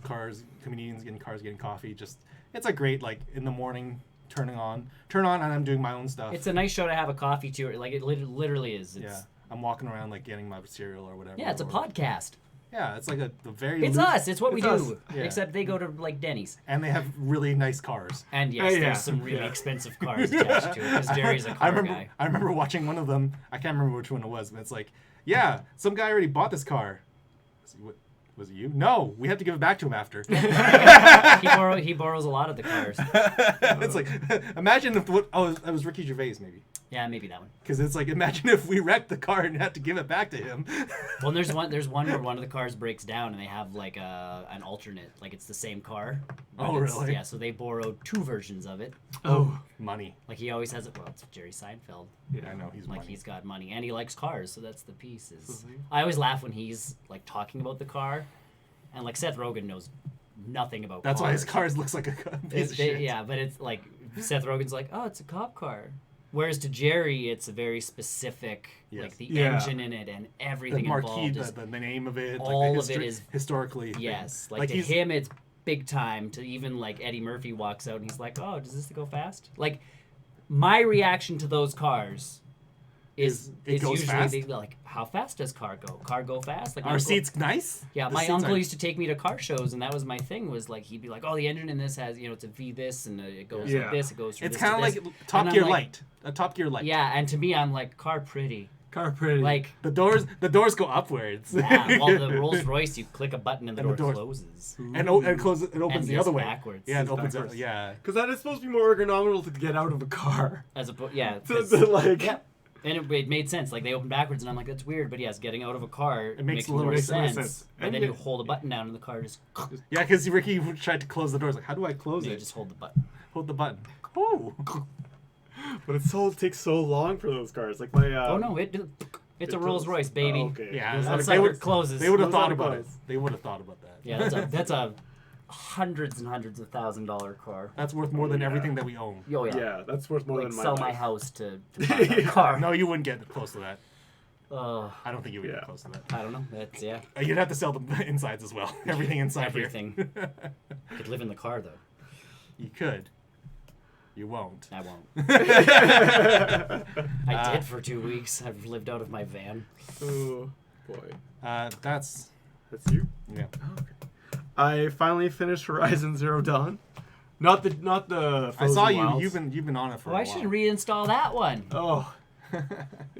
comedians getting coffee. Just it's a great like in the morning. Turn on, and I'm doing my own stuff. It's a nice show to have a coffee to. Like it literally is. It's, yeah, I'm walking around like getting my cereal or whatever. Yeah, it's a or- podcast. Yeah, it's like a very. It's loose- us. It's what we it's us. do. Yeah. Except they go to like Denny's. And they have really nice cars. And yes, Yeah. there's some really Yeah. expensive cars attached to it because Jerry's a car guy. I remember watching one of them. I can't remember which one it was, but it's like, yeah, some guy already bought this car. Was it you? No, we have to give it back to him after. He borrows a lot of the cars. It's like, imagine if it was Ricky Gervais maybe. Yeah, maybe that one. Because it's like, imagine if we wrecked the car and had to give it back to him. Well, there's one where one of the cars breaks down and they have like an alternate, like it's the same car. but Oh, it's- really? Yeah, so they borrowed two versions of it. Oh. Money. Like he always has it. Well, it's Jerry Seinfeld. Yeah, I know he's Like money. he's got money and he likes cars, so that's the piece. Is Mhm. I always laugh when he's like talking about the car, and like Seth Rogen knows nothing about. That's cars. why his cars looks like a piece of shit. Yeah, but it's like Seth Rogen's like, oh, it's a cop car. Whereas to Jerry, it's a very specific, Yes. like the Yeah. engine in it and The everything marquee, involved. Is, the name of it, all like the of it is- historically. yes, thing. like to he's, him, it's big time. To even like Eddie Murphy walks out and he's like, oh, does this go fast? Like my reaction to those cars is It goes usually fast? they like, how fast does car go? Car go fast? Like my Our uncle- seats nice. Yeah, The my seats uncle are- used to take me to car shows, and that was my thing. Was like he'd be like, "Oh, the engine in this has, it's a V this, and it goes Yeah. like this, it goes from It's this to kind of this." like Top And I'm Gear like- Light. A Top Gear Light. Yeah, and to me, I'm like, car pretty. Car pretty. Like, The doors go upwards. yeah, while the Rolls Royce, you click a button and the And the door door- closes. and close it opens And the yes, other way. backwards. Yeah, it It's opens backwards. yeah. Because that is supposed to be more ergonomical to get out of a car. As a yeah, So 'cause- like, yeah, and it made sense. Like they open backwards, and I'm like, that's weird. But yes, getting out of a car It makes a more little sense. sense. And And then you yet- hold a button down, and the car just Yeah, because Ricky tried to close the doors. Like, how do I close you it? just hold the button. Hold the button. Oh. but it takes so long for those cars. Like my. Oh no, it's it a Rolls does. Royce, baby. Oh, okay. Yeah, Those That are- sucker closes. They would have Those thought are about it. close. They would have thought about that. Yeah, that's a hundreds and hundreds of $1,000 car. That's worth more than Yeah. everything that we own. Oh yeah. Yeah, that's worth more Like than my sell my life. house to buy that car. No, you wouldn't get close to that. Uh, I don't think you would Yeah. get close to that. I don't know. That's yeah. You'd have to sell the insides as well. Everything inside Everything. here. I could live in the car though. You could. You won't. I won't. I did for 2 weeks. I've lived out of my van. Oh boy, That's that's you. yeah. I finally finished Horizon Zero Dawn. Not the I Frozen saw you. Wilds. You've been on it for Oh, a I while. should reinstall that one. Oh, a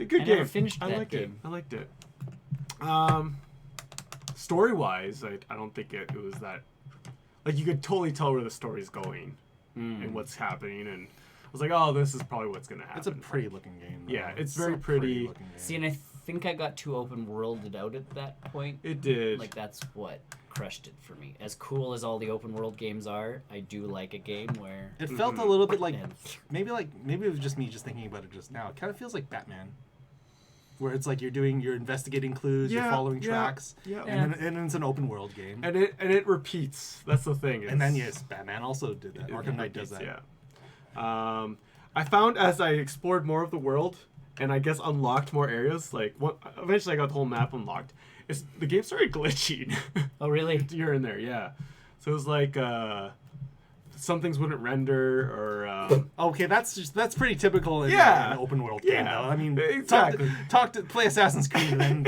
good I game. never finished I that liked game. it. I liked it. Story wise, I don't think it was that. Like you could totally tell where the story's going and what's happening, and I was like, oh, this is probably what's gonna happen. It's a pretty looking game. Though. Yeah, it's a very pretty. looking game. See, and I think I got too open worlded out at that point. It did. Like that's what crushed it for me. As cool as all the open world games are, I do like a game where It felt a little bit like and maybe it was just me just thinking about it just now. It kind of feels like Batman. where it's like you're investigating clues, you're Yeah, following yeah, tracks, yeah. and then it's an open world game. And it repeats. That's the thing. And then It's- yes, Batman also did that. Arkham Knight does that. Yeah. I found as I explored more of the world and I guess unlocked more areas, like eventually I got the whole map unlocked. The game started glitching. Oh, really? Here and there, yeah. So it was like some things wouldn't render or Okay, that's pretty typical in Yeah. an open world game. Yeah. Though. I mean, Exactly. play Assassin's Creed, and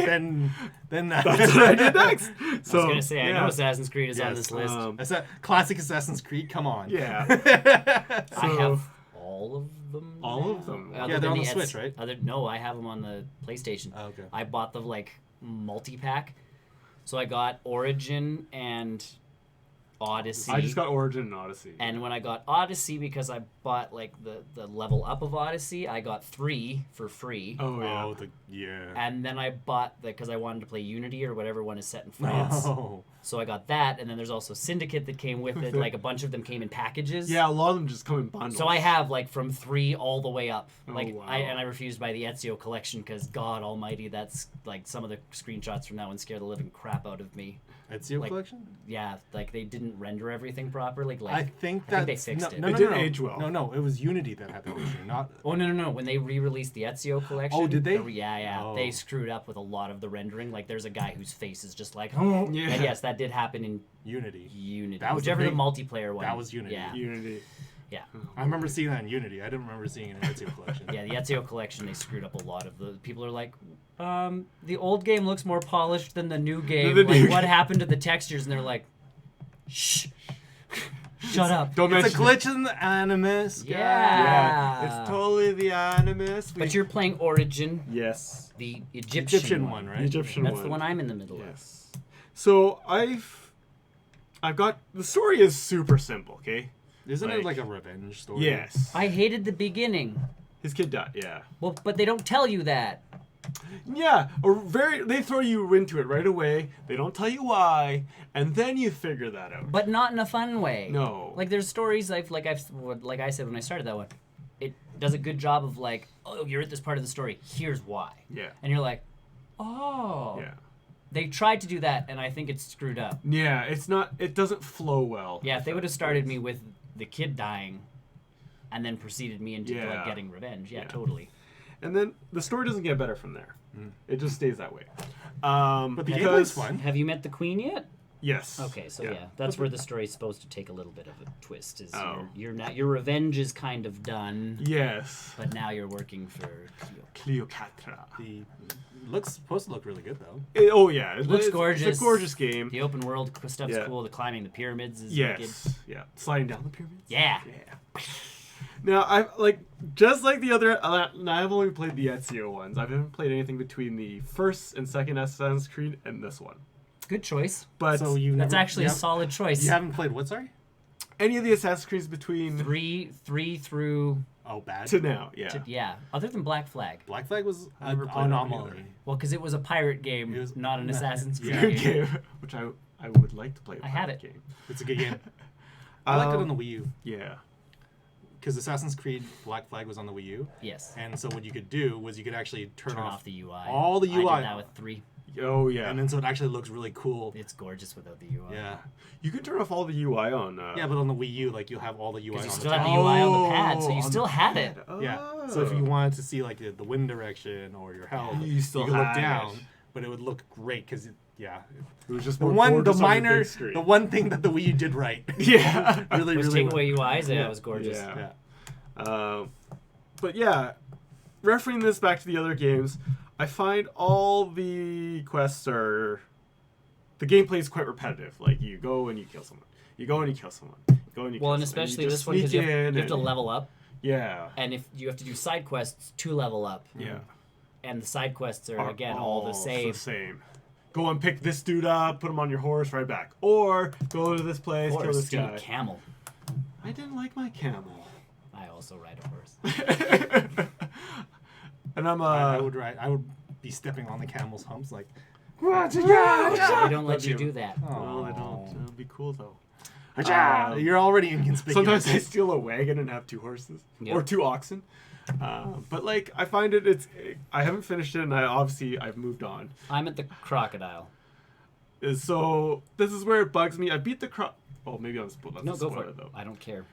then that's what I did next. So I was gonna say, I know yeah. Assassin's Creed is on Yes, this list. That's a classic Assassin's Creed. Come on. Yeah. I So- have all of them. All now. of them? Other Yeah, they're than on the Switch, Ets- right? No, I have them on the PlayStation. Oh, okay. I bought the multi-pack, so I got Origin and Odyssey. I just got Origin and Odyssey. And when I got Odyssey, because I bought like the level up of Odyssey, I got 3 for free. oh yeah. Oh, yeah. And then I bought because I wanted to play Unity or whatever one is set in France. Oh. So I got that, and then there's also Syndicate that came with it. Like a bunch of them came in packages. Yeah, a lot of them just come in bundles. So I have like from 3 all the way up. Oh, Like wow. I refused to buy the Ezio collection because God Almighty, that's like some of the screenshots from that one scare the living crap out of me. Ezio like- collection? Yeah, like they didn't render everything properly. Like I think I think they that's fixed it. No, It no, didn't no, age well. No, it was Unity that had that issue, not. Oh no! When they re-released the Ezio collection, Oh, did they? Yeah. Oh. They screwed up with a lot of the rendering. Like, there's a guy whose face is just like, oh. Yeah. And yes, that did happen in Unity. Unity. That was the Whichever the big- multiplayer one. that was Unity. Yeah. Unity. Yeah. I remember seeing that in Unity. I didn't remember seeing it in Ezio collection. Yeah, the Ezio collection, they screwed up a lot of the people are like, the old game looks more polished than the new game. The Like, new what game. happened to the textures? And they're like, shh, shut up. Don't It's a mention glitch in the Animus. Yeah. Yeah, it's totally the Animus. But you're playing Origin, yes, the Egyptian one, right? the Egyptian That's one. the one I'm in the middle of. Yes. So I've got the story is super simple. Okay. Isn't it Like- like a revenge story? Yes. I hated the beginning. His kid died. Yeah. Well, but they don't tell you that. Yeah. They throw you into it right away. They don't tell you why, and then you figure that out. But not in a fun way. No. Like there's stories like I said when I started that one, it does a good job of like, oh, you're at this part of the story. Here's why. Yeah. And you're like, oh. Yeah. They tried to do that, and I think it's screwed up. Yeah. It's not. It doesn't flow well. Yeah, if they would have started me with the kid dying, and then proceeded me into Yeah. like getting revenge, yeah, Yeah. totally. And then the story doesn't get better from there. It just stays that way. But the Because gameplay's fun. Have you met the queen yet? yes. Okay, so yeah, that's where the story's supposed to take a little bit of a twist. Is Oh. you're not your revenge is kind of done, Yes. but now you're working for Cleo. Cleopatra. The looks supposed to look really good though. Oh yeah, it Looks It's gorgeous. a gorgeous game. The open world stuff's Yeah. cool. The climbing the pyramids is Yes. wicked. Yeah. Sliding down the pyramids. Yeah. Yeah. Now I just like the other. I've only played the Ezio ones. I haven't played anything between the first and second Assassin's Creed and this one. Good choice. But So you That's never, actually you a have- solid choice. You haven't played what? Sorry. any of the Assassin's Creeds between Three through Oh, bad. to now, yeah. yeah. Other than Black Flag. Black Flag was I an never played that one anomaly. either. Well, because it was a pirate game, It was- not an Assassin's Creed Yeah. Good game. game, which I would like to play. I had that it. Game. It's a good game. I liked it on the Um, Wii U Yeah. because Assassin's Creed Black Flag was on the Wii U, Yes. and so what you could do was you could actually turn off, the UI. all the I UI. did that with 3. Oh yeah. and then so it actually looks really cool. It's gorgeous without the UI. Yeah, You can turn off all the UI on. yeah, but on the Wii U, like you'll have all the UI Because on you the still have top. the UI on the pad, so Oh, you on still the had it. Yeah. So if you wanted to see like the wind direction or your health, You still could look had down, it. but it would look great because it was just the more one, the gorgeous on minor, big screen. the one thing that the Wii U did right. Yeah. really, Was really. take away UIs, yeah, Yeah. it was gorgeous. Yeah. Yeah. But yeah, referring this back to the other games, I find all the quests are. The gameplay is quite repetitive. Like, you go and you kill someone. You go and you kill someone. You go and you Well, kill and someone. especially You this just one because sneak you have in to and- level up, Yeah. and if you have to do side quests to level up, Yeah. and the side quests are again all the same. same. Go and pick this dude up, put him on your horse, right back. Or go to this place, kill Horse, this dude, guy. camel. I didn't like my camel. I also ride a horse. And I'm I would be stepping on the camel's humps like. They don't let you you. do that. No, they don't. That would be cool though. You're already inconspicuous. Sometimes I steal a wagon and have 2 horses Yep. or 2 oxen. But like I find I haven't finished it, and I've moved on. I'm at the crocodile. So this is where it bugs me. I beat the Oh, maybe I'll No, go for it though. I don't care.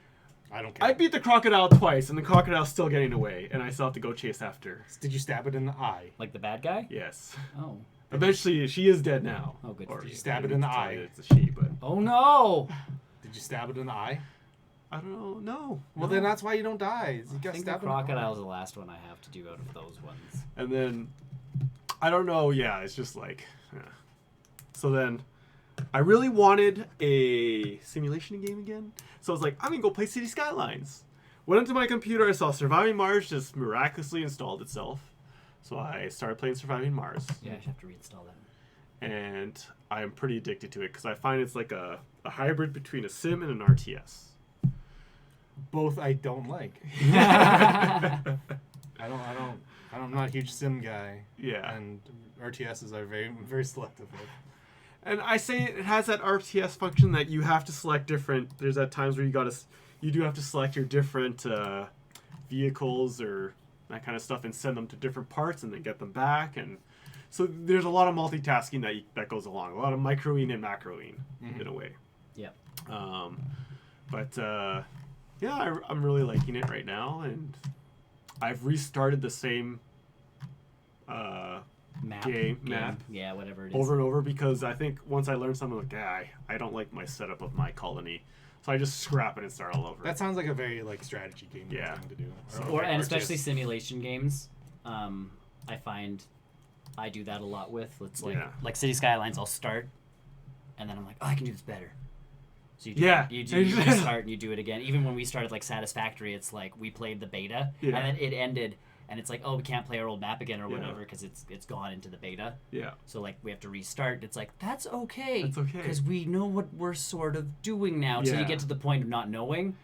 I don't care. I beat the crocodile twice, and the crocodile's still getting away, and I still have to go chase after. Did you stab it in the eye? Like the bad guy? Yes. Oh. Eventually, she is dead now. Oh, good Or for you. Stab I it in the mean to tell eye. you It's a she, but Oh no! Did you stab it in the eye? I don't know. No. Well, then that's why you don't die. You I got think the stabbed in the eye. crocodile's the last one I have to do out of those ones. And then I don't know. Yeah, it's just like. So then, I really wanted a simulation game again. So I was like, I'm gonna go play City Skylines. Went into my computer. I saw Surviving Mars just miraculously installed itself. So I started playing Surviving Mars. Yeah, I should have to reinstall that. And I'm pretty addicted to it because I find it's like a hybrid between a sim and an RTS. Both I don't like. I'm not a huge sim guy. Yeah. And RTSs are very, very selective with. And I say it has that RTS function that you have to select different. There's at times where you do have to select your different vehicles or that kind of stuff and send them to different parts and then get them back. And so there's a lot of multitasking that goes along. A lot of microing and macroing in a way. Yep. Yeah, I'm really liking it right now, and I've restarted the same Map. map Yeah, whatever it is. over and over because I think once I learn something, like, I don't like my setup of my colony, so I just scrap it and start all over. That sounds like a very like strategy game Yeah. thing to do. And RTS. especially simulation games. I find I do that a lot with. It's like Yeah. like City Skylines. I'll start, and then I'm like, oh, I can do this better. So you do, Yeah. you restart and you do it again. Even when we started like Satisfactory, it's like we played the beta Yeah. and then it ended, and it's like, oh, we can't play our old map again or Yeah. whatever because it's gone into the beta. Yeah. So like we have to restart. It's like that's okay. That's okay. Because we know what we're sort of doing now. Until Yeah. you get to the point of not knowing,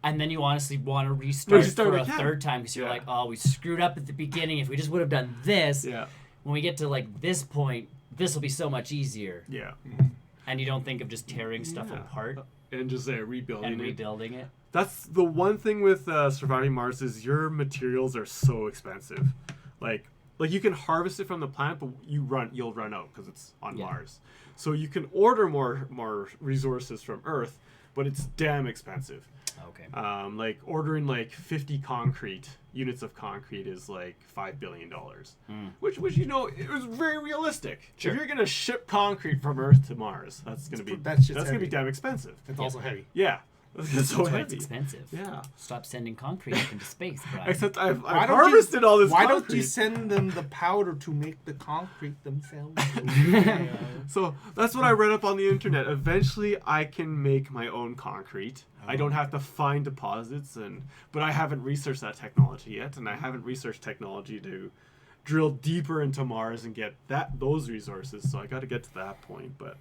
and then you honestly want to restart for a again. third time because you're Yeah. like, oh, we screwed up at the beginning. If we just would have done this, Yeah. when we get to like this point, this will be so much easier. Yeah. And you don't think of just tearing stuff Yeah. apart And just rebuilding and it. rebuilding it. That's the one thing with Surviving Mars is your materials are so expensive. Like you can harvest it from the planet, but you'll run out because it's on Yeah. Mars. So you can order more resources from Earth, but it's damn expensive. Okay. Like ordering like 50 units of concrete is like $5 billion, which you know it was very realistic. Sure. If you're gonna ship concrete from Earth to Mars, that's gonna be heavy. damn expensive. It's also heavy. Yeah, it's so That's why it's heavy. expensive. Yeah. Stop sending concrete up into space, Brian. Except I've Why don't harvested all this Why concrete. don't you send them the powder to make the concrete themselves? So that's what I read up on the internet. Eventually, I can make my own concrete. I don't have to find deposits, but I haven't researched that technology yet, and I haven't researched technology to drill deeper into Mars and get those resources. So I got to get to that point. But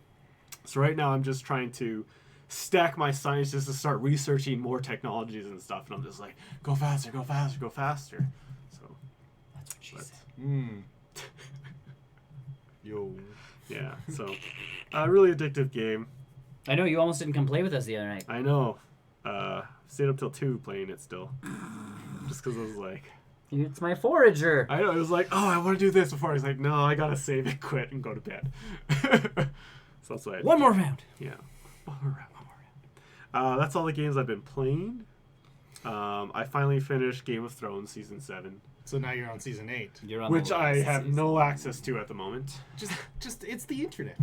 so right now, I'm just trying to stack my science just to start researching more technologies and stuff. And I'm just like, go faster, go faster, go faster. So That's what she but- said. Yo. yeah, so really addictive game. I know you almost didn't come play with us the other night. I know. Stayed up till 2 playing it still. Just because I was like, It's my forager. I know, it was like, oh, I want to do this before. I was like, no, I gotta save it, quit, and go to bed. So that's why I One more round. Yeah. One more round. That's all the games I've been playing. I finally finished Game of Thrones Season 7, So now you're on season 8. You're on which the I last have season. no access to at the moment. Just it's the internet.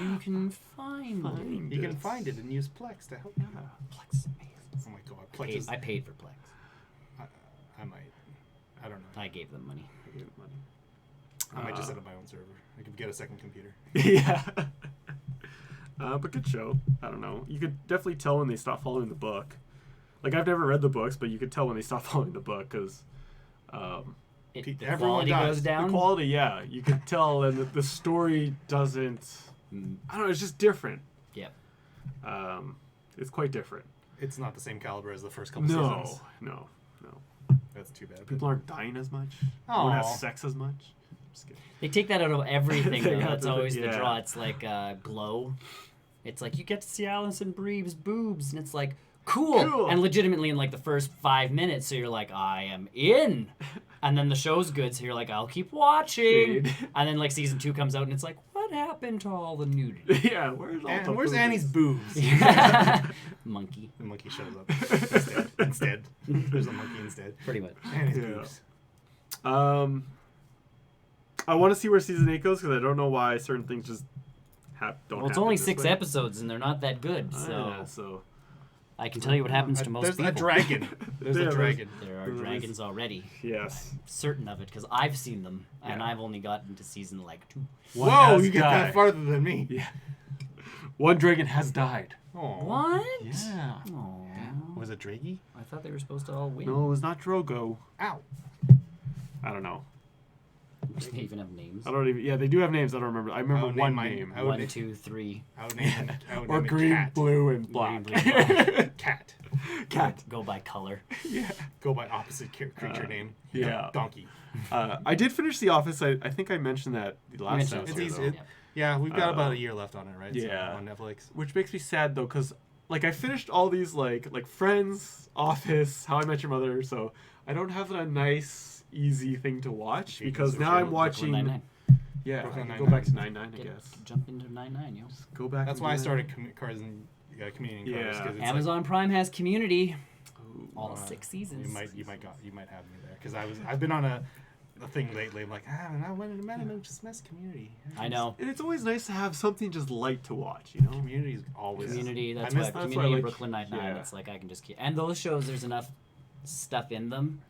You can find it. You can find it and use Plex to help. Yeah. Plex is amazing. Oh my god, Plex is. I paid for Plex. I might. I don't know. I gave them money. I get money. I might just set up my own server. I could get a second computer. Yeah. But good show. I don't know. You could definitely tell when they stop following the book. Like, I've never read the books, but you could tell when they stop following the book because The Everyone quality dies. goes the down. quality, yeah, you could tell, and the story doesn't. I don't know. It's just different. Yep. It's quite different. It's not the same caliber as the first couple No, seasons. no. That's too bad. People aren't dying as much. Aw. No one has sex as much. Just kidding. They take that out of everything, They though. got That's the- always the yeah. draw. It's like Glow. It's like you get to see Alison Brie's boobs, and it's like, cool. And legitimately in like the first 5 minutes, so you're like, I am in. And then the show's good, so you're like, I'll keep watching. And then like season 2 comes out, and it's like, what happened to all the nudity? Yeah, where's all the Where's boobies? Annie's boobs? Monkey, The monkey shows up instead. There's a monkey instead. pretty much. Annie's Yeah. boobs. I want to see where season 8 goes because I don't know why certain things just don't. Well, it's happen only this 6 way. episodes, and they're not that good. So Yeah, so I can tell you what happens to most There's people. a dragon. There's Yeah, a dragon. There are dragons already. yes. I'm certain of it because I've seen them, and Yeah. I've only gotten to season like 2. One Whoa, has you get died. that farther than me. Yeah. One dragon has died. Aw. What? Yeah. Aw. Was it Draggy? I thought they were supposed to all win. No, it was not Drogo. Ow. I don't know. Do they even have names? I don't even. Yeah, they do have names. I don't remember. I remember I'll one name mine. name. I would 1, name- 2, 3. I would name it. I would Or name it green, cat. blue, and black. Green, blue, Cat. Cat. Go by color. Yeah. Go by opposite creature name. yeah. Donkey. I did finish The Office. I think I mentioned that the last mentioned it. episode. It's though. easy. Yeah, we've got about a year left on it, right? yeah. So, on Netflix. Which makes me sad though, because like I finished all these like Friends, Office, How I Met Your Mother, so I don't have a nice, easy thing to watch Shady because now social I'm Brooklyn watching. Nine-Nine. Yeah, Brooklyn I can go Nine-Nine. back to 99, I Get- guess. Jump into 9-9, yo. Go back. That's and why I do started Cars and Community and Cars. Yeah. 'cause it's Amazon Prime has Community. Ooh. All 6 seasons. You might have me there because I've been on a thing lately. I'm like, I want to just miss Community. I know. And it's always nice to have something just light to watch, you know? Community's always Community, that's I miss why that's Community why I and like- Brooklyn Nine-Nine, yeah. it's like I can just keep... And those shows, there's enough stuff in them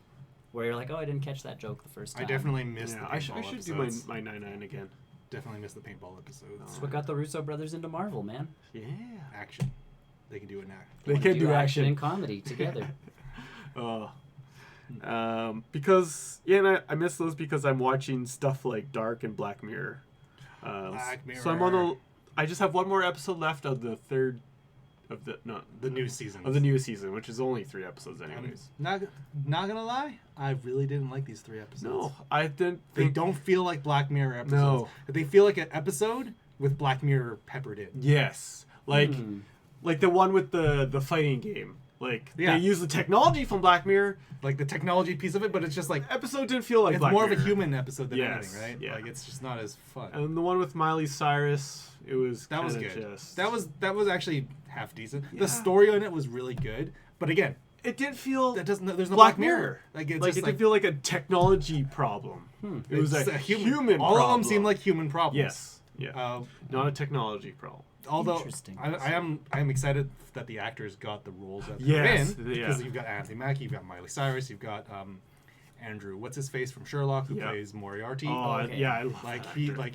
where you're like, oh, I didn't catch that joke the first time. I definitely missed Yeah, the I paintball should do episodes. my 99 again. Definitely missed the paintball episodes. That's what got the Russo brothers into Marvel, man. Yeah. Action. They can do it now. They wanna can do action. and comedy together. Because and I miss those because I'm watching stuff like Dark and Black Mirror. Black So I'm on the. Mirror. I just have one more episode left of the third, The new season. of the new season, which is only 3 episodes anyways. Not gonna lie, I really didn't like these 3 episodes. No, I didn't. They Think, don't feel like Black Mirror episodes. No. They feel like an episode with Black Mirror peppered in. Yes, like the one with the fighting game. Like Yeah. they use the technology from Black Mirror. Like the technology piece of it, but it's just like Episode didn't feel like it's Black more of Mirror. a human episode than Yes, anything, right? yeah. Like it's just not as fun. And the one with Miley Cyrus, it was That was kinda good. Just, That was actually half decent. Yeah. The story on it was really good, but again, It didn't feel that doesn't. There's no Black Black Mirror. Mirror. Like it's like just it like didn't feel like a technology problem. It was it's a human. All problem. of them seem like human problems. yes, yeah, not a technology problem. Although Interesting. I am excited that the actors got the roles that Yes, they're in yeah. because you've got Anthony Mackie, you've got Miley Cyrus, you've got Andrew what's his face from Sherlock who Yeah. plays Moriarty. Oh, okay. yeah, I love like that he actor. like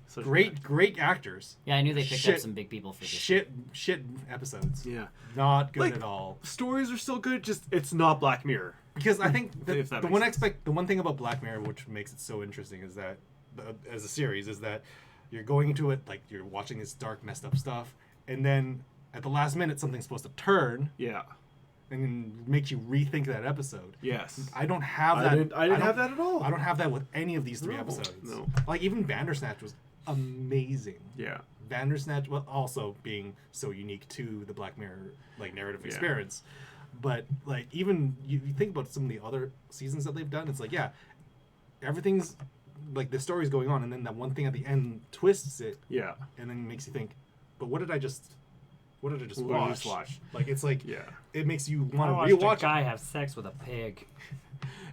Such a great actors. Yeah, I knew they picked up Shit. some big people for this. Shit episodes. Yeah, Not good Like- at all. stories are still good. Just it's not Black Mirror. Because I think If that the makes one sense. the one thing about Black Mirror which makes it so interesting is that as a series is that you're going into it like you're watching this dark messed up stuff and then at the last minute something's supposed to turn Yeah. and make you rethink that episode. Yes. I don't have that. I didn't don't- have that at all. I don't have that with any of these 3 No, episodes. no. Like even Bandersnatch was amazing. Yeah. Bandersnatch, well, also being so unique to the Black Mirror like narrative Yeah. experience. But like even you think about some of the other seasons that they've done, it's like yeah, everything's like the story's going on, and then that one thing at the end twists it, Yeah. and then makes you think, but what did I just What did I watch? just watch? Like it's like Yeah. it makes you I want watched to a rewatch. guy have sex with a pig.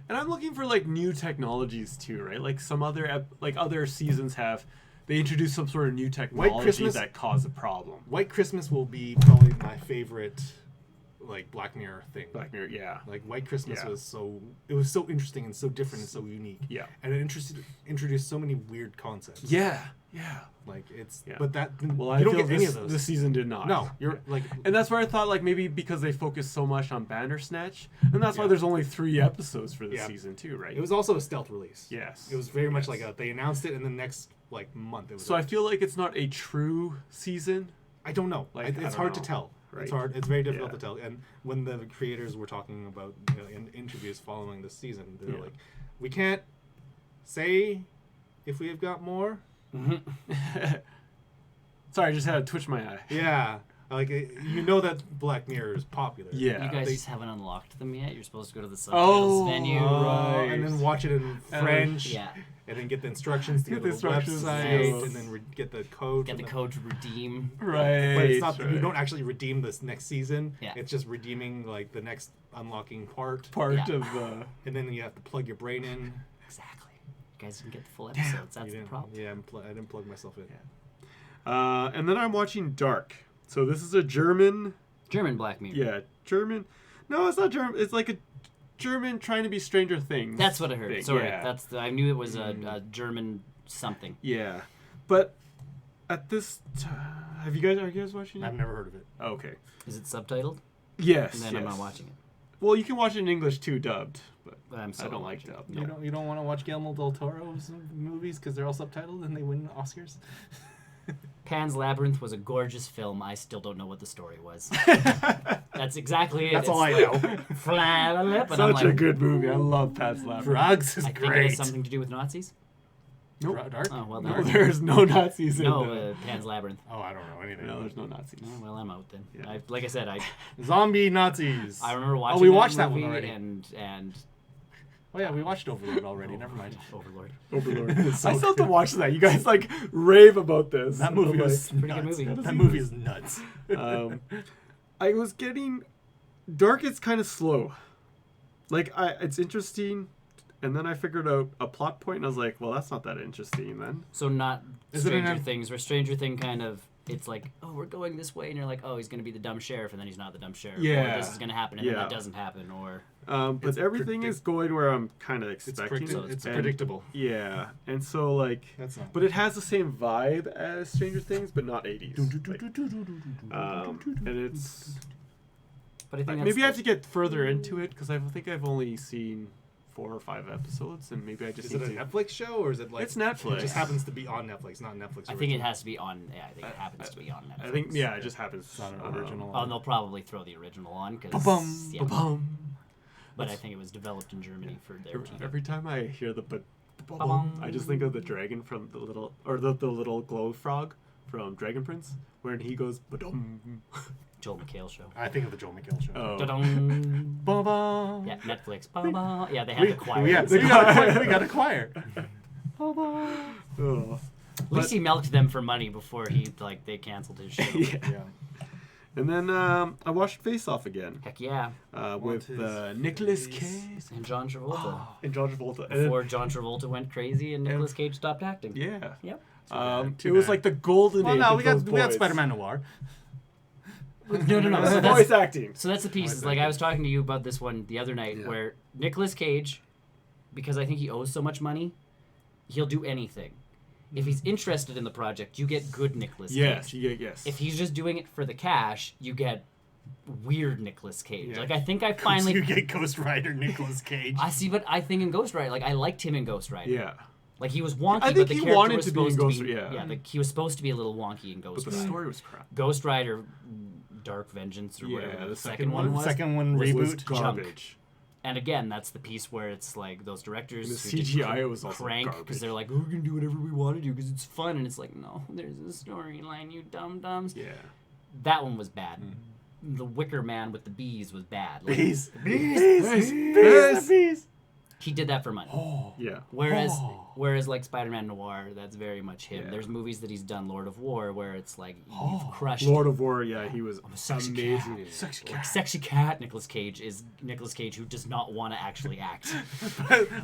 And I'm looking for like new technologies too, right? Like some other like other seasons have, they introduce some sort of new technology Christmas- that cause a problem. White Christmas will be probably my favorite, like Black Mirror thing. Black Mirror, yeah, Like White Christmas Yeah. was so interesting and so different and so unique. yeah, And it introduced so many weird concepts. yeah. Like it's Yeah. but that Well, you I don't feel get any this, of those. this season did not. No, you're like And that's where I thought like maybe because they focused so much on Bandersnatch, and that's why Yeah. there's only 3 episodes for this Yeah. season too, right? it was also a stealth release. Yes. It was very much Yes. like they announced it and the next like month it was. So I feel like it's not a true season. I don't know. Like, I It's don't hard to know. tell. Right. It's hard. It's very difficult Yeah. to tell. And when the creators were talking about in interviews following this season, they're Yeah. like, "We can't say if we have got more." Sorry, I just had to twitch my eye. Yeah, Like you know that Black Mirror is popular. Yeah. You guys They- just haven't unlocked them yet. You're supposed to go to the subtitles menu. right. And then watch it in French. Yeah. And then get the instructions to Get go the to the instructions, website, yes. and then get the code. Get the from code to redeem. Right. But it's not. right. You don't actually redeem this next season. Yeah. It's just redeeming like the next unlocking part. part Yeah. of the. And then you have to plug your brain in. Exactly. You guys didn't get the full episodes. You That's the didn't- problem. Yeah, I didn't plug myself in. And then I'm watching Dark. So this is a German. German Black Mirror. Yeah, German. No, it's not German. It's like a German trying to be Stranger Things. That's what I heard. thing, Sorry, yeah. I knew it was a German something. Yeah, but at this, are you guys watching it? I've never heard of it. Oh, okay. Is it subtitled? Yes. And then I'm not watching it. Well, you can watch it in English too, dubbed, but But I'm I still don't not like watching it. dubbed. You don't want to watch Guillermo del Toro's movies because they're all subtitled and they win Oscars. Pan's Labyrinth was a gorgeous film. I still don't know what the story was. That's exactly it. That's It's all I like, know. But I'm Such like, a good movie. I love Pat's Labyrinth. Drugs is I think it great. has something to do with Nazis. Nope. Dark? Oh well, No, then. there's no Nazis in No, it. Pan's Labyrinth. Oh, I don't know anything. No, there's no Nazis. Oh, well, I'm out then. Yeah. Like I said, I Zombie Nazis. remember watching. we watched that one movie already. and Oh yeah, we watched Overlord already. Never mind. Overlord. Overlord. It's so I still have good. to watch that. You guys like rave about this. That movie I'm was Pretty good nuts. movie. That movie is nuts. like, I was getting Dark. It's kind of slow. Like it's interesting, and then I figured out a plot point, and I was like, well, that's not that interesting then. So not Is it Stranger an- Things, where Stranger Thing kind of it's like, oh, we're going this way, and you're like, oh, he's gonna be the dumb sheriff, and then he's not the dumb sheriff. Yeah. Or this is gonna happen, and then Yeah. that doesn't happen, or But It's everything predict- is going where I'm kind of It's, expecting it. it's and- predictable. Yeah, and so like, That's not. but it has the same vibe as Stranger Things, but not 80s. Like, and it's but I think that's maybe I have to get further into it because I think I've only seen 4 or 5 episodes, and maybe I just Is it a need to. Netflix show or is it like? It's Netflix. It just happens to be on Netflix, not Netflix. I think it has to be on. Yeah, I think it happens to be on Netflix. I think yeah, it just happens. It's not an original. Oh, and they'll probably throw the original on because. Ba-bum, Yeah, Ba-bum. but I think it was developed in Germany for their TV. Every time I hear the Ba-bum. I just think of the dragon from the little glow frog from Dragon Prince, where he goes ba-dum. Joel McHale show. I think of the Joel McHale show. Oh. Da-dum. Ba-ba. Yeah, Netflix. Ba-ba. Yeah, they had the choir. Yeah, The we got a choir. choir. We got a choir. Oh. At least he milked them for money before they canceled his show. Yeah. Yeah. And then I watched Face Off again Heck yeah. with his Nicolas face? Cage And John Travolta. and John Travolta. Before John Travolta went crazy and Nicolas Cage stopped acting. Yeah. Yep. It Too was bad. like the golden Well, age no, of we got those we got boys. Spider-Man Noir. No. So Voice that's, acting. so that's the pieces. Like I was talking to you about this one the other night, Yeah. where Nicolas Cage, because I think he owes so much money, he'll do anything. If he's interested in the project, you get good Nicolas Yes. Cage. Yes. If he's just doing it for the cash, you get weird Nicolas Cage. Yeah. Like I think I You finally. get Ghost Rider Nicolas Cage. I see, but I think in Ghost Rider, like I liked him in Ghost Rider. Yeah. Like he was wonky, I think but the he character wanted was to be in supposed to Ghost be. Rider, yeah. Like he was supposed to be a little wonky in But Ghost the Rider. story was crap. Ghost Rider, Dark Vengeance, or Yeah, whatever the the second second one one. was. Second one was reboot. Garbage. And again, that's the piece where it's like those directors And the who did CGI was also crank garbage. because they're like, we're gonna do whatever we want to do because it's fun, and it's like, no, there's a storyline, you dum dums. Yeah. That one was bad. The Wicker Man with the bees was bad. Like, Bees. Bees. he did that for money. Yeah. Whereas like Spider-Man Noir, that's very much him. Yeah. There's movies that he's done, Lord of War, where it's like you've crushed. Lord of War, yeah, he was a sexy amazing. cat. Sexy Like Sexy Cat, Nicolas Cage is Nicolas Cage who does not want to actually act.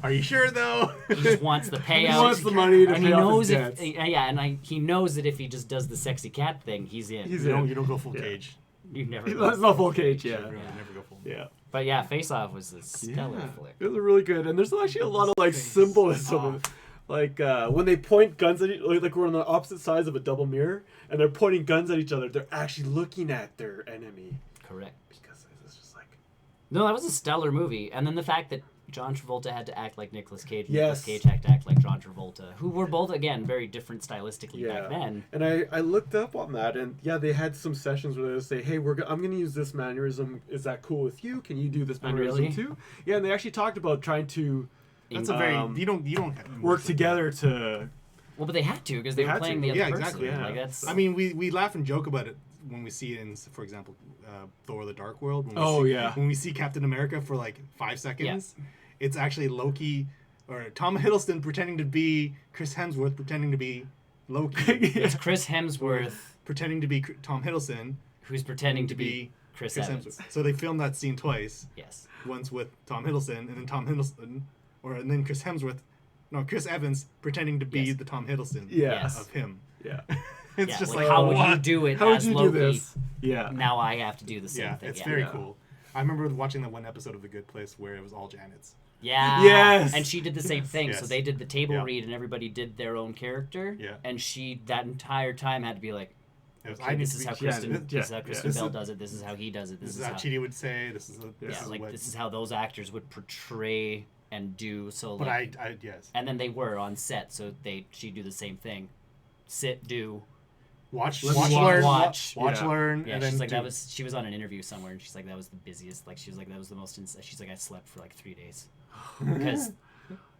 Are you sure though? He just wants the payout. He wants the money to and pay he off knows his if debts. he knows that if he just does the sexy cat thing, he's in. He's You don't go full Yeah. Cage. You never. That's not full Cage, yeah. Never go full. Yeah. But yeah, Face Off was a stellar Yeah. flick. It was really good, and there's actually a lot of like symbolism, like when they point guns at like we're on the opposite sides of a double mirror, and they're pointing guns at each other. They're actually looking at their enemy Correct. because it's just like No, that was a stellar movie, and then the fact that John Travolta had to act like Nicolas Cage, and Yes. Nicolas Cage had to act like John Travolta, who were both again very different stylistically yeah. back then. And I looked up on that, and yeah, they had some sessions where they would say, "Hey, I'm going to use this mannerism. Is that cool with you? Can you do this mannerism really? too?" Yeah, and they actually talked about trying to That's a very you don't work together to. Well, but they had to because they They were had playing to. the other Yeah, person. exactly, yeah. Like that's. I mean, we laugh and joke about it when we see it in, for example, Thor: The Dark World. When we Oh, see, yeah. When we see Captain America for like 5 seconds, it's actually Loki or Tom Hiddleston pretending to be Chris Hemsworth, pretending to be Loki, It's Chris Hemsworth pretending to be Tom Hiddleston, who's pretending to be Chris Evans. Hemsworth. So they filmed that scene twice. Yes. Once with Tom Hiddleston, and then Tom Hiddleston, and then Chris Hemsworth. No, Chris Evans pretending to be Yes. the Tom Hiddleston Yeah. Yes. of him. Yeah. It's Yeah, just like, like, how would you what? do it How would as you Loki? do this? Yeah. Now I have to do the same Yeah, thing. it's yeah. very Yeah. cool. I remember watching that one episode of The Good Place where it was all Janet's. Yeah. Yes. And she did the same thing. So Yes. they did the table Yeah. read and everybody did their own character. Yeah. And she that entire time had to be like, It was, okay, need this to is be- how yeah, Kristen, this- this is how yeah, Kristen this Bell is- does it. This is how he does it. This is how Chidi would say. This is yeah, like what. this is how those actors would portray and do. So But like, I yes. and then they were on set, so she'd do the same thing, sit, do. Watch, Let's watch, watch. learn, Watch. watch, Yeah. learn, Yeah, and then she's like do. that was. She was on an interview somewhere, and she's like that was the busiest. Like she was like that was the most. She's like I slept for like 3 days because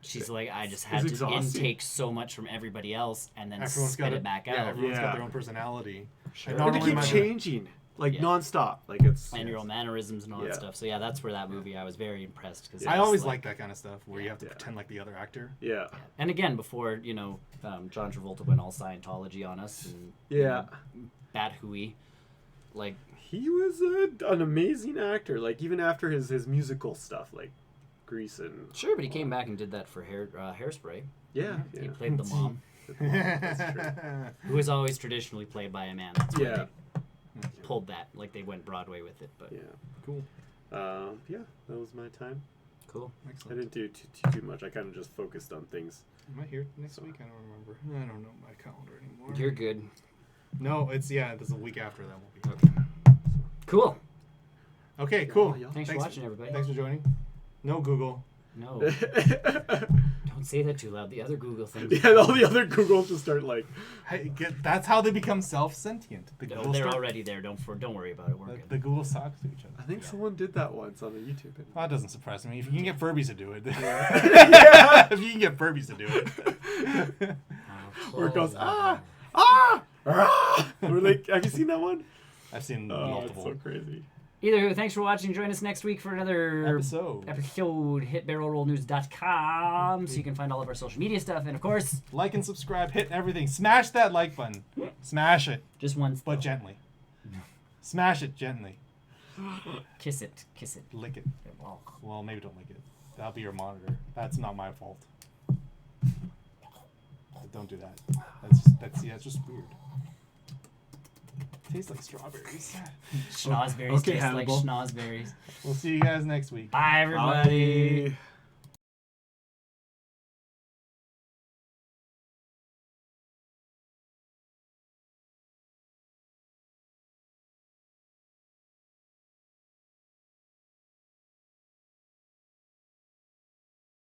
she's like I just had to exhausting. intake so much from everybody else and then Everyone's spit got it back Yeah, out. everyone's Yeah. got their own personality. Sure. Like, But not they only keep am I- changing, like Yeah. nonstop. Like it's And your own mannerisms and all Yeah. that stuff. So yeah, that's where that movie I was very impressed because I always like that kind of stuff where you Yeah. have to Yeah. pretend like the other actor. Yeah. And again, before John Travolta went all Scientology on us and Yeah. bad hooey, like He was an amazing actor. Like even after his musical stuff, like Grease and sure, but he came back and did that for Hairspray. yeah, He yeah. played the mom, That's true. who is always traditionally played by a man. That's why Yeah. they pulled that, like they went Broadway with it. But Yeah. Cool. Yeah, that was my time. cool. I Excellent. didn't do too much. I kind of just focused on things. Am I here next week? I don't remember. I don't know my calendar anymore. You're good. No, it's this is a week after that will be. Cool. Okay, cool. y'all. Thanks for watching, everybody. Thanks for joining. No Google. No, yeah, don't say that too loud. The other Google things. all the other Googles just start like, Hey, that's how they become self-sentient. The No, Google they're start- already there. Don't worry about it. We're good. the Google talks to each I other. think someone did that once on the YouTube. Well, that doesn't surprise me. If you can get Furbies to do it. Yeah. If you can get Furbies to do it. Where it goes, Oh, Or like, have you seen that one? I've seen Oh, it's multiple so crazy. Either way, thanks for watching. Join us next week for another episodes. episode. Hit barrelrollnews.com so you can find all of our social media stuff. And of course, Like and subscribe, hit everything. Smash that like button. Smash it, just once. but gently. Smash it gently. Kiss it. Kiss it. Lick it. Oh. Well, maybe don't lick it. That'll be your monitor. That's not my fault. Don't do that. That's just weird. Tastes like strawberries. Schnozberries Okay, taste like Hannibal. schnozberries. We'll see you guys next week. Bye, everybody. Bye.